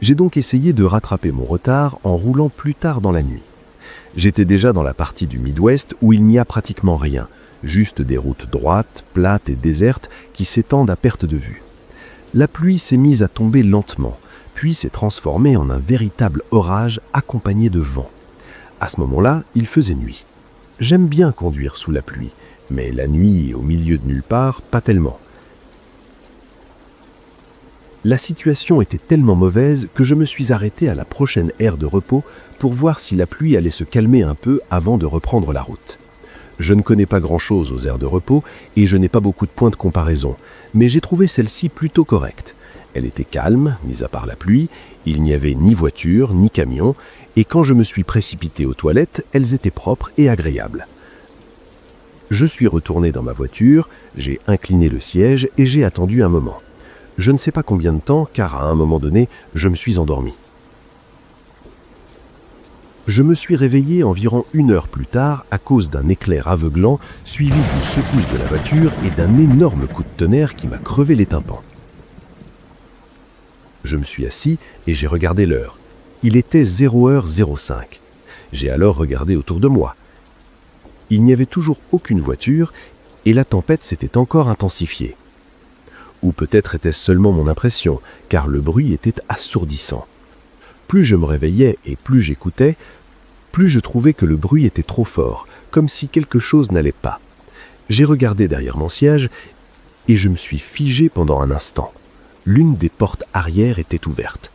J'ai donc essayé de rattraper mon retard en roulant plus tard dans la nuit. J'étais déjà dans la partie du Midwest où il n'y a pratiquement rien, juste des routes droites, plates et désertes qui s'étendent à perte de vue. La pluie s'est mise à tomber lentement, puis s'est transformée en un véritable orage accompagné de vent. À ce moment-là, il faisait nuit. J'aime bien conduire sous la pluie, mais la nuit et au milieu de nulle part, pas tellement. La situation était tellement mauvaise que je me suis arrêté à la prochaine aire de repos pour voir si la pluie allait se calmer un peu avant de reprendre la route. Je ne connais pas grand-chose aux aires de repos et je n'ai pas beaucoup de points de comparaison, mais j'ai trouvé celle-ci plutôt correcte. Elle était calme, mis à part la pluie, il n'y avait ni voiture, ni camion, et quand je me suis précipité aux toilettes, elles étaient propres et agréables. Je suis retourné dans ma voiture, j'ai incliné le siège et j'ai attendu un moment. Je ne sais pas combien de temps, car à un moment donné, je me suis endormi. Je me suis réveillé environ 1 heure plus tard à cause d'un éclair aveuglant suivi d'une secousse de la voiture et d'un énorme coup de tonnerre qui m'a crevé les tympans. Je me suis assis et j'ai regardé l'heure. Il était 0h05. J'ai alors regardé autour de moi. Il n'y avait toujours aucune voiture et la tempête s'était encore intensifiée. Ou peut-être était-ce seulement mon impression, car le bruit était assourdissant. Plus je me réveillais et plus j'écoutais, plus je trouvais que le bruit était trop fort, comme si quelque chose n'allait pas. J'ai regardé derrière mon siège et je me suis figé pendant un instant. L'une des portes arrière était ouverte.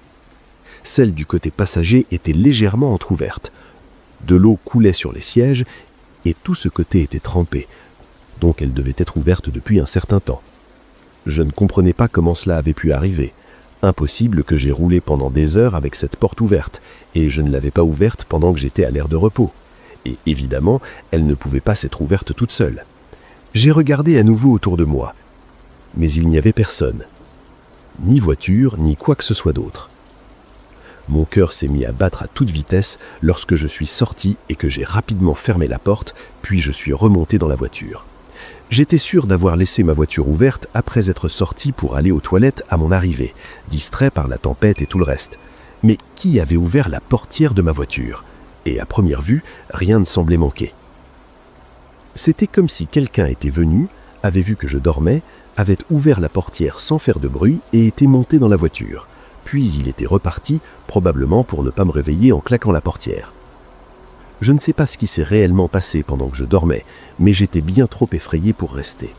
Celle du côté passager était légèrement entr'ouverte. De l'eau coulait sur les sièges et tout ce côté était trempé, donc elle devait être ouverte depuis un certain temps. Je ne comprenais pas comment cela avait pu arriver. Impossible que j'ai roulé pendant des heures avec cette porte ouverte, et je ne l'avais pas ouverte pendant que j'étais à l'air de repos. Et évidemment, elle ne pouvait pas s'être ouverte toute seule. J'ai regardé à nouveau autour de moi, mais il n'y avait personne. Ni voiture, ni quoi que ce soit d'autre. Mon cœur s'est mis à battre à toute vitesse lorsque je suis sorti et que j'ai rapidement fermé la porte, puis je suis remonté dans la voiture. J'étais sûr d'avoir laissé ma voiture ouverte après être sorti pour aller aux toilettes à mon arrivée, distrait par la tempête et tout le reste. Mais qui avait ouvert la portière de ma voiture? Et à première vue, rien ne semblait manquer. C'était comme si quelqu'un était venu, avait vu que je dormais, avait ouvert la portière sans faire de bruit et était monté dans la voiture. Puis il était reparti, probablement pour ne pas me réveiller en claquant la portière. Je ne sais pas ce qui s'est réellement passé pendant que je dormais, mais j'étais bien trop effrayé pour rester.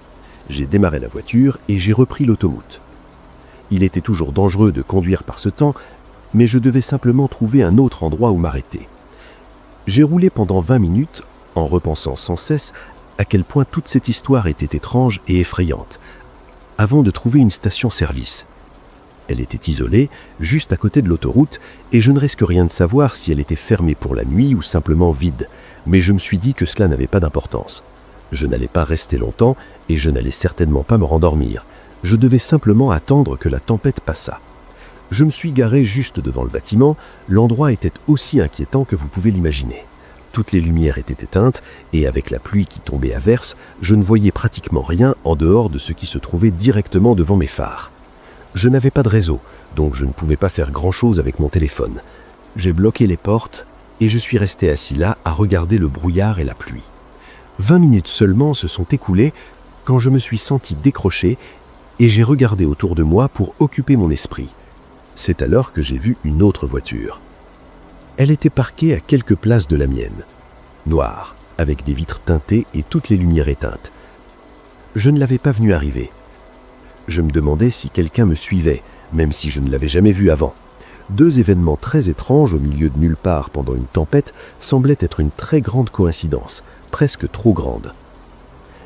J'ai démarré la voiture et j'ai repris l'autoroute. Il était toujours dangereux de conduire par ce temps, mais je devais simplement trouver un autre endroit où m'arrêter. J'ai roulé pendant 20 minutes, en repensant sans cesse à quel point toute cette histoire était étrange et effrayante, avant de trouver une station-service. Elle était isolée, juste à côté de l'autoroute, et je ne risque rien de savoir si elle était fermée pour la nuit ou simplement vide, mais je me suis dit que cela n'avait pas d'importance. Je n'allais pas rester longtemps, et je n'allais certainement pas me rendormir. Je devais simplement attendre que la tempête passât. Je me suis garé juste devant le bâtiment, l'endroit était aussi inquiétant que vous pouvez l'imaginer. Toutes les lumières étaient éteintes, et avec la pluie qui tombait à verse, je ne voyais pratiquement rien en dehors de ce qui se trouvait directement devant mes phares. Je n'avais pas de réseau, donc je ne pouvais pas faire grand-chose avec mon téléphone. J'ai bloqué les portes et je suis resté assis là à regarder le brouillard et la pluie. 20 minutes seulement se sont écoulées quand je me suis senti décroché et j'ai regardé autour de moi pour occuper mon esprit. C'est alors que j'ai vu une autre voiture. Elle était parquée à quelques places de la mienne. Noire, avec des vitres teintées et toutes les lumières éteintes. Je ne l'avais pas vue arriver. Je me demandais si quelqu'un me suivait, même si je ne l'avais jamais vu avant. 2 événements très étranges au milieu de nulle part pendant une tempête semblaient être une très grande coïncidence, presque trop grande.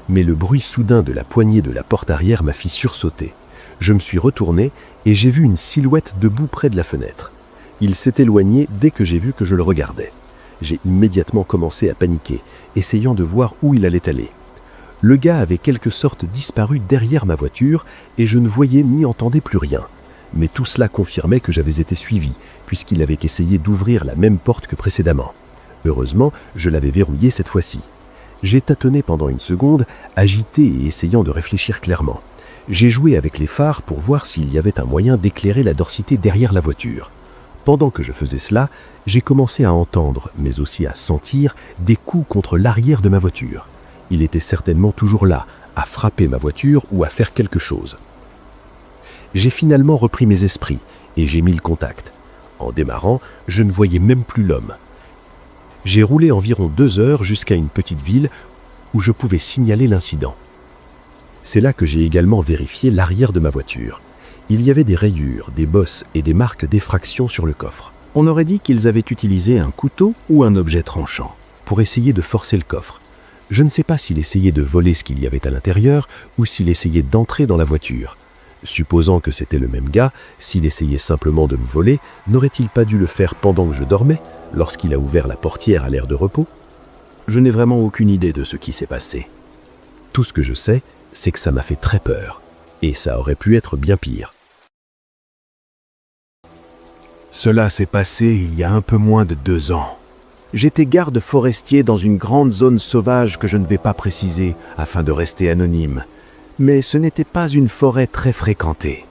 Mais le bruit soudain de la poignée de la porte arrière m'a fait sursauter. Je me suis retourné et j'ai vu une silhouette debout près de la fenêtre. Il s'est éloigné dès que j'ai vu que je le regardais. J'ai immédiatement commencé à paniquer, essayant de voir où il allait aller. Le gars avait quelque sorte disparu derrière ma voiture et je ne voyais ni entendais plus rien. Mais tout cela confirmait que j'avais été suivi, puisqu'il avait essayé d'ouvrir la même porte que précédemment. Heureusement, je l'avais verrouillée cette fois-ci. J'ai tâtonné pendant une seconde, agité et essayant de réfléchir clairement. J'ai joué avec les phares pour voir s'il y avait un moyen d'éclairer la densité derrière la voiture. Pendant que je faisais cela, j'ai commencé à entendre, mais aussi à sentir, des coups contre l'arrière de ma voiture. Il était certainement toujours là, à frapper ma voiture ou à faire quelque chose. J'ai finalement repris mes esprits et j'ai mis le contact. En démarrant, je ne voyais même plus l'homme. J'ai roulé environ 2 heures jusqu'à une petite ville où je pouvais signaler l'incident. C'est là que j'ai également vérifié l'arrière de ma voiture. Il y avait des rayures, des bosses et des marques d'effraction sur le coffre. On aurait dit qu'ils avaient utilisé un couteau ou un objet tranchant pour essayer de forcer le coffre. Je ne sais pas s'il essayait de voler ce qu'il y avait à l'intérieur ou s'il essayait d'entrer dans la voiture. Supposant que c'était le même gars, s'il essayait simplement de me voler, n'aurait-il pas dû le faire pendant que je dormais, lorsqu'il a ouvert la portière à l'heure de repos? Je n'ai vraiment aucune idée de ce qui s'est passé. Tout ce que je sais, c'est que ça m'a fait très peur, et ça aurait pu être bien pire. Cela s'est passé il y a un peu moins de 2 ans. J'étais garde forestier dans une grande zone sauvage que je ne vais pas préciser afin de rester anonyme, mais ce n'était pas une forêt très fréquentée.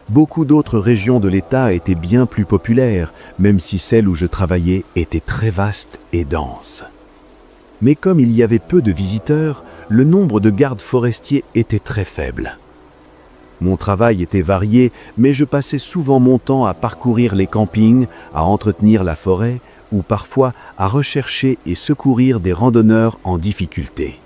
Beaucoup d'autres régions de l'État étaient bien plus populaires, même si celle où je travaillais était très vaste et dense. Mais comme il y avait peu de visiteurs, le nombre de gardes forestiers était très faible. Mon travail était varié, mais je passais souvent mon temps à parcourir les campings, à entretenir la forêt, ou parfois à rechercher et secourir des randonneurs en difficulté.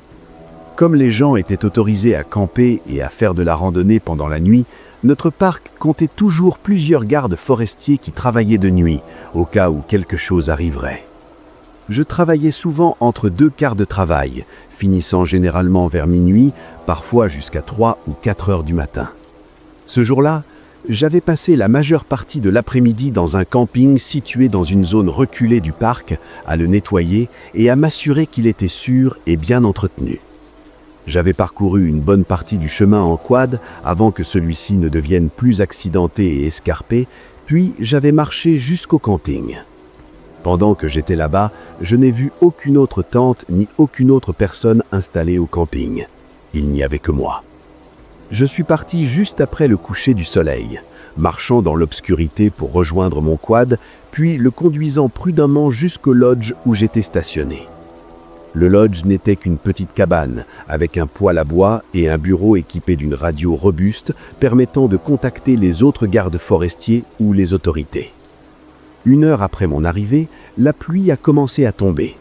Comme les gens étaient autorisés à camper et à faire de la randonnée pendant la nuit, notre parc comptait toujours plusieurs gardes forestiers qui travaillaient de nuit, au cas où quelque chose arriverait. Je travaillais souvent entre 2 quarts de travail, finissant généralement vers minuit, parfois jusqu'à 3 ou 4 heures du matin. Ce jour-là, j'avais passé la majeure partie de l'après-midi dans un camping situé dans une zone reculée du parc, à le nettoyer et à m'assurer qu'il était sûr et bien entretenu. J'avais parcouru une bonne partie du chemin en quad avant que celui-ci ne devienne plus accidenté et escarpé, puis j'avais marché jusqu'au camping. Pendant que j'étais là-bas, je n'ai vu aucune autre tente ni aucune autre personne installée au camping. Il n'y avait que moi. Je suis parti juste après le coucher du soleil, marchant dans l'obscurité pour rejoindre mon quad, puis le conduisant prudemment jusqu'au lodge où j'étais stationné. Le lodge n'était qu'une petite cabane, avec un poêle à bois et un bureau équipé d'une radio robuste permettant de contacter les autres gardes forestiers ou les autorités. 1 heure après mon arrivée, la pluie a commencé à tomber.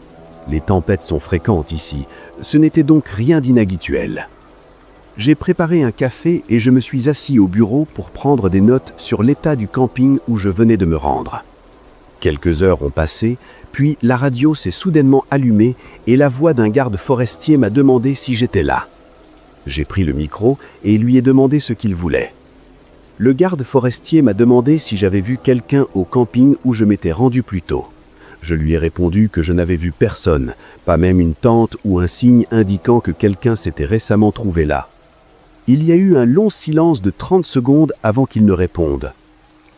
Les tempêtes sont fréquentes ici, ce n'était donc rien d'inhabituel. J'ai préparé un café et je me suis assis au bureau pour prendre des notes sur l'état du camping où je venais de me rendre. Quelques heures ont passé, puis la radio s'est soudainement allumée et la voix d'un garde forestier m'a demandé si j'étais là. J'ai pris le micro et lui ai demandé ce qu'il voulait. Le garde forestier m'a demandé si j'avais vu quelqu'un au camping où je m'étais rendu plus tôt. Je lui ai répondu que je n'avais vu personne, pas même une tente ou un signe indiquant que quelqu'un s'était récemment trouvé là. Il y a eu un long silence de 30 secondes avant qu'il ne réponde.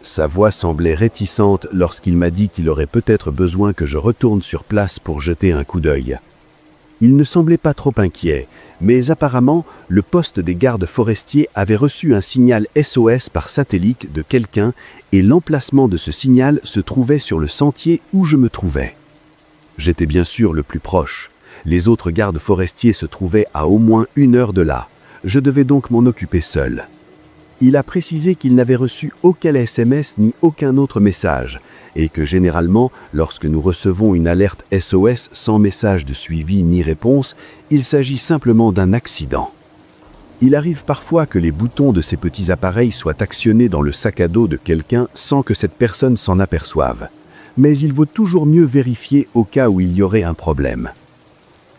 Sa voix semblait réticente lorsqu'il m'a dit qu'il aurait peut-être besoin que je retourne sur place pour jeter un coup d'œil. Il ne semblait pas trop inquiet, mais apparemment, le poste des gardes forestiers avait reçu un signal SOS par satellite de quelqu'un et l'emplacement de ce signal se trouvait sur le sentier où je me trouvais. J'étais bien sûr le plus proche. Les autres gardes forestiers se trouvaient à au moins 1 heure de là. Je devais donc m'en occuper seul. Il a précisé qu'il n'avait reçu aucun SMS ni aucun autre message, et que généralement, lorsque nous recevons une alerte SOS sans message de suivi ni réponse, il s'agit simplement d'un accident. Il arrive parfois que les boutons de ces petits appareils soient actionnés dans le sac à dos de quelqu'un sans que cette personne s'en aperçoive. Mais il vaut toujours mieux vérifier au cas où il y aurait un problème.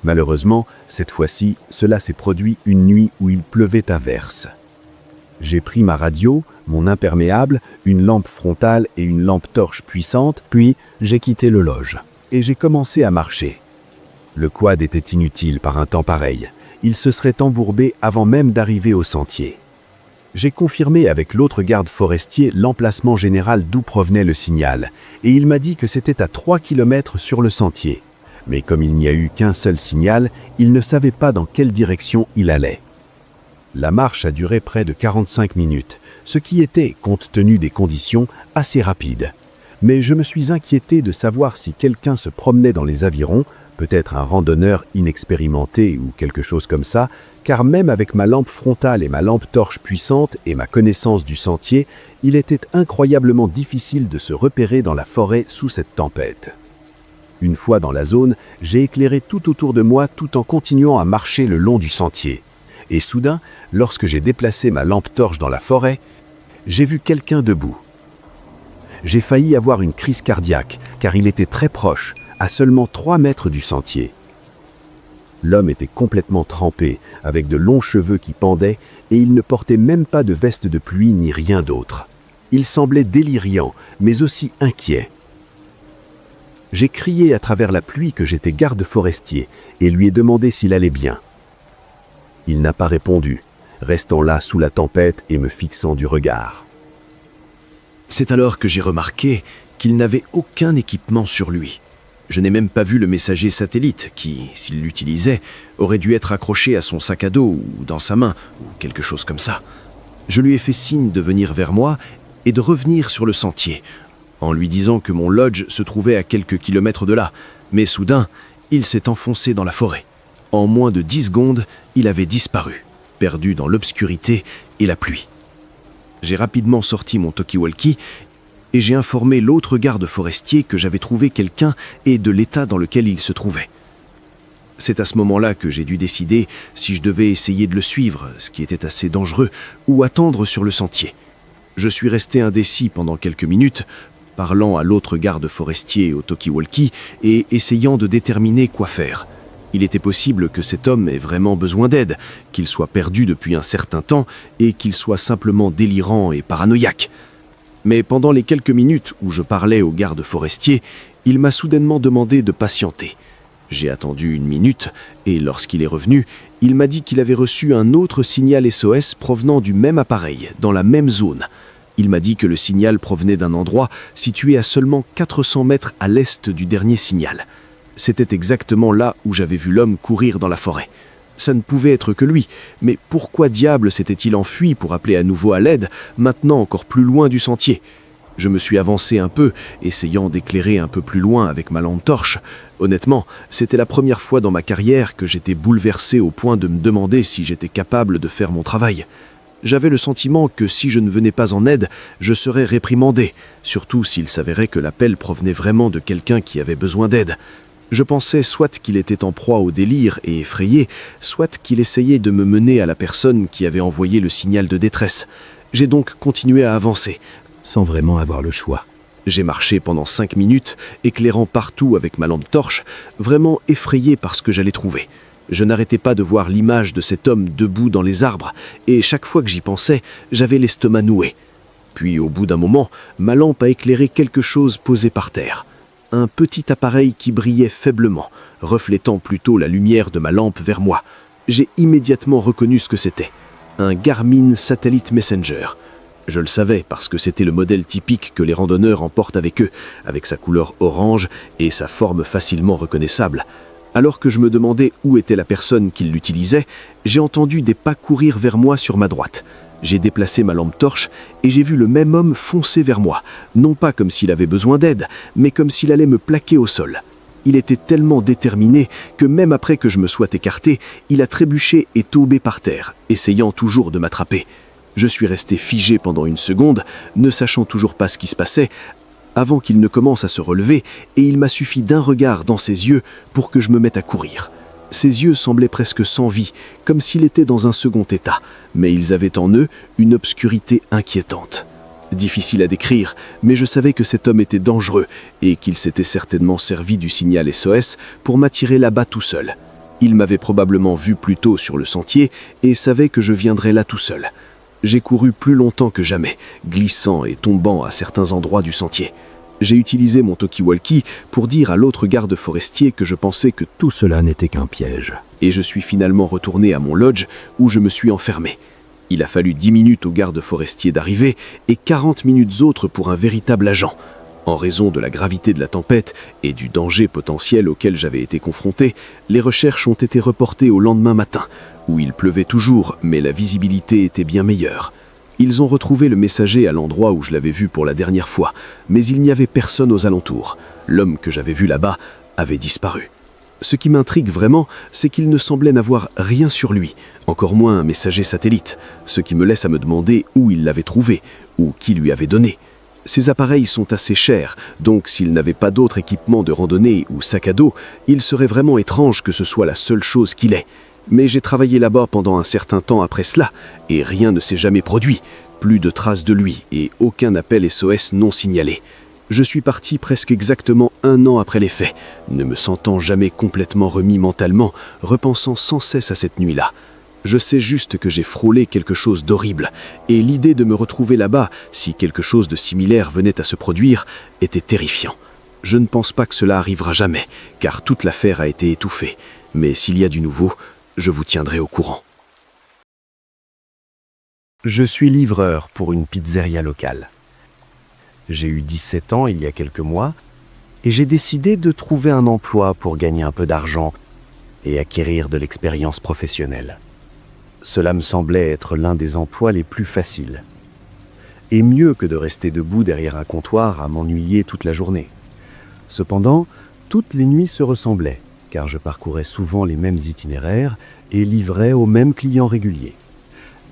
Malheureusement, cette fois-ci, cela s'est produit une nuit où il pleuvait à verse. J'ai pris ma radio, mon imperméable, une lampe frontale et une lampe torche puissante, puis j'ai quitté le lodge. Et j'ai commencé à marcher. Le quad était inutile par un temps pareil. Il se serait embourbé avant même d'arriver au sentier. J'ai confirmé avec l'autre garde forestier l'emplacement général d'où provenait le signal, et il m'a dit que c'était à 3 km sur le sentier. Mais comme il n'y a eu qu'un seul signal, il ne savait pas dans quelle direction il allait. La marche a duré près de 45 minutes, ce qui était, compte tenu des conditions, assez rapide. Mais je me suis inquiété de savoir si quelqu'un se promenait dans les avirons, peut-être un randonneur inexpérimenté ou quelque chose comme ça, car même avec ma lampe frontale et ma lampe torche puissante et ma connaissance du sentier, il était incroyablement difficile de se repérer dans la forêt sous cette tempête. Une fois dans la zone, j'ai éclairé tout autour de moi tout en continuant à marcher le long du sentier. Et soudain, lorsque j'ai déplacé ma lampe torche dans la forêt, j'ai vu quelqu'un debout. J'ai failli avoir une crise cardiaque, car il était très proche, à seulement 3 mètres du sentier. L'homme était complètement trempé, avec de longs cheveux qui pendaient, et il ne portait même pas de veste de pluie ni rien d'autre. Il semblait déliriant, mais aussi inquiet. J'ai crié à travers la pluie que j'étais garde forestier et lui ai demandé s'il allait bien. Il n'a pas répondu, restant là sous la tempête et me fixant du regard. C'est alors que j'ai remarqué qu'il n'avait aucun équipement sur lui. Je n'ai même pas vu le messager satellite qui, s'il l'utilisait, aurait dû être accroché à son sac à dos ou dans sa main, ou quelque chose comme ça. Je lui ai fait signe de venir vers moi et de revenir sur le sentier, en lui disant que mon lodge se trouvait à quelques kilomètres de là, mais soudain, il s'est enfoncé dans la forêt. En moins de 10 secondes, il avait disparu, perdu dans l'obscurité et la pluie. J'ai rapidement sorti mon talkie-walkie et j'ai informé l'autre garde forestier que j'avais trouvé quelqu'un et de l'état dans lequel il se trouvait. C'est à ce moment-là que j'ai dû décider si je devais essayer de le suivre, ce qui était assez dangereux, ou attendre sur le sentier. Je suis resté indécis pendant quelques minutes, parlant à l'autre garde forestier au talkie-walkie et essayant de déterminer quoi faire. Il était possible que cet homme ait vraiment besoin d'aide, qu'il soit perdu depuis un certain temps et qu'il soit simplement délirant et paranoïaque. Mais pendant les quelques minutes où je parlais au garde forestier, il m'a soudainement demandé de patienter. J'ai attendu 1 minute et lorsqu'il est revenu, il m'a dit qu'il avait reçu un autre signal SOS provenant du même appareil, dans la même zone. Il m'a dit que le signal provenait d'un endroit situé à seulement 400 mètres à l'est du dernier signal. C'était exactement là où j'avais vu l'homme courir dans la forêt. Ça ne pouvait être que lui, mais pourquoi diable s'était-il enfui pour appeler à nouveau à l'aide, maintenant encore plus loin du sentier ? Je me suis avancé un peu, essayant d'éclairer un peu plus loin avec ma lampe torche. Honnêtement, c'était la première fois dans ma carrière que j'étais bouleversé au point de me demander si j'étais capable de faire mon travail. J'avais le sentiment que si je ne venais pas en aide, je serais réprimandé, surtout s'il s'avérait que l'appel provenait vraiment de quelqu'un qui avait besoin d'aide. Je pensais soit qu'il était en proie au délire et effrayé, soit qu'il essayait de me mener à la personne qui avait envoyé le signal de détresse. J'ai donc continué à avancer, sans vraiment avoir le choix. J'ai marché pendant 5 minutes, éclairant partout avec ma lampe torche, vraiment effrayé par ce que j'allais trouver. Je n'arrêtais pas de voir l'image de cet homme debout dans les arbres, et chaque fois que j'y pensais, j'avais l'estomac noué. Puis, au bout d'un moment, ma lampe a éclairé quelque chose posé par terre. Un petit appareil qui brillait faiblement, reflétant plutôt la lumière de ma lampe vers moi. J'ai immédiatement reconnu ce que c'était. Un Garmin Satellite Messenger. Je le savais parce que c'était le modèle typique que les randonneurs emportent avec eux, avec sa couleur orange et sa forme facilement reconnaissable. Alors que je me demandais où était la personne qui l'utilisait, j'ai entendu des pas courir vers moi sur ma droite. J'ai déplacé ma lampe torche et j'ai vu le même homme foncer vers moi, non pas comme s'il avait besoin d'aide, mais comme s'il allait me plaquer au sol. Il était tellement déterminé que même après que je me sois écarté, il a trébuché et tombé par terre, essayant toujours de m'attraper. Je suis resté figé pendant 1 seconde, ne sachant toujours pas ce qui se passait, avant qu'il ne commence à se relever, et il m'a suffi d'un regard dans ses yeux pour que je me mette à courir. Ses yeux semblaient presque sans vie, comme s'il était dans un second état, mais ils avaient en eux une obscurité inquiétante. Difficile à décrire, mais je savais que cet homme était dangereux et qu'il s'était certainement servi du signal SOS pour m'attirer là-bas tout seul. Il m'avait probablement vu plus tôt sur le sentier et savait que je viendrais là tout seul. J'ai couru plus longtemps que jamais, glissant et tombant à certains endroits du sentier. J'ai utilisé mon talkie-walkie pour dire à l'autre garde forestier que je pensais que tout cela n'était qu'un piège. Et je suis finalement retourné à mon lodge où je me suis enfermé. Il a fallu 10 minutes au garde forestier d'arriver et 40 minutes autres pour un véritable agent. En raison de la gravité de la tempête et du danger potentiel auquel j'avais été confronté, les recherches ont été reportées au lendemain matin, où il pleuvait toujours, mais la visibilité était bien meilleure. Ils ont retrouvé le messager à l'endroit où je l'avais vu pour la dernière fois, mais il n'y avait personne aux alentours. L'homme que j'avais vu là-bas avait disparu. Ce qui m'intrigue vraiment, c'est qu'il ne semblait n'avoir rien sur lui, encore moins un messager satellite, ce qui me laisse à me demander où il l'avait trouvé, ou qui lui avait donné. Ces appareils sont assez chers, donc s'il n'avait pas d'autre équipement de randonnée ou sac à dos, il serait vraiment étrange que ce soit la seule chose qu'il ait. Mais j'ai travaillé là-bas pendant un certain temps après cela, et rien ne s'est jamais produit. Plus de traces de lui et aucun appel SOS non signalé. Je suis parti presque exactement 1 an après les faits, ne me sentant jamais complètement remis mentalement, repensant sans cesse à cette nuit-là. Je sais juste que j'ai frôlé quelque chose d'horrible, et l'idée de me retrouver là-bas, si quelque chose de similaire venait à se produire, était terrifiant. Je ne pense pas que cela arrivera jamais, car toute l'affaire a été étouffée, mais s'il y a du nouveau, je vous tiendrai au courant. Je suis livreur pour une pizzeria locale. J'ai eu 17 ans il y a quelques mois, et j'ai décidé de trouver un emploi pour gagner un peu d'argent et acquérir de l'expérience professionnelle. Cela me semblait être l'un des emplois les plus faciles. Et mieux que de rester debout derrière un comptoir à m'ennuyer toute la journée. Cependant, toutes les nuits se ressemblaient, car je parcourais souvent les mêmes itinéraires et livrais aux mêmes clients réguliers.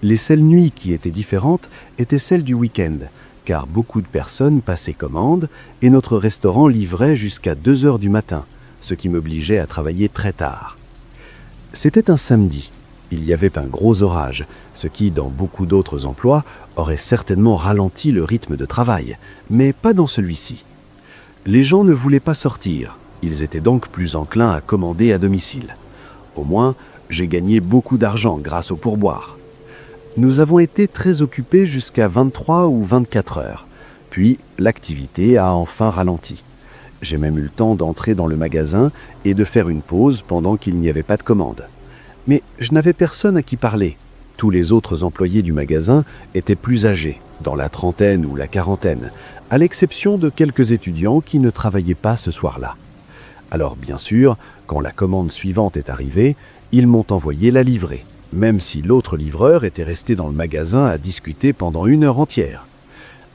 Les seules nuits qui étaient différentes étaient celles du week-end, car beaucoup de personnes passaient commande et notre restaurant livrait jusqu'à 2 heures du matin, ce qui m'obligeait à travailler très tard. C'était un samedi. Il y avait un gros orage, ce qui, dans beaucoup d'autres emplois, aurait certainement ralenti le rythme de travail, mais pas dans celui-ci. Les gens ne voulaient pas sortir, ils étaient donc plus enclins à commander à domicile. Au moins, j'ai gagné beaucoup d'argent grâce au pourboire. Nous avons été très occupés jusqu'à 23 ou 24 heures, puis l'activité a enfin ralenti. J'ai même eu le temps d'entrer dans le magasin et de faire une pause pendant qu'il n'y avait pas de commande. Mais je n'avais personne à qui parler. Tous les autres employés du magasin étaient plus âgés, dans la trentaine ou la quarantaine, à l'exception de quelques étudiants qui ne travaillaient pas ce soir-là. Alors bien sûr, quand la commande suivante est arrivée, ils m'ont envoyé la livrer, même si l'autre livreur était resté dans le magasin à discuter pendant 1 heure entière.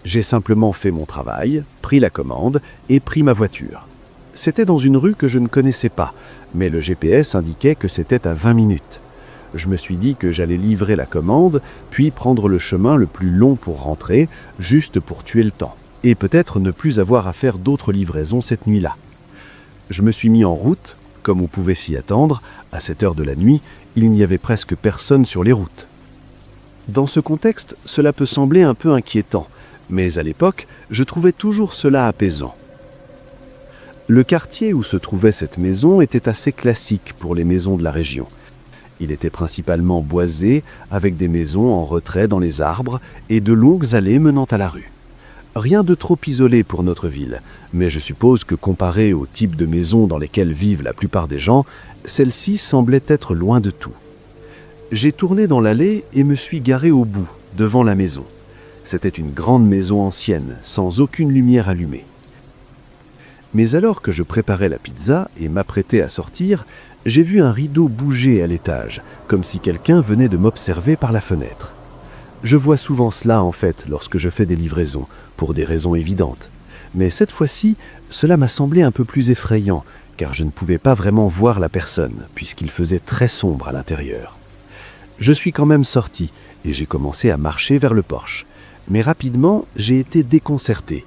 J'ai simplement fait mon travail, pris la commande et pris ma voiture. C'était dans une rue que je ne connaissais pas, mais le GPS indiquait que c'était à 20 minutes. Je me suis dit que j'allais livrer la commande, puis prendre le chemin le plus long pour rentrer, juste pour tuer le temps, et peut-être ne plus avoir à faire d'autres livraisons cette nuit-là. Je me suis mis en route, comme on pouvait s'y attendre, à cette heure de la nuit, il n'y avait presque personne sur les routes. Dans ce contexte, cela peut sembler un peu inquiétant, mais à l'époque, je trouvais toujours cela apaisant. Le quartier où se trouvait cette maison était assez classique pour les maisons de la région. Il était principalement boisé, avec des maisons en retrait dans les arbres et de longues allées menant à la rue. Rien de trop isolé pour notre ville, mais je suppose que comparé au type de maisons dans lesquelles vivent la plupart des gens, celle-ci semblait être loin de tout. J'ai tourné dans l'allée et me suis garé au bout, devant la maison. C'était une grande maison ancienne, sans aucune lumière allumée. Mais alors que je préparais la pizza et m'apprêtais à sortir, j'ai vu un rideau bouger à l'étage, comme si quelqu'un venait de m'observer par la fenêtre. Je vois souvent cela en fait lorsque je fais des livraisons, pour des raisons évidentes. Mais cette fois-ci, cela m'a semblé un peu plus effrayant, car je ne pouvais pas vraiment voir la personne, puisqu'il faisait très sombre à l'intérieur. Je suis quand même sorti, et j'ai commencé à marcher vers le porche. Mais rapidement, j'ai été déconcerté.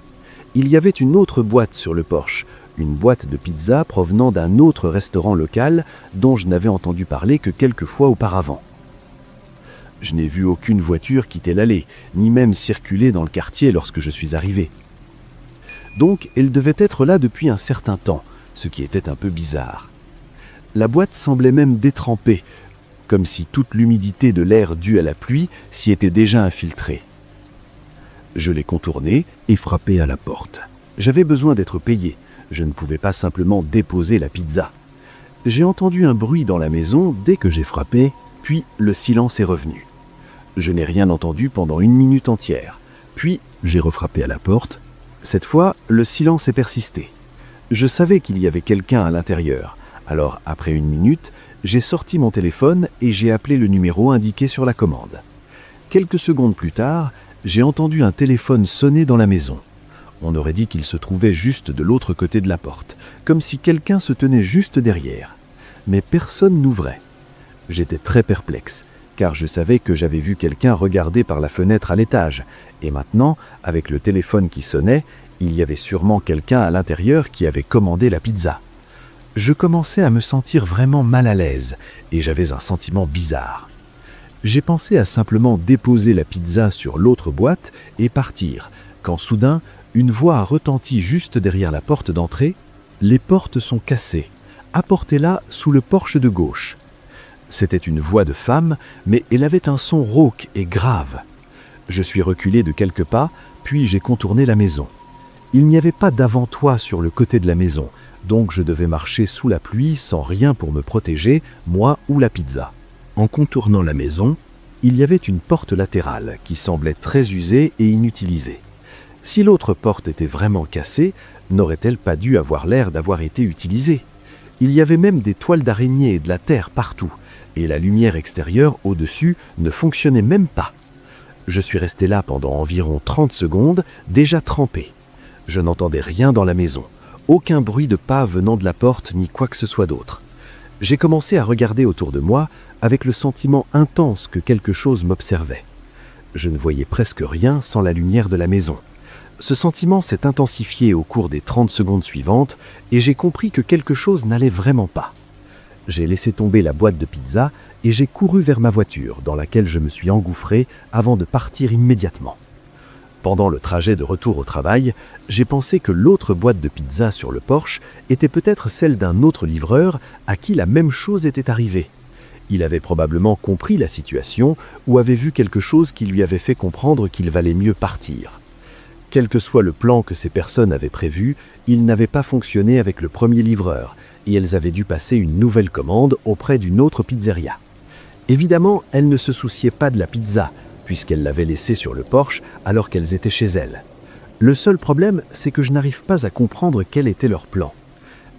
Il y avait une autre boîte sur le porche, une boîte de pizza provenant d'un autre restaurant local dont je n'avais entendu parler que quelques fois auparavant. Je n'ai vu aucune voiture quitter l'allée, ni même circuler dans le quartier lorsque je suis arrivé. Donc, elle devait être là depuis un certain temps, ce qui était un peu bizarre. La boîte semblait même détrempée, comme si toute l'humidité de l'air due à la pluie s'y était déjà infiltrée. Je l'ai contournée et frappé à la porte. J'avais besoin d'être payé. Je ne pouvais pas simplement déposer la pizza. J'ai entendu un bruit dans la maison dès que j'ai frappé, puis le silence est revenu. Je n'ai rien entendu pendant 1 minute entière. Puis, j'ai refrappé à la porte. Cette fois, le silence est persisté. Je savais qu'il y avait quelqu'un à l'intérieur. Alors, après 1 minute, j'ai sorti mon téléphone et j'ai appelé le numéro indiqué sur la commande. Quelques secondes plus tard, j'ai entendu un téléphone sonner dans la maison. On aurait dit qu'il se trouvait juste de l'autre côté de la porte, comme si quelqu'un se tenait juste derrière. Mais personne n'ouvrait. J'étais très perplexe, car je savais que j'avais vu quelqu'un regarder par la fenêtre à l'étage, et maintenant, avec le téléphone qui sonnait, il y avait sûrement quelqu'un à l'intérieur qui avait commandé la pizza. Je commençais à me sentir vraiment mal à l'aise, et j'avais un sentiment bizarre. J'ai pensé à simplement déposer la pizza sur l'autre boîte et partir, quand soudain, Une voix a retenti juste derrière la porte d'entrée. « Les portes sont cassées. Apportez-la sous le porche de gauche. » C'était une voix de femme, mais elle avait un son rauque et grave. Je suis reculé de quelques pas, puis j'ai contourné la maison. Il n'y avait pas d'avant-toit sur le côté de la maison, donc je devais marcher sous la pluie sans rien pour me protéger, moi ou la pizza. En contournant la maison, il y avait une porte latérale qui semblait très usée et inutilisée. Si l'autre porte était vraiment cassée, n'aurait-elle pas dû avoir l'air d'avoir été utilisée? Il y avait même des toiles d'araignée et de la terre partout, et la lumière extérieure au-dessus ne fonctionnait même pas. Je suis resté là pendant environ 30 secondes, déjà trempé. Je n'entendais rien dans la maison, aucun bruit de pas venant de la porte ni quoi que ce soit d'autre. J'ai commencé à regarder autour de moi avec le sentiment intense que quelque chose m'observait. Je ne voyais presque rien sans la lumière de la maison. Ce sentiment s'est intensifié au cours des 30 secondes suivantes et j'ai compris que quelque chose n'allait vraiment pas. J'ai laissé tomber la boîte de pizza et j'ai couru vers ma voiture dans laquelle je me suis engouffré avant de partir immédiatement. Pendant le trajet de retour au travail, j'ai pensé que l'autre boîte de pizza sur le porche était peut-être celle d'un autre livreur à qui la même chose était arrivée. Il avait probablement compris la situation ou avait vu quelque chose qui lui avait fait comprendre qu'il valait mieux partir. Quel que soit le plan que ces personnes avaient prévu, il n'avait pas fonctionné avec le premier livreur et elles avaient dû passer une nouvelle commande auprès d'une autre pizzeria. Évidemment, elles ne se souciaient pas de la pizza, puisqu'elles l'avaient laissée sur le porche alors qu'elles étaient chez elles. Le seul problème, c'est que je n'arrive pas à comprendre quel était leur plan.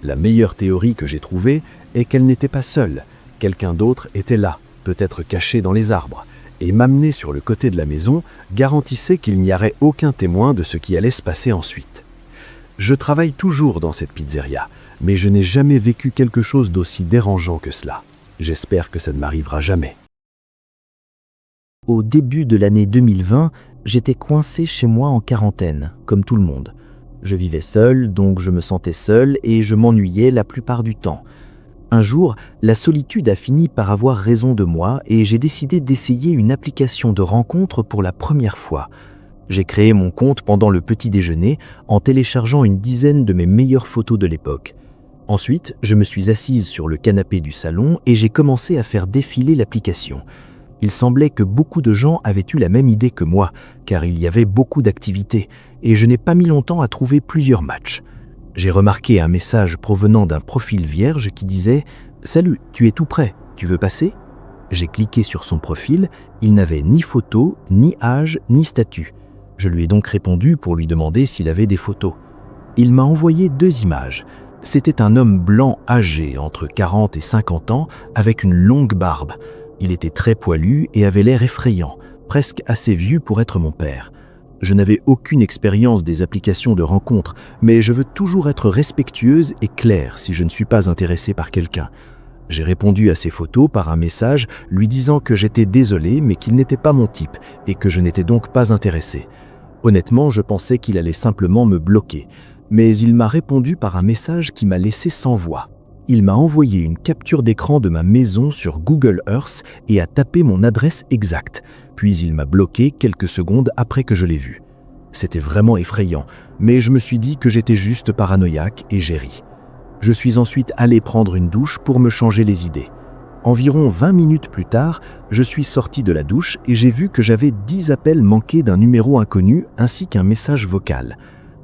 La meilleure théorie que j'ai trouvée est qu'elles n'étaient pas seules. Quelqu'un d'autre était là, peut-être caché dans les arbres, et m'amener sur le côté de la maison garantissait qu'il n'y aurait aucun témoin de ce qui allait se passer ensuite. Je travaille toujours dans cette pizzeria, mais je n'ai jamais vécu quelque chose d'aussi dérangeant que cela. J'espère que ça ne m'arrivera jamais. Au début de l'année 2020, j'étais coincé chez moi en quarantaine, comme tout le monde. Je vivais seul, donc je me sentais seul et je m'ennuyais la plupart du temps. Un jour, la solitude a fini par avoir raison de moi et j'ai décidé d'essayer une application de rencontre pour la première fois. J'ai créé mon compte pendant le petit déjeuner en téléchargeant une dizaine de mes meilleures photos de l'époque. Ensuite, je me suis assise sur le canapé du salon et j'ai commencé à faire défiler l'application. Il semblait que beaucoup de gens avaient eu la même idée que moi, car il y avait beaucoup d'activités, et je n'ai pas mis longtemps à trouver plusieurs matchs. J'ai remarqué un message provenant d'un profil vierge qui disait « Salut, tu es tout prêt, tu veux passer ?» J'ai cliqué sur son profil, il n'avait ni photo, ni âge, ni statut. Je lui ai donc répondu pour lui demander s'il avait des photos. Il m'a envoyé 2 images. C'était un homme blanc âgé, entre 40 et 50 ans, avec une longue barbe. Il était très poilu et avait l'air effrayant, presque assez vieux pour être mon père. Je n'avais aucune expérience des applications de rencontres, mais je veux toujours être respectueuse et claire si je ne suis pas intéressée par quelqu'un. J'ai répondu à ses photos par un message lui disant que j'étais désolé mais qu'il n'était pas mon type et que je n'étais donc pas intéressé. Honnêtement, je pensais qu'il allait simplement me bloquer, mais il m'a répondu par un message qui m'a laissé sans voix. Il m'a envoyé une capture d'écran de ma maison sur Google Earth et a tapé mon adresse exacte. Puis il m'a bloqué quelques secondes après que je l'ai vu. C'était vraiment effrayant, mais je me suis dit que j'étais juste paranoïaque et j'ai ri. Je suis ensuite allé prendre une douche pour me changer les idées. Environ 20 minutes plus tard, je suis sorti de la douche et j'ai vu que j'avais 10 appels manqués d'un numéro inconnu ainsi qu'un message vocal.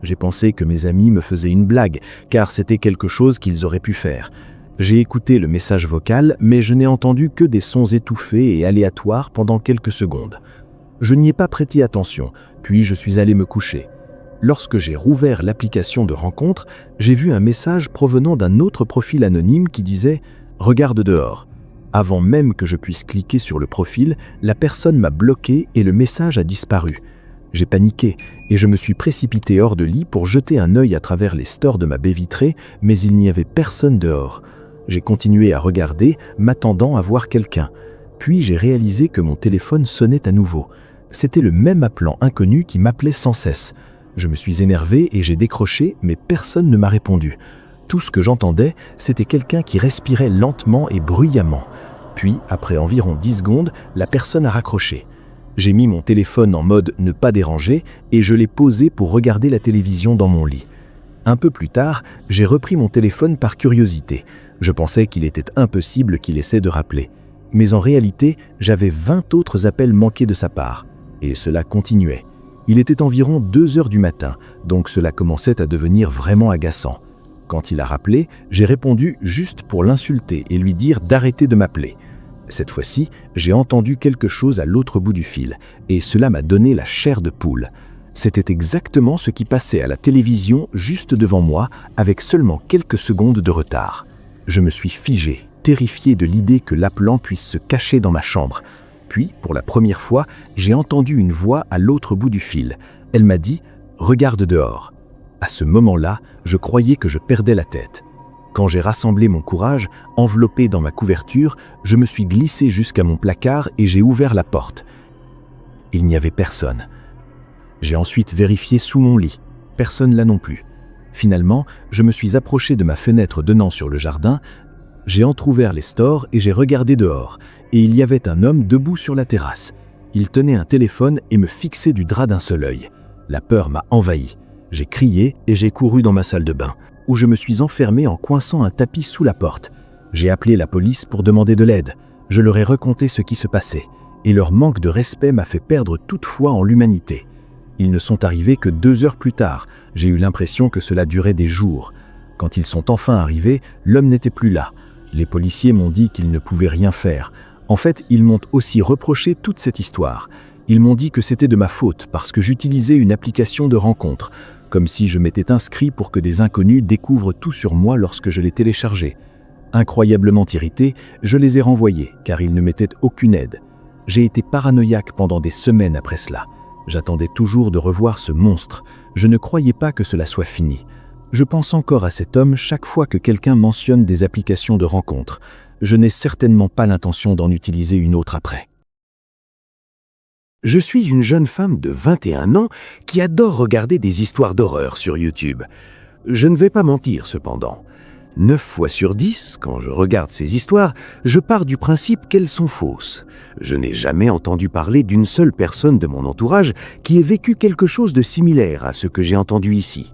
J'ai pensé que mes amis me faisaient une blague, car c'était quelque chose qu'ils auraient pu faire. J'ai écouté le message vocal, mais je n'ai entendu que des sons étouffés et aléatoires pendant quelques secondes. Je n'y ai pas prêté attention, puis je suis allé me coucher. Lorsque j'ai rouvert l'application de rencontre, j'ai vu un message provenant d'un autre profil anonyme qui disait « Regarde dehors ». Avant même que je puisse cliquer sur le profil, la personne m'a bloqué et le message a disparu. J'ai paniqué et je me suis précipité hors de lit pour jeter un œil à travers les stores de ma baie vitrée, mais il n'y avait personne dehors. J'ai continué à regarder, m'attendant à voir quelqu'un. Puis j'ai réalisé que mon téléphone sonnait à nouveau. C'était le même appelant inconnu qui m'appelait sans cesse. Je me suis énervé et j'ai décroché, mais personne ne m'a répondu. Tout ce que j'entendais, c'était quelqu'un qui respirait lentement et bruyamment. Puis, après environ 10 secondes, la personne a raccroché. J'ai mis mon téléphone en mode ne pas déranger et je l'ai posé pour regarder la télévision dans mon lit. Un peu plus tard, j'ai repris mon téléphone par curiosité. Je pensais qu'il était impossible qu'il essaie de rappeler. Mais en réalité, j'avais 20 autres appels manqués de sa part. Et cela continuait. Il était environ 2 heures du matin, donc cela commençait à devenir vraiment agaçant. Quand il a rappelé, j'ai répondu juste pour l'insulter et lui dire d'arrêter de m'appeler. Cette fois-ci, j'ai entendu quelque chose à l'autre bout du fil, et cela m'a donné la chair de poule. C'était exactement ce qui passait à la télévision juste devant moi, avec seulement quelques secondes de retard. Je me suis figé, terrifié de l'idée que l'appelant puisse se cacher dans ma chambre. Puis, pour la première fois, j'ai entendu une voix à l'autre bout du fil. Elle m'a dit « Regarde dehors ». À ce moment-là, je croyais que je perdais la tête. Quand j'ai rassemblé mon courage, enveloppé dans ma couverture, je me suis glissé jusqu'à mon placard et j'ai ouvert la porte. Il n'y avait personne. J'ai ensuite vérifié sous mon lit. Personne là non plus. Finalement, je me suis approché de ma fenêtre donnant sur le jardin, j'ai entrouvert les stores et j'ai regardé dehors, et il y avait un homme debout sur la terrasse. Il tenait un téléphone et me fixait du drap d'un seul œil. La peur m'a envahi. J'ai crié et j'ai couru dans ma salle de bain, où je me suis enfermé en coinçant un tapis sous la porte. J'ai appelé la police pour demander de l'aide. Je leur ai raconté ce qui se passait, et leur manque de respect m'a fait perdre toute foi en l'humanité. Ils ne sont arrivés que 2 heures plus tard. J'ai eu l'impression que cela durait des jours. Quand ils sont enfin arrivés, l'homme n'était plus là. Les policiers m'ont dit qu'ils ne pouvaient rien faire. En fait, ils m'ont aussi reproché toute cette histoire. Ils m'ont dit que c'était de ma faute parce que j'utilisais une application de rencontre, comme si je m'étais inscrit pour que des inconnus découvrent tout sur moi lorsque je l'ai téléchargé. Incroyablement irrité, je les ai renvoyés car ils ne m'étaient aucune aide. J'ai été paranoïaque pendant des semaines après cela. J'attendais toujours de revoir ce monstre. Je ne croyais pas que cela soit fini. Je pense encore à cet homme chaque fois que quelqu'un mentionne des applications de rencontre. Je n'ai certainement pas l'intention d'en utiliser une autre après. Je suis une jeune femme de 21 ans qui adore regarder des histoires d'horreur sur YouTube. Je ne vais pas mentir cependant. 9 fois sur 10, quand je regarde ces histoires, je pars du principe qu'elles sont fausses. Je n'ai jamais entendu parler d'une seule personne de mon entourage qui ait vécu quelque chose de similaire à ce que j'ai entendu ici.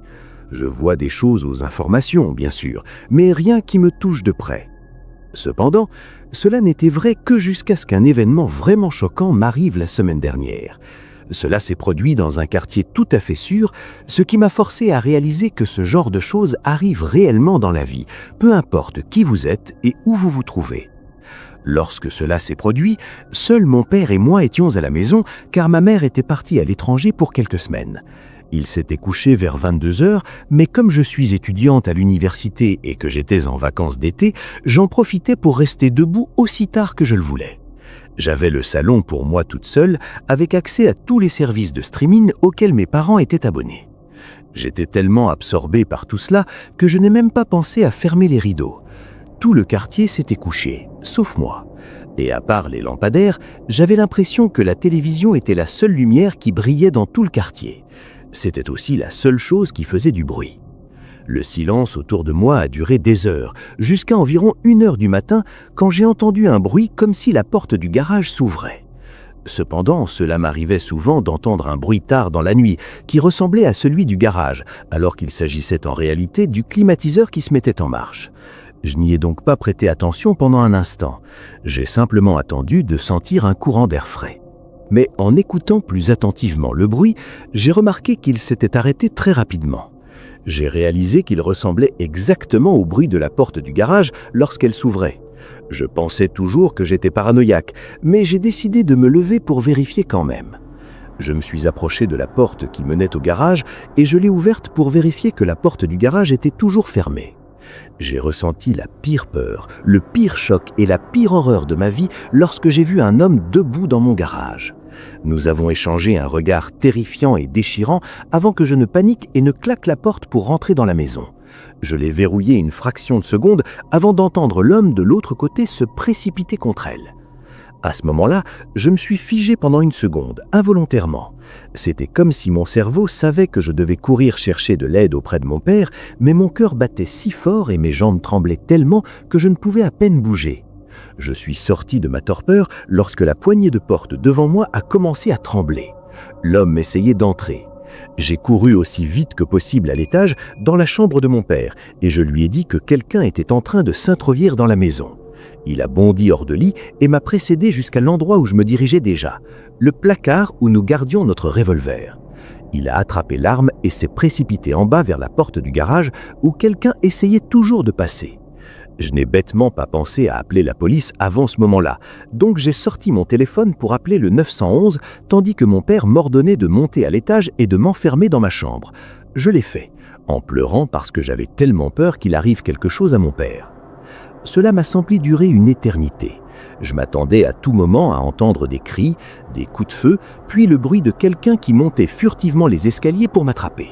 Je vois des choses aux informations, bien sûr, mais rien qui me touche de près. Cependant, cela n'était vrai que jusqu'à ce qu'un événement vraiment choquant m'arrive la semaine dernière. Cela s'est produit dans un quartier tout à fait sûr, ce qui m'a forcé à réaliser que ce genre de choses arrive réellement dans la vie, peu importe qui vous êtes et où vous vous trouvez. Lorsque cela s'est produit, seuls mon père et moi étions à la maison car ma mère était partie à l'étranger pour quelques semaines. Il s'était couché vers 22 heures, mais comme je suis étudiante à l'université et que j'étais en vacances d'été, j'en profitais pour rester debout aussi tard que je le voulais. J'avais le salon pour moi toute seule, avec accès à tous les services de streaming auxquels mes parents étaient abonnés. J'étais tellement absorbé par tout cela que je n'ai même pas pensé à fermer les rideaux. Tout le quartier s'était couché, sauf moi. Et à part les lampadaires, j'avais l'impression que la télévision était la seule lumière qui brillait dans tout le quartier. C'était aussi la seule chose qui faisait du bruit. Le silence autour de moi a duré des heures, jusqu'à environ 1 heure du matin, quand j'ai entendu un bruit comme si la porte du garage s'ouvrait. Cependant, cela m'arrivait souvent d'entendre un bruit tard dans la nuit, qui ressemblait à celui du garage, alors qu'il s'agissait en réalité du climatiseur qui se mettait en marche. Je n'y ai donc pas prêté attention pendant un instant. J'ai simplement attendu de sentir un courant d'air frais. Mais en écoutant plus attentivement le bruit, j'ai remarqué qu'il s'était arrêté très rapidement. J'ai réalisé qu'il ressemblait exactement au bruit de la porte du garage lorsqu'elle s'ouvrait. Je pensais toujours que j'étais paranoïaque, mais j'ai décidé de me lever pour vérifier quand même. Je me suis approché de la porte qui menait au garage et je l'ai ouverte pour vérifier que la porte du garage était toujours fermée. J'ai ressenti la pire peur, le pire choc et la pire horreur de ma vie lorsque j'ai vu un homme debout dans mon garage. Nous avons échangé un regard terrifiant et déchirant avant que je ne panique et ne claque la porte pour rentrer dans la maison. Je l'ai verrouillée une fraction de seconde avant d'entendre l'homme de l'autre côté se précipiter contre elle. À ce moment-là, je me suis figé pendant 1 seconde, involontairement. C'était comme si mon cerveau savait que je devais courir chercher de l'aide auprès de mon père, mais mon cœur battait si fort et mes jambes tremblaient tellement que je ne pouvais à peine bouger. Je suis sorti de ma torpeur lorsque la poignée de porte devant moi a commencé à trembler. L'homme essayait d'entrer. J'ai couru aussi vite que possible à l'étage, dans la chambre de mon père, et je lui ai dit que quelqu'un était en train de s'introduire dans la maison. Il a bondi hors de lit et m'a précédé jusqu'à l'endroit où je me dirigeais déjà, le placard où nous gardions notre revolver. Il a attrapé l'arme et s'est précipité en bas vers la porte du garage où quelqu'un essayait toujours de passer. Je n'ai bêtement pas pensé à appeler la police avant ce moment-là, donc j'ai sorti mon téléphone pour appeler le 911, tandis que mon père m'ordonnait de monter à l'étage et de m'enfermer dans ma chambre. Je l'ai fait, en pleurant parce que j'avais tellement peur qu'il arrive quelque chose à mon père. Cela m'a semblé durer une éternité. Je m'attendais à tout moment à entendre des cris, des coups de feu, puis le bruit de quelqu'un qui montait furtivement les escaliers pour m'attraper.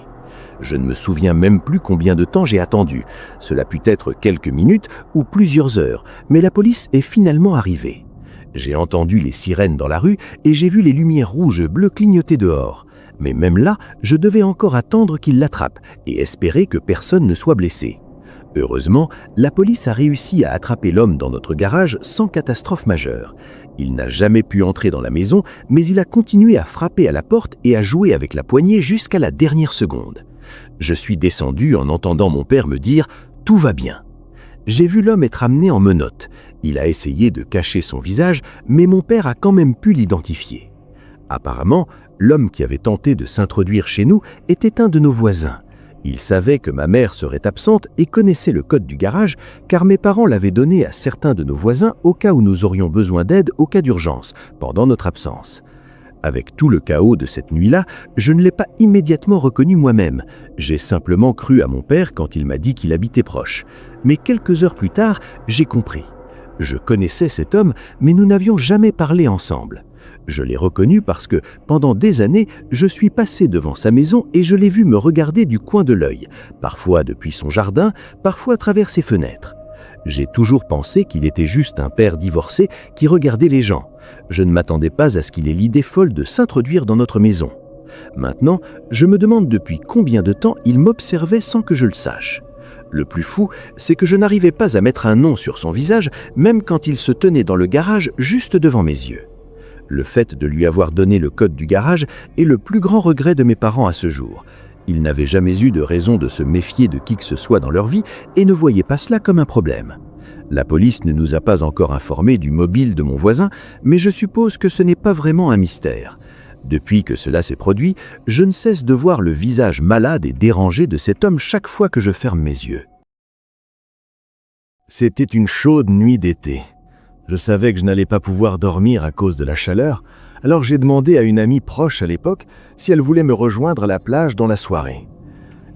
Je ne me souviens même plus combien de temps j'ai attendu. Cela put être quelques minutes ou plusieurs heures, mais la police est finalement arrivée. J'ai entendu les sirènes dans la rue et j'ai vu les lumières rouges et bleues clignoter dehors. Mais même là, je devais encore attendre qu'ils l'attrapent et espérer que personne ne soit blessé. Heureusement, la police a réussi à attraper l'homme dans notre garage sans catastrophe majeure. Il n'a jamais pu entrer dans la maison, mais il a continué à frapper à la porte et à jouer avec la poignée jusqu'à la dernière seconde. Je suis descendu en entendant mon père me dire « Tout va bien ». J'ai vu l'homme être amené en menottes. Il a essayé de cacher son visage, mais mon père a quand même pu l'identifier. Apparemment, l'homme qui avait tenté de s'introduire chez nous était un de nos voisins. Il savait que ma mère serait absente et connaissait le code du garage, car mes parents l'avaient donné à certains de nos voisins au cas où nous aurions besoin d'aide au cas d'urgence, pendant notre absence. Avec tout le chaos de cette nuit-là, je ne l'ai pas immédiatement reconnu moi-même. J'ai simplement cru à mon père quand il m'a dit qu'il habitait proche. Mais quelques heures plus tard, j'ai compris. Je connaissais cet homme, mais nous n'avions jamais parlé ensemble. Je l'ai reconnu parce que, pendant des années, je suis passé devant sa maison et je l'ai vu me regarder du coin de l'œil, parfois depuis son jardin, parfois à travers ses fenêtres. J'ai toujours pensé qu'il était juste un père divorcé qui regardait les gens. Je ne m'attendais pas à ce qu'il ait l'idée folle de s'introduire dans notre maison. Maintenant, je me demande depuis combien de temps il m'observait sans que je le sache. Le plus fou, c'est que je n'arrivais pas à mettre un nom sur son visage, même quand il se tenait dans le garage juste devant mes yeux. Le fait de lui avoir donné le code du garage est le plus grand regret de mes parents à ce jour. Ils n'avaient jamais eu de raison de se méfier de qui que ce soit dans leur vie et ne voyaient pas cela comme un problème. La police ne nous a pas encore informés du mobile de mon voisin, mais je suppose que ce n'est pas vraiment un mystère. Depuis que cela s'est produit, je ne cesse de voir le visage malade et dérangé de cet homme chaque fois que je ferme mes yeux. C'était une chaude nuit d'été. Je savais que je n'allais pas pouvoir dormir à cause de la chaleur, alors j'ai demandé à une amie proche à l'époque si elle voulait me rejoindre à la plage dans la soirée.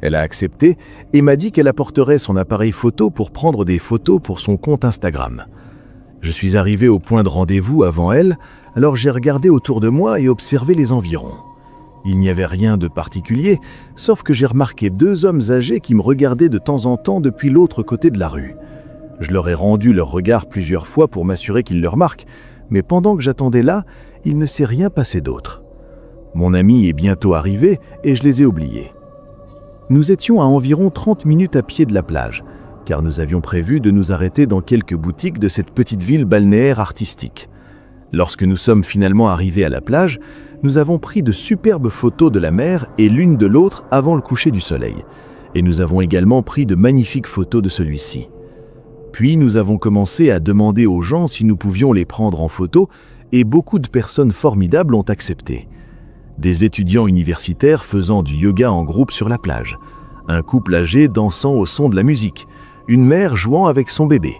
Elle a accepté et m'a dit qu'elle apporterait son appareil photo pour prendre des photos pour son compte Instagram. Je suis arrivé au point de rendez-vous avant elle, alors j'ai regardé autour de moi et observé les environs. Il n'y avait rien de particulier, sauf que j'ai remarqué 2 hommes âgés qui me regardaient de temps en temps depuis l'autre côté de la rue. Je leur ai rendu leur regard plusieurs fois pour m'assurer qu'ils le remarquent, mais pendant que j'attendais là, il ne s'est rien passé d'autre. Mon ami est bientôt arrivé et je les ai oubliés. Nous étions à environ 30 minutes à pied de la plage, car nous avions prévu de nous arrêter dans quelques boutiques de cette petite ville balnéaire artistique. Lorsque nous sommes finalement arrivés à la plage, nous avons pris de superbes photos de la mer et l'une de l'autre avant le coucher du soleil, et nous avons également pris de magnifiques photos de celui-ci. Puis nous avons commencé à demander aux gens si nous pouvions les prendre en photo et beaucoup de personnes formidables ont accepté. Des étudiants universitaires faisant du yoga en groupe sur la plage, un couple âgé dansant au son de la musique, une mère jouant avec son bébé.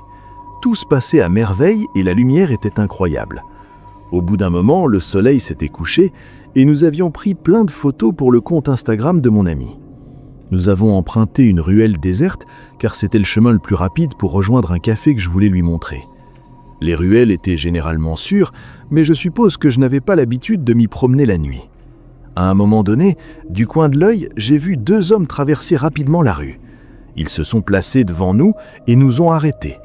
Tout se passait à merveille et la lumière était incroyable. Au bout d'un moment, le soleil s'était couché et nous avions pris plein de photos pour le compte Instagram de mon ami. Nous avons emprunté une ruelle déserte car c'était le chemin le plus rapide pour rejoindre un café que je voulais lui montrer. Les ruelles étaient généralement sûres, mais je suppose que je n'avais pas l'habitude de m'y promener la nuit. À un moment donné, du coin de l'œil, j'ai vu 2 hommes traverser rapidement la rue. Ils se sont placés devant nous et nous ont arrêtés.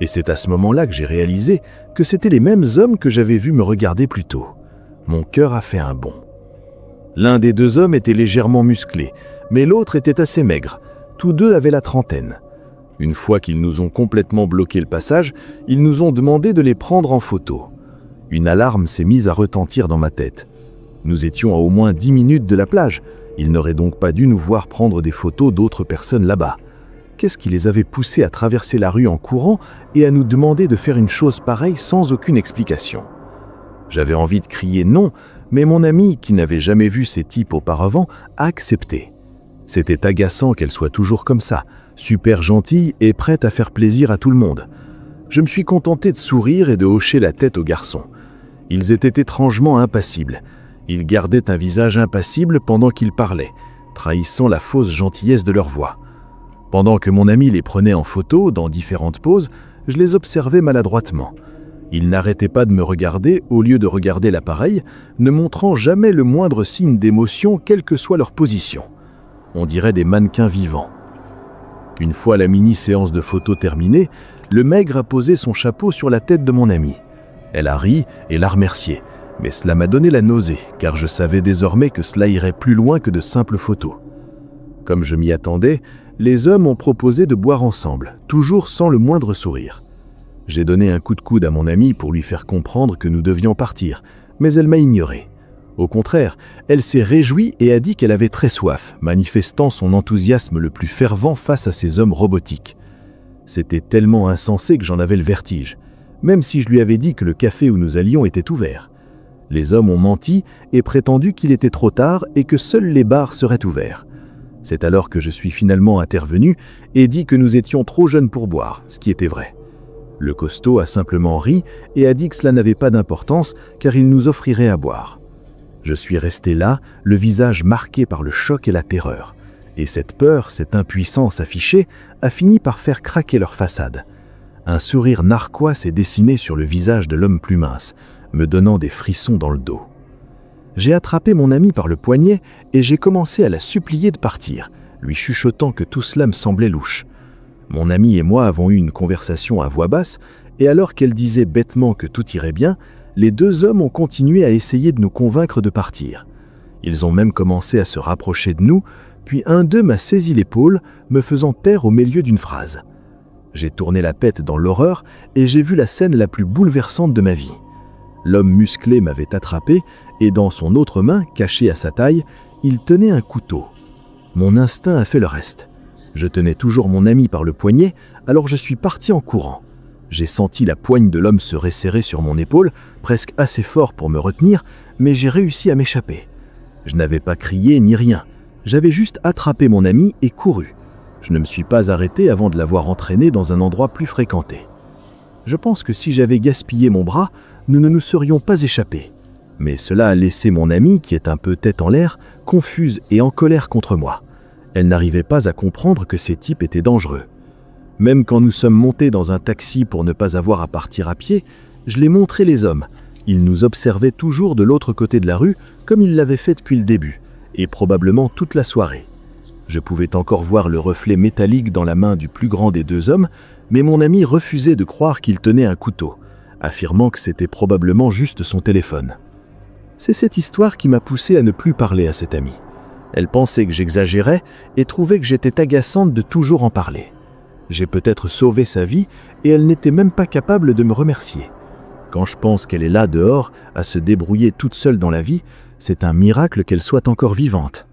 Et c'est à ce moment-là que j'ai réalisé que c'étaient les mêmes hommes que j'avais vus me regarder plus tôt. Mon cœur a fait un bond. L'un des 2 hommes était légèrement musclé, mais l'autre était assez maigre. Tous 2 avaient la trentaine. Une fois qu'ils nous ont complètement bloqué le passage, ils nous ont demandé de les prendre en photo. Une alarme s'est mise à retentir dans ma tête. Nous étions à au moins 10 minutes de la plage. Ils n'auraient donc pas dû nous voir prendre des photos d'autres personnes là-bas. Qu'est-ce qui les avait poussés à traverser la rue en courant et à nous demander de faire une chose pareille sans aucune explication? J'avais envie de crier non, mais mon amie, qui n'avait jamais vu ces types auparavant, a accepté. C'était agaçant qu'elle soit toujours comme ça, super gentille et prête à faire plaisir à tout le monde. Je me suis contenté de sourire et de hocher la tête aux garçons. Ils étaient étrangement impassibles. Ils gardaient un visage impassible pendant qu'ils parlaient, trahissant la fausse gentillesse de leur voix. Pendant que mon ami les prenait en photo dans différentes poses, je les observais maladroitement. Ils n'arrêtaient pas de me regarder au lieu de regarder l'appareil, ne montrant jamais le moindre signe d'émotion, quelle que soit leur position. On dirait des mannequins vivants. Une fois la mini-séance de photos terminée, le maigre a posé son chapeau sur la tête de mon amie. Elle a ri et l'a remercié, mais cela m'a donné la nausée, car je savais désormais que cela irait plus loin que de simples photos. Comme je m'y attendais, les hommes ont proposé de boire ensemble, toujours sans le moindre sourire. J'ai donné un coup de coude à mon amie pour lui faire comprendre que nous devions partir, mais elle m'a ignoré. Au contraire, elle s'est réjouie et a dit qu'elle avait très soif, manifestant son enthousiasme le plus fervent face à ces hommes robotiques. C'était tellement insensé que j'en avais le vertige, même si je lui avais dit que le café où nous allions était ouvert. Les hommes ont menti et prétendu qu'il était trop tard et que seuls les bars seraient ouverts. C'est alors que je suis finalement intervenu et dit que nous étions trop jeunes pour boire, ce qui était vrai. Le costaud a simplement ri et a dit que cela n'avait pas d'importance car il nous offrirait à boire. Je suis resté là, le visage marqué par le choc et la terreur. Et cette peur, cette impuissance affichée, a fini par faire craquer leur façade. Un sourire narquois s'est dessiné sur le visage de l'homme plus mince, me donnant des frissons dans le dos. J'ai attrapé mon ami par le poignet et j'ai commencé à la supplier de partir, lui chuchotant que tout cela me semblait louche. Mon ami et moi avons eu une conversation à voix basse, et alors qu'elle disait bêtement que tout irait bien, les deux hommes ont continué à essayer de nous convaincre de partir. Ils ont même commencé à se rapprocher de nous, puis un d'eux m'a saisi l'épaule, me faisant taire au milieu d'une phrase. J'ai tourné la tête dans l'horreur et j'ai vu la scène la plus bouleversante de ma vie. L'homme musclé m'avait attrapé et dans son autre main, cachée à sa taille, il tenait un couteau. Mon instinct a fait le reste. Je tenais toujours mon ami par le poignet, alors je suis parti en courant. J'ai senti la poigne de l'homme se resserrer sur mon épaule, presque assez fort pour me retenir, mais j'ai réussi à m'échapper. Je n'avais pas crié ni rien. J'avais juste attrapé mon ami et couru. Je ne me suis pas arrêté avant de l'avoir entraîné dans un endroit plus fréquenté. Je pense que si j'avais gaspillé mon bras, nous ne nous serions pas échappés. Mais cela a laissé mon amie, qui est un peu tête en l'air, confuse et en colère contre moi. Elle n'arrivait pas à comprendre que ces types étaient dangereux. Même quand nous sommes montés dans un taxi pour ne pas avoir à partir à pied, je les montrais les hommes. Ils nous observaient toujours de l'autre côté de la rue, comme ils l'avaient fait depuis le début, et probablement toute la soirée. Je pouvais encore voir le reflet métallique dans la main du plus grand des deux hommes, mais mon ami refusait de croire qu'il tenait un couteau, affirmant que c'était probablement juste son téléphone. C'est cette histoire qui m'a poussé à ne plus parler à cette amie. Elle pensait que j'exagérais et trouvait que j'étais agaçante de toujours en parler. J'ai peut-être sauvé sa vie et elle n'était même pas capable de me remercier. Quand je pense qu'elle est là dehors, à se débrouiller toute seule dans la vie, c'est un miracle qu'elle soit encore vivante.